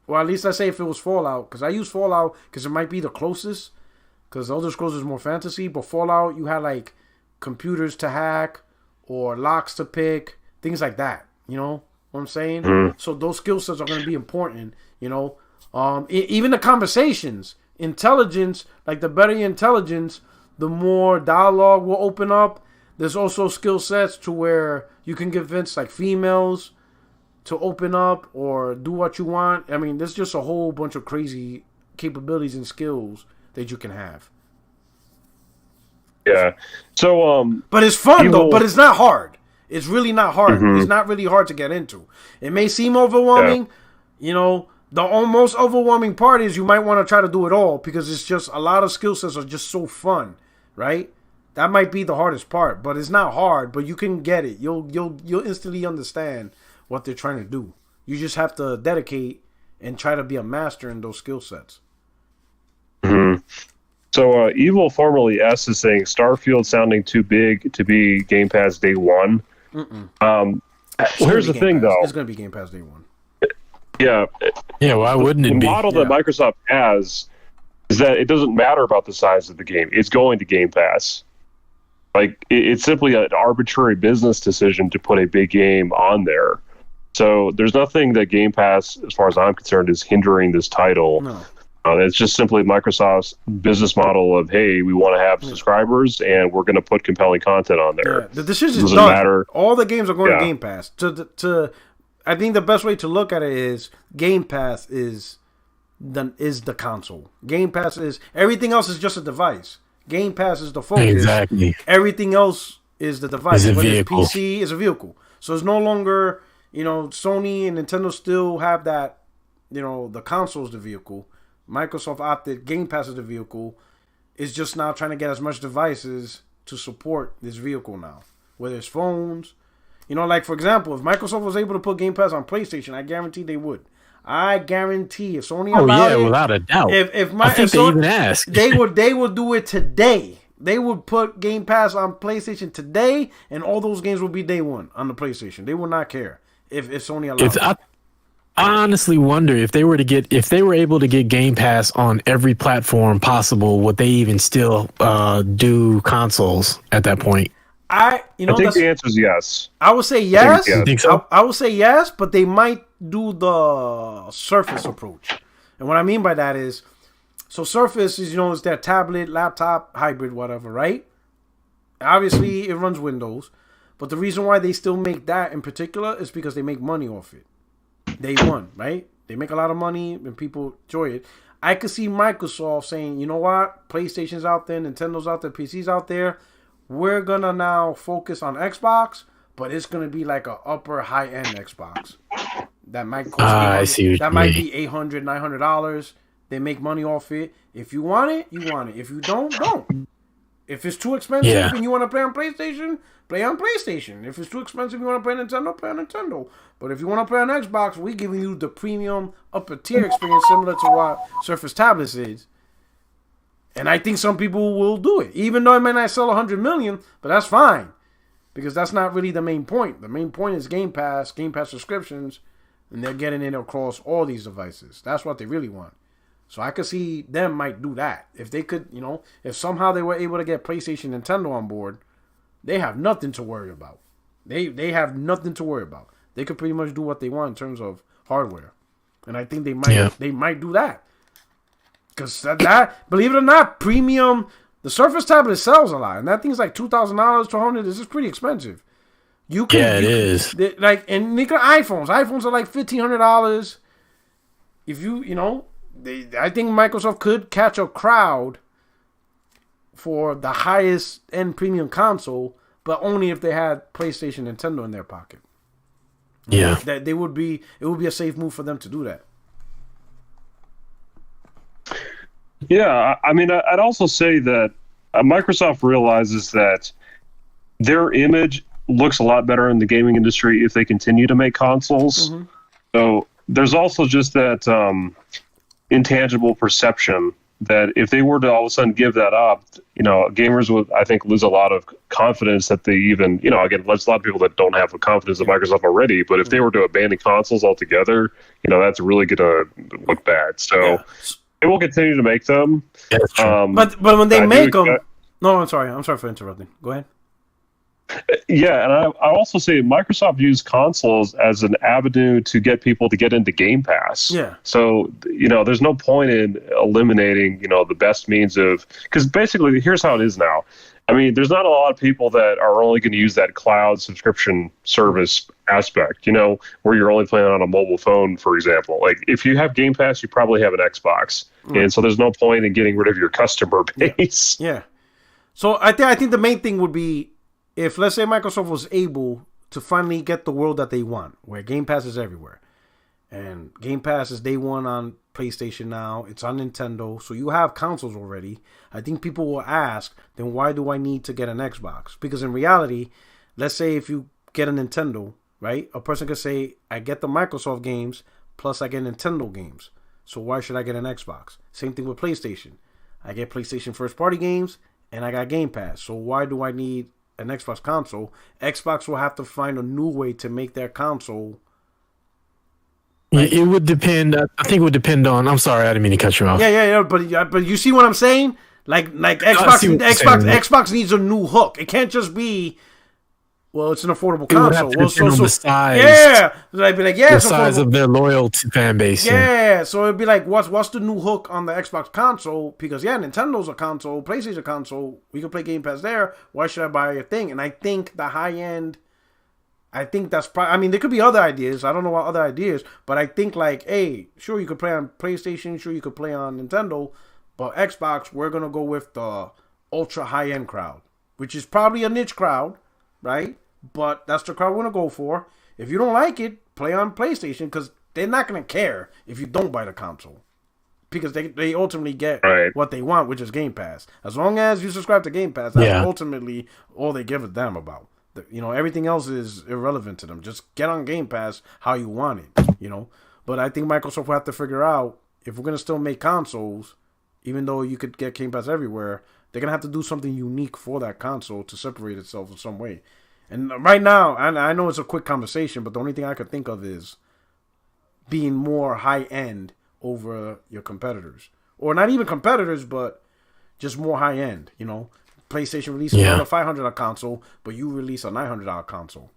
Speaker 1: well, at least I say if it was Fallout, because I use Fallout because it might be the closest, because Elder Scrolls is more fantasy, but Fallout, you had like computers to hack or locks to pick, things like that. You know what I'm saying? Mm-hmm. So those skill sets are going to be important. Even the conversations, intelligence, like the better your intelligence, the more dialogue will open up. There's also skill sets to where you can convince like females to open up or do what you want. I mean, there's just a whole bunch of crazy capabilities and skills that you can have.
Speaker 3: Yeah. So,
Speaker 1: but it's fun though. But it's not hard. It's really not hard. Mm-hmm. It's not really hard to get into. It may seem overwhelming, The most overwhelming part is you might want to try to do it all because it's just a lot of skill sets are just so fun, right? That might be the hardest part, but it's not hard. But you can get it. You'll instantly understand what they're trying to do. You just have to dedicate and try to be a master in those skill sets.
Speaker 3: Mm-hmm. So Evil formerly S is saying Starfield sounding too big to be Game Pass day one. Here's the thing, though.
Speaker 1: It's going to be Game Pass day one.
Speaker 3: Yeah.
Speaker 4: Yeah, why wouldn't it be?
Speaker 3: The model that Microsoft has is that it doesn't matter about the size of the game. It's going to Game Pass. Like, it's simply an arbitrary business decision to put a big game on there. So there's nothing that Game Pass, as far as I'm concerned, is hindering this title. No. It's just simply Microsoft's business model of, hey, we want to have subscribers, and we're going to put compelling content on there.
Speaker 1: Yeah, the decision is done. Matter. All the games are going to Game Pass. I think the best way to look at it is Game Pass is the console. Game Pass is everything else is just a device. Game Pass is the focus.
Speaker 4: Exactly.
Speaker 1: Everything else is the device.
Speaker 4: It's a vehicle.
Speaker 1: It's PC is a vehicle. So it's no longer, Sony and Nintendo still have that, the console is the vehicle. Microsoft opted Game Pass is the vehicle. It's just now trying to get as much devices to support this vehicle now. Whether it's phones. Like, for example, if Microsoft was able to put Game Pass on PlayStation, I guarantee they would. I guarantee if Sony allowed it,
Speaker 4: without a doubt.
Speaker 1: They even asked. they would do it today. They would put Game Pass on PlayStation today, and all those games would be day one on the PlayStation. They would not care if Sony allowed it.
Speaker 4: I honestly wonder if they were able to get Game Pass on every platform possible, would they even still do consoles at that point?
Speaker 3: I think the answer is yes.
Speaker 1: I would say yes.
Speaker 4: You think so?
Speaker 1: I would say yes, but they might do the Surface approach. And what I mean by that is, so Surface is, is their tablet, laptop, hybrid, whatever, right? Obviously, it runs Windows. But the reason why they still make that in particular is because they make money off it. Day one, right? They make a lot of money and people enjoy it. I could see Microsoft saying, you know what? PlayStation's out there, Nintendo's out there, PC's out there. We're going to now focus on Xbox, but it's going to be like a upper high-end Xbox. That might cost be $800, $900. They make money off it. If you want it, you want it. If you don't. If it's too expensive and you want to play on PlayStation, play on PlayStation. If it's too expensive and you want to play Nintendo, play on Nintendo. But if you want to play on Xbox, we're giving you the premium upper tier experience similar to what Surface Tablets is. And I think some people will do it. Even though it may not sell 100 million, but that's fine. Because that's not really the main point. The main point is Game Pass subscriptions, and they're getting it across all these devices. That's what they really want. So I could see them might do that. If they could, if somehow they were able to get PlayStation and Nintendo on board, they have nothing to worry about. They have nothing to worry about. They could pretty much do what they want in terms of hardware. And I think they might do that. Because that, believe it or not, premium, the Surface tablet sells a lot. And that thing's like $2,000, $200. This is pretty expensive. It is. Like, and look at iPhones. iPhones are like $1,500. If I think Microsoft could catch a crowd for the highest end premium console, but only if they had PlayStation, Nintendo in their pocket.
Speaker 4: Yeah.
Speaker 1: That it would be a safe move for them to do that.
Speaker 3: Yeah, I mean, I'd also say that Microsoft realizes that their image looks a lot better in the gaming industry if they continue to make consoles. Mm-hmm. So there's also just that intangible perception that if they were to all of a sudden give that up, gamers would, I think, lose a lot of confidence that they even, again, there's a lot of people that don't have the confidence in Microsoft already, but if they were to abandon consoles altogether, that's really going to look bad. So they will continue to make them.
Speaker 4: Yeah, that's true.
Speaker 1: But when they make them... No, I'm sorry for interrupting. Go ahead.
Speaker 3: Yeah, and I also say Microsoft used consoles as an avenue to get people to get into Game Pass.
Speaker 1: Yeah.
Speaker 3: So, there's no point in eliminating, the best means of... Because basically, here's how it is now. I mean, there's not a lot of people that are only going to use that cloud subscription service aspect, where you're only playing on a mobile phone, for example. Like, if you have Game Pass, you probably have an Xbox. And so there's no point in getting rid of your customer base.
Speaker 1: Yeah. So I think the main thing would be, if, let's say, Microsoft was able to finally get the world that they want, where Game Pass is everywhere, And Game Pass is day one on PlayStation now. It's on Nintendo. So you have consoles already. I think people will ask, then why do I need to get an Xbox? Because in reality, let's say if you get a Nintendo, right? A person could say, I get the Microsoft games, plus I get Nintendo games. So why should I get an Xbox? Same thing with PlayStation. I get PlayStation first party games, and I got Game Pass. So why do I need an Xbox console? Xbox will have to find a new way to make their console.
Speaker 4: It would depend. I think it would depend on. I'm sorry, I didn't mean to cut you off.
Speaker 1: Yeah. But you see what I'm saying? Like Xbox needs a new hook. It can't just be, well, it's an affordable console.
Speaker 4: Well, so
Speaker 1: the
Speaker 4: size.
Speaker 1: Yeah, I'd be like, yeah,
Speaker 4: the
Speaker 1: it's
Speaker 4: size
Speaker 1: affordable.
Speaker 4: of their loyal fan base.
Speaker 1: Yeah, so it'd be like, what's the new hook on the Xbox console? Because Nintendo's a console, PlayStation's a console. We can play Game Pass there. Why should I buy a thing? And I think the high end. I think that's probably. I mean, there could be other ideas. I don't know what other ideas, but I think like, hey, sure you could play on PlayStation, sure you could play on Nintendo, but Xbox, we're gonna go with the ultra high end crowd, which is probably a niche crowd, right? But that's the crowd we're gonna go for. If you don't like it, play on PlayStation because they're not gonna care if you don't buy the console, because they ultimately get what they want, which is Game Pass. As long as you subscribe to Game Pass, that's ultimately all they give a damn about. Everything else is irrelevant to them. Just get on Game Pass how you want it, But I think Microsoft will have to figure out, if we're going to still make consoles, even though you could get Game Pass everywhere, they're going to have to do something unique for that console to separate itself in some way. And right now, I know it's a quick conversation, but the only thing I could think of is being more high-end over your competitors. Or not even competitors, but just more high-end, PlayStation releases a $500 console, but you release a $900 console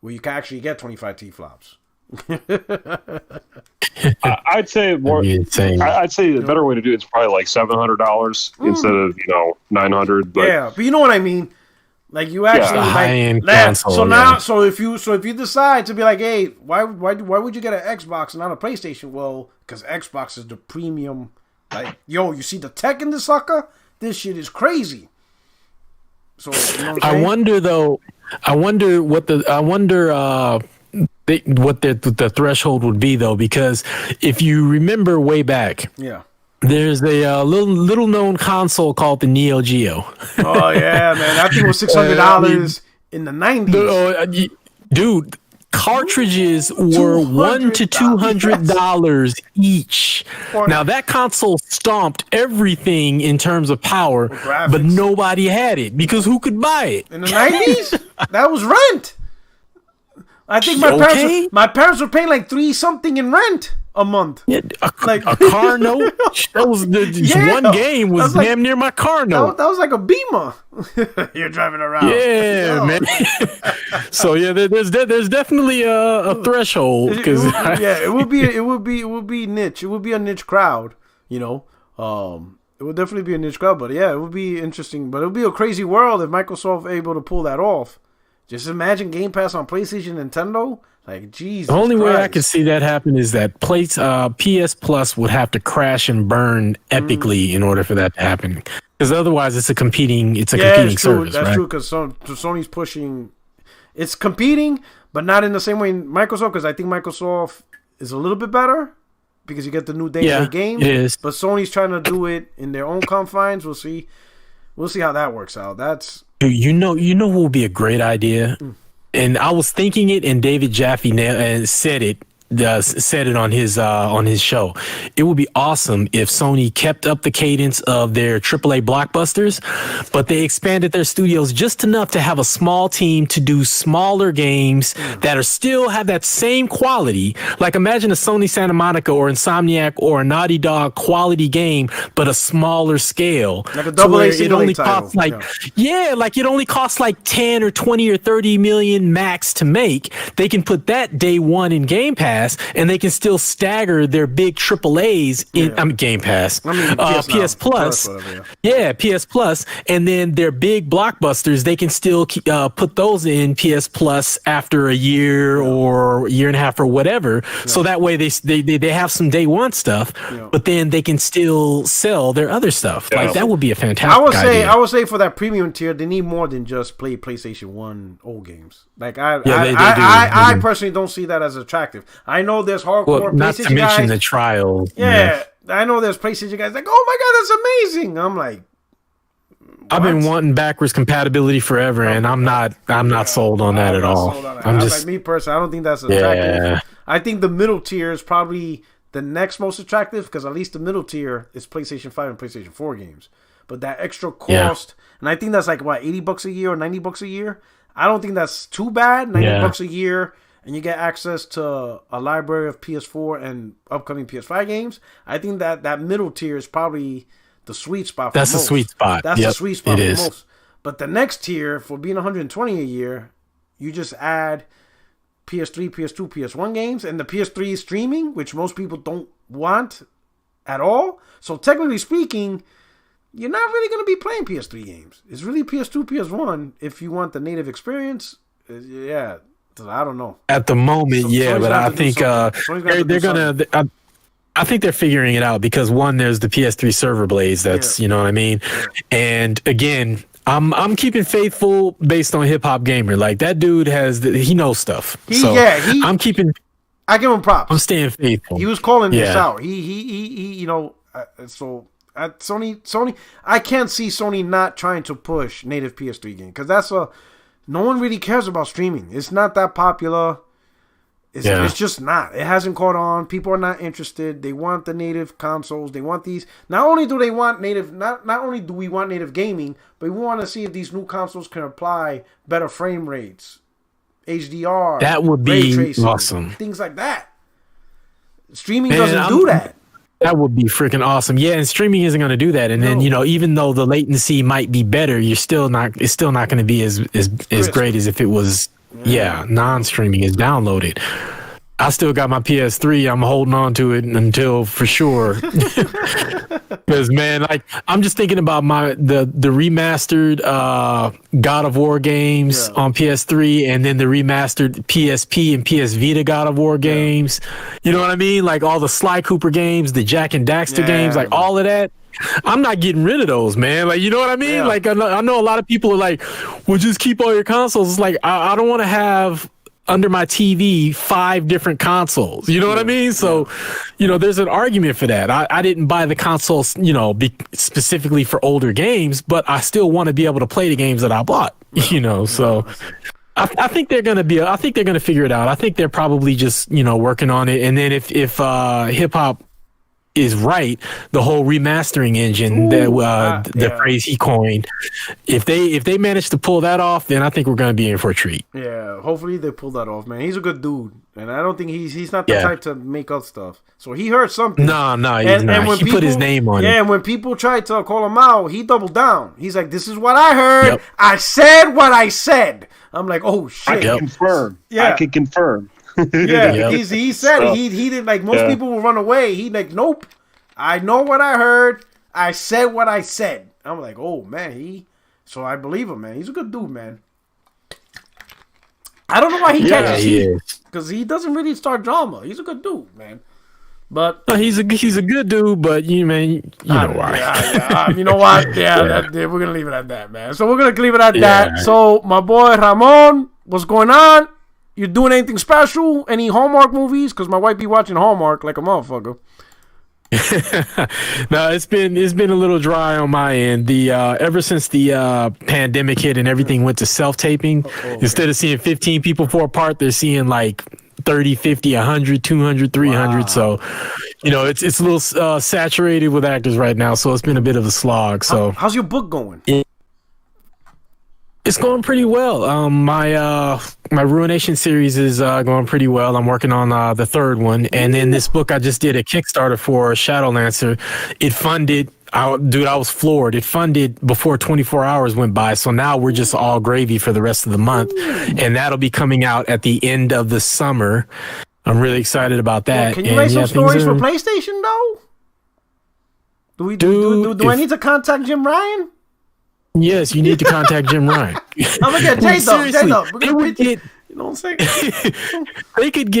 Speaker 1: where you can actually get 25 T-flops.
Speaker 3: I'd say more. I'd say the better way to do it is probably like $700 instead of $900. But
Speaker 1: but you know what I mean. Like you actually
Speaker 4: high-end console.
Speaker 1: So now, so if you decide to be like, hey, why would you get an Xbox and not a PlayStation? Well, because Xbox is the premium. Like, yo, you see the tech in this sucker? This shit is crazy. So
Speaker 4: I wonder though. I wonder what the threshold would be though, because if you remember way back, there's a little known console called the Neo Geo.
Speaker 1: Oh yeah, man, I think it was $600 in the 90s.
Speaker 4: Dude, cartridges were $100 to $200 each. Now that console stomped everything in terms of power, but nobody had it because who could buy it
Speaker 1: in the 90s? That was rent. I think my parents were paying like $3-something in rent a month.
Speaker 4: Yeah, a car note. That was one game was damn near my car note.
Speaker 1: That was like a Beamer. You're driving around.
Speaker 4: Yeah, man. So there's definitely a threshold because
Speaker 1: it would be niche. It would be a niche crowd. It would definitely be a niche crowd. But yeah, it would be interesting. But it would be a crazy world if Microsoft able to pull that off. Just imagine Game Pass on PlayStation, Nintendo. Like, Jesus
Speaker 4: The only
Speaker 1: Christ.
Speaker 4: way I could see that happen is that PS Plus would have to crash and burn epically in order for that to happen. Because otherwise, it's a competing service.
Speaker 1: That's true. Because Sony's pushing. It's competing, but not in the same way Microsoft. Because I think Microsoft is a little bit better because you get the new day-to-day games.
Speaker 4: It is.
Speaker 1: But Sony's trying to do it in their own confines. We'll see. We'll see how that works out. That's.
Speaker 4: You know what would be a great idea? And I was thinking it, and David Jaffe said it on his show. It would be awesome if Sony kept up the cadence of their AAA blockbusters, but they expanded their studios just enough to have a small team to do smaller games that are still have that same quality. Like imagine a Sony Santa Monica or Insomniac or a Naughty Dog quality game, but a smaller scale.
Speaker 1: Like a double A single A title.
Speaker 4: It only costs like 10 or 20 or 30 million max to make. They can put that day one in Game Pass, and they can still stagger their big AAAs in Game Pass. PS Plus. PS Plus, and then their big blockbusters, they can still put those in PS Plus after a year or a year and a half or whatever. So that way they have some day one stuff, but then they can still sell their other stuff. Like that would be a fantastic idea.
Speaker 1: I would say for that premium tier, they need more than just play PlayStation 1 old games. Like I personally don't see that as attractive. I know there's hardcore
Speaker 4: Well, not to
Speaker 1: PlayStation
Speaker 4: mention
Speaker 1: guys.
Speaker 4: the trials.
Speaker 1: Yeah, I know there's PlayStation guys like, oh my god, that's amazing. I'm like,
Speaker 4: I've been wanting backwards compatibility forever, and I'm not sold on that at all. I'm just
Speaker 1: like, me personally, I don't think that's attractive. I think the middle tier is probably the next most attractive because at least the middle tier is PlayStation 5 and PlayStation 4 games. But that extra cost, and I think that's like what, $80 a year or $90 a year. I don't think that's too bad. $90 a year, and you get access to a library of PS4 and upcoming PS5 games. I think that middle tier is probably the sweet spot for most.
Speaker 4: That's the sweet spot.
Speaker 1: That's the sweet spot for
Speaker 4: is.
Speaker 1: most. But the next tier, for being $120 a year, you just add PS3, PS2, PS1 games, and the PS3 streaming, which most people don't want at all. So technically speaking, you're not really going to be playing PS3 games. It's really PS2, PS1 if you want the native experience. Yeah, I don't know.
Speaker 4: At the moment, but I think they're going to... I think they're figuring it out because one, there's the PS3 server blades. That's you know what I mean. And again, I'm keeping faithful based on Hip Hop Gamer. Like that dude he knows stuff. I'm keeping.
Speaker 1: I give him props.
Speaker 4: I'm staying faithful.
Speaker 1: He was calling this out. He you know. So at Sony, I can't see Sony not trying to push native PS3 game because no one really cares about streaming. It's not that popular. It's just not. It hasn't caught on. People are not interested. They want the native consoles. They want these. Not only do they want native, not only do we want native gaming, but we want to see if these new consoles can apply better frame rates, HDR.
Speaker 4: That would be tracing, awesome.
Speaker 1: Things like that. Streaming doesn't do that.
Speaker 4: That would be freaking awesome. Yeah, and streaming isn't going to do that. And then even though the latency might be better, it's still not going to be as great as if it was. Yeah, non-streaming is downloaded. I still got my PS3. I'm holding on to it until for sure. Because man, like I'm just thinking about the remastered God of War games on PS3, and then the remastered PSP and PS Vita God of War games. You know what I mean? Like all the Sly Cooper games, the Jack and Daxter games, like all of that. I'm not getting rid of those, man. Like, you know what I mean? Like, I know a lot of people are like, well, just keep all your consoles. It's like, I don't want to have under my TV 5 different consoles. You know what I mean? So, there's an argument for that. I didn't buy the consoles, specifically for older games, but I still want to be able to play the games that I bought, so. I think they're going to I think they're going to figure it out. I think they're probably just, working on it. And then if hip hop is right, the whole remastering engine, the phrase he coined, if they manage to pull that off, then I think we're going to be in for a treat.
Speaker 1: Yeah, hopefully they pull that off, man. He's a good dude, and I don't think he's not the type to make up stuff. So he heard something.
Speaker 4: No, he's not. And he put his name on it.
Speaker 1: Yeah, and when people tried to call him out, he doubled down. He's like, "This is what I heard. Yep. I said what I said." I'm like, "Oh shit!"
Speaker 3: I can confirm.
Speaker 1: Yeah,
Speaker 3: I can confirm.
Speaker 1: He said he did. Like most people will run away. He like, nope. I know what I heard. I said what I said. I'm like, oh man, so I believe him, man. He's a good dude, man. I don't know why he catches heat because he doesn't really start drama. He's a good dude, man. But
Speaker 4: he's a good dude, but you know why?
Speaker 1: You know what? We're gonna leave it at that, man. So we're gonna leave it at that. So my boy Ramon, what's going on? You doing anything special? Any Hallmark movies? Because my wife be watching Hallmark like a motherfucker.
Speaker 4: No, it's been a little dry on my end. Ever since the pandemic hit and everything went to self-taping, instead of seeing 15 people for a part, they're seeing like 30, 50, 100, 200, 300. Wow. So, it's a little saturated with actors right now. So it's been a bit of a slog. So
Speaker 1: how's your book going?
Speaker 4: It's going pretty well. My Ruination series is going pretty well. I'm working on the 3rd one, and then this book I just did a Kickstarter for, Shadowlancer. It funded. I was floored. It funded before 24 hours went by, so now we're just all gravy for the rest of the month, and that'll be coming out at the end of the summer. I'm really excited about that.
Speaker 1: Can you write some stories for PlayStation though? Do I need to contact Jim Ryan?
Speaker 4: Yes, you need to contact Jim Ryan.
Speaker 1: I'm gonna get J-Dub. You know what I'm saying?
Speaker 4: They could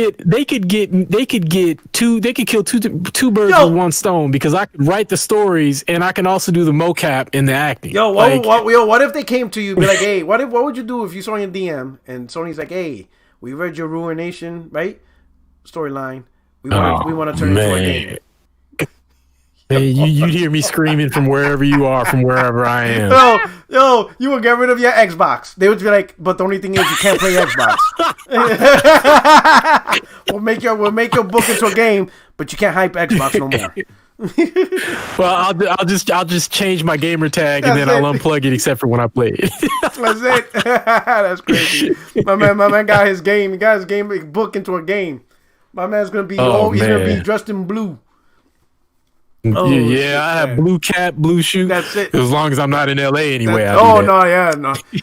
Speaker 4: kill two birds with one stone, because I could write the stories and I can also do the mocap and the acting.
Speaker 1: What if they came to you and be like, hey, what would you do if you saw your DM and Sony's like, hey, we read your Ruination, right? storyline. We want to turn it into a game.
Speaker 4: Hey, you'd hear me screaming from wherever you are, from wherever I am.
Speaker 1: Yo, you will get rid of your Xbox. They would be like, but the only thing is you can't play Xbox. we'll make your book into a game, but you can't hype Xbox no more.
Speaker 4: Well, I'll just change my gamer tag and then I'll unplug it except for when I play it.
Speaker 1: That's it. That's crazy. My man got his game. He got his game book into a game. My man's gonna be he's gonna be dressed in blue.
Speaker 4: Oh, yeah, I have blue cap, blue shoe.
Speaker 1: That's it.
Speaker 4: As long as I'm not in LA anyway.
Speaker 1: No.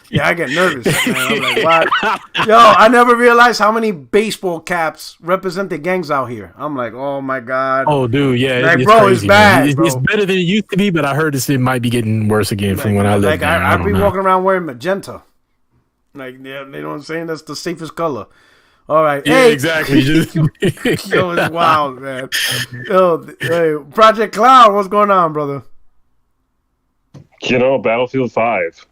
Speaker 1: Yeah, I get nervous. Man. I'm like, what? Yo, I never realized how many baseball caps represent the gangs out here. I'm like, oh my god.
Speaker 4: Oh, dude, yeah,
Speaker 1: like, bro,
Speaker 4: crazy,
Speaker 1: it's bad.
Speaker 4: It's better than it used to be, but I heard it might be getting worse again from when I lived there.
Speaker 1: I'd be walking around wearing magenta. Like, yeah, you know what I'm saying? That's the safest color. All right.
Speaker 4: Yeah,
Speaker 1: hey.
Speaker 4: exactly.
Speaker 1: Yo, it's wild, man. Yo, hey, Project Cloud, what's going on, brother?
Speaker 3: You know, Battlefield 5.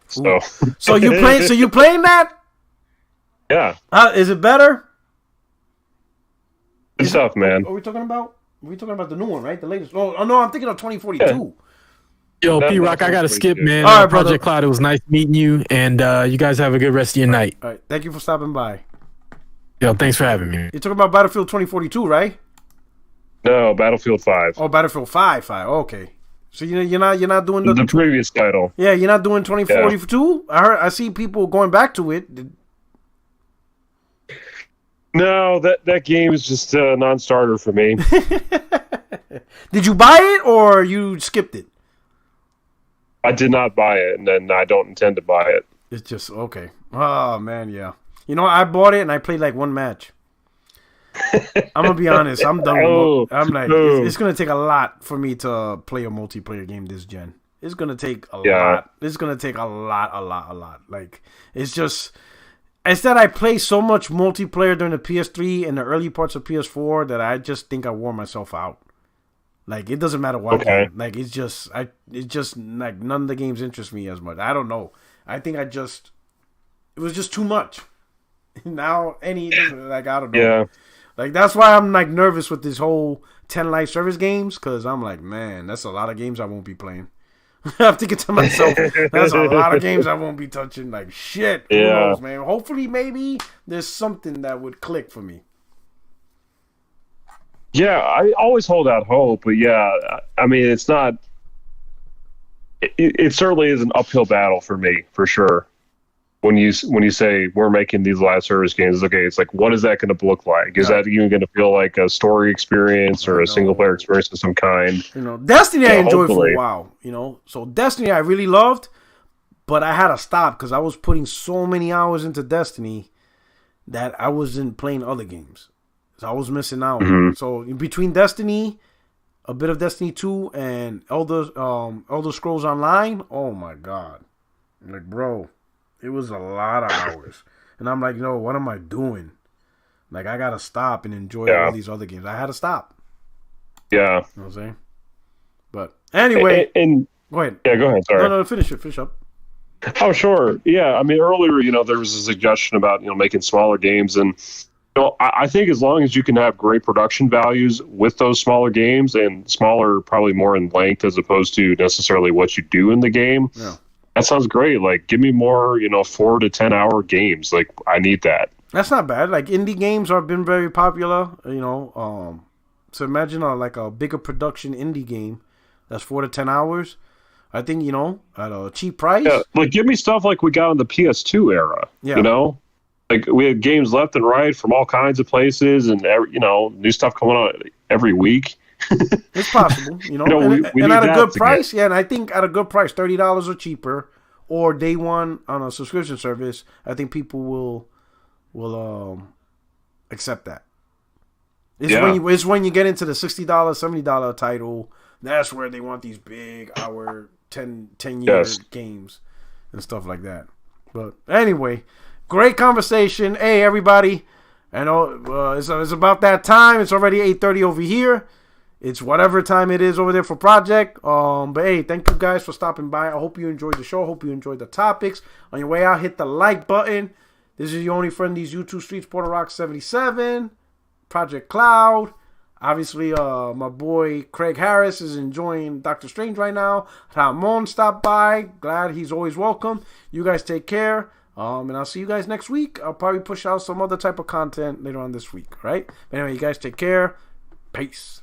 Speaker 1: So you playing that?
Speaker 3: Yeah.
Speaker 1: Is it better?
Speaker 3: Good stuff, man.
Speaker 1: Are we talking about the new one, right? The latest. Oh no, I'm thinking of 2042.
Speaker 3: Yeah.
Speaker 4: Yo, P-Rock, I got to skip, man.
Speaker 1: All right,
Speaker 4: Project Cloud, it was nice meeting you, and you guys have a good rest of your night.
Speaker 1: All right. Thank you for stopping by.
Speaker 4: Yo, thanks for having me.
Speaker 1: You're talking about Battlefield 2042, right?
Speaker 3: No, Battlefield 5.
Speaker 1: Oh, Battlefield 5. Okay. So you're not doing
Speaker 3: the previous title.
Speaker 1: Yeah, you're not doing 2042. Yeah. I see people going back to it.
Speaker 3: No, that game is just a non-starter for me.
Speaker 1: Did you buy it or you skipped it?
Speaker 3: I did not buy it, and then I don't intend to buy it.
Speaker 1: It's just okay. Oh man, yeah. You know, I bought it and I played like one match. I'm gonna be honest. I'm done. I'm like, it's gonna take a lot for me to play a multiplayer game this gen. It's gonna take a lot. It's gonna take a lot. Like, it's just instead I play so much multiplayer during the PS3 and the early parts of PS4 that I just think I wore myself out. Like, it doesn't matter what game. Like, it's just like none of the games interest me as much. I don't know. I think it was just too much. Now I don't know.
Speaker 3: Yeah.
Speaker 1: Like, that's why I'm like nervous with this whole 10 live service games, because I'm like, man, that's a lot of games I won't be playing. I'm thinking to myself, that's a lot of games I won't be touching. Like, shit. Who knows, man? Hopefully, maybe there's something that would click for me.
Speaker 3: Yeah, I always hold out hope, but yeah, I mean, it's not. It certainly is an uphill battle for me, for sure. When you say we're making these live service games, okay, it's like, what is that going to look like? Is that even going to feel like a story experience or a single player experience of some kind?
Speaker 1: You know, Destiny I enjoyed for a while. You know, so Destiny I really loved, but I had to stop because I was putting so many hours into Destiny that I wasn't playing other games. So I was missing out. Mm-hmm. So in between Destiny, a bit of Destiny 2, and Elder Scrolls Online, oh my god, like, bro. It was a lot of hours. And I'm like, no, what am I doing? Like, I got to stop and enjoy all these other games. I had to stop.
Speaker 3: Yeah.
Speaker 1: You know what I'm saying? But anyway.
Speaker 3: And
Speaker 1: go ahead.
Speaker 3: Yeah, go ahead. Sorry.
Speaker 1: No, finish up.
Speaker 3: Oh, sure. Yeah. I mean, earlier, there was a suggestion about, making smaller games. And, I think as long as you can have great production values with those smaller games, and smaller probably more in length as opposed to necessarily what you do in the game. Yeah. That sounds great. Like, give me more, 4 to 10 hour games. Like, I need that.
Speaker 1: That's not bad. Like, indie games have been very popular, So imagine a bigger production indie game that's 4 to 10 hours. I think, at a cheap price.
Speaker 3: Yeah, like, give me stuff like we got in the PS2 era. Yeah. Like, we had games left and right from all kinds of places, and new stuff coming out every week.
Speaker 1: It's possible, and at a good price. Yeah, and I think at a good price, $30 or cheaper, or day one on a subscription service, I think people will accept that. It's when you get into the $60, $70 title, that's where they want these big hour 10-year games and stuff like that. But anyway, great conversation. Hey, everybody, I know it's about that time. It's already 8:30 over here. It's whatever time it is over there for Project. But hey, thank you guys for stopping by. I hope you enjoyed the show. I hope you enjoyed the topics. On your way out, hit the like button. This is your only friend, these YouTube streets, Puerto77. Project Cloud. Obviously, my boy Craig Harris is enjoying Doctor Strange right now. Ramon stopped by. Glad he's always welcome. You guys take care. And I'll see you guys next week. I'll probably push out some other type of content later on this week, right? Anyway, you guys take care. Peace.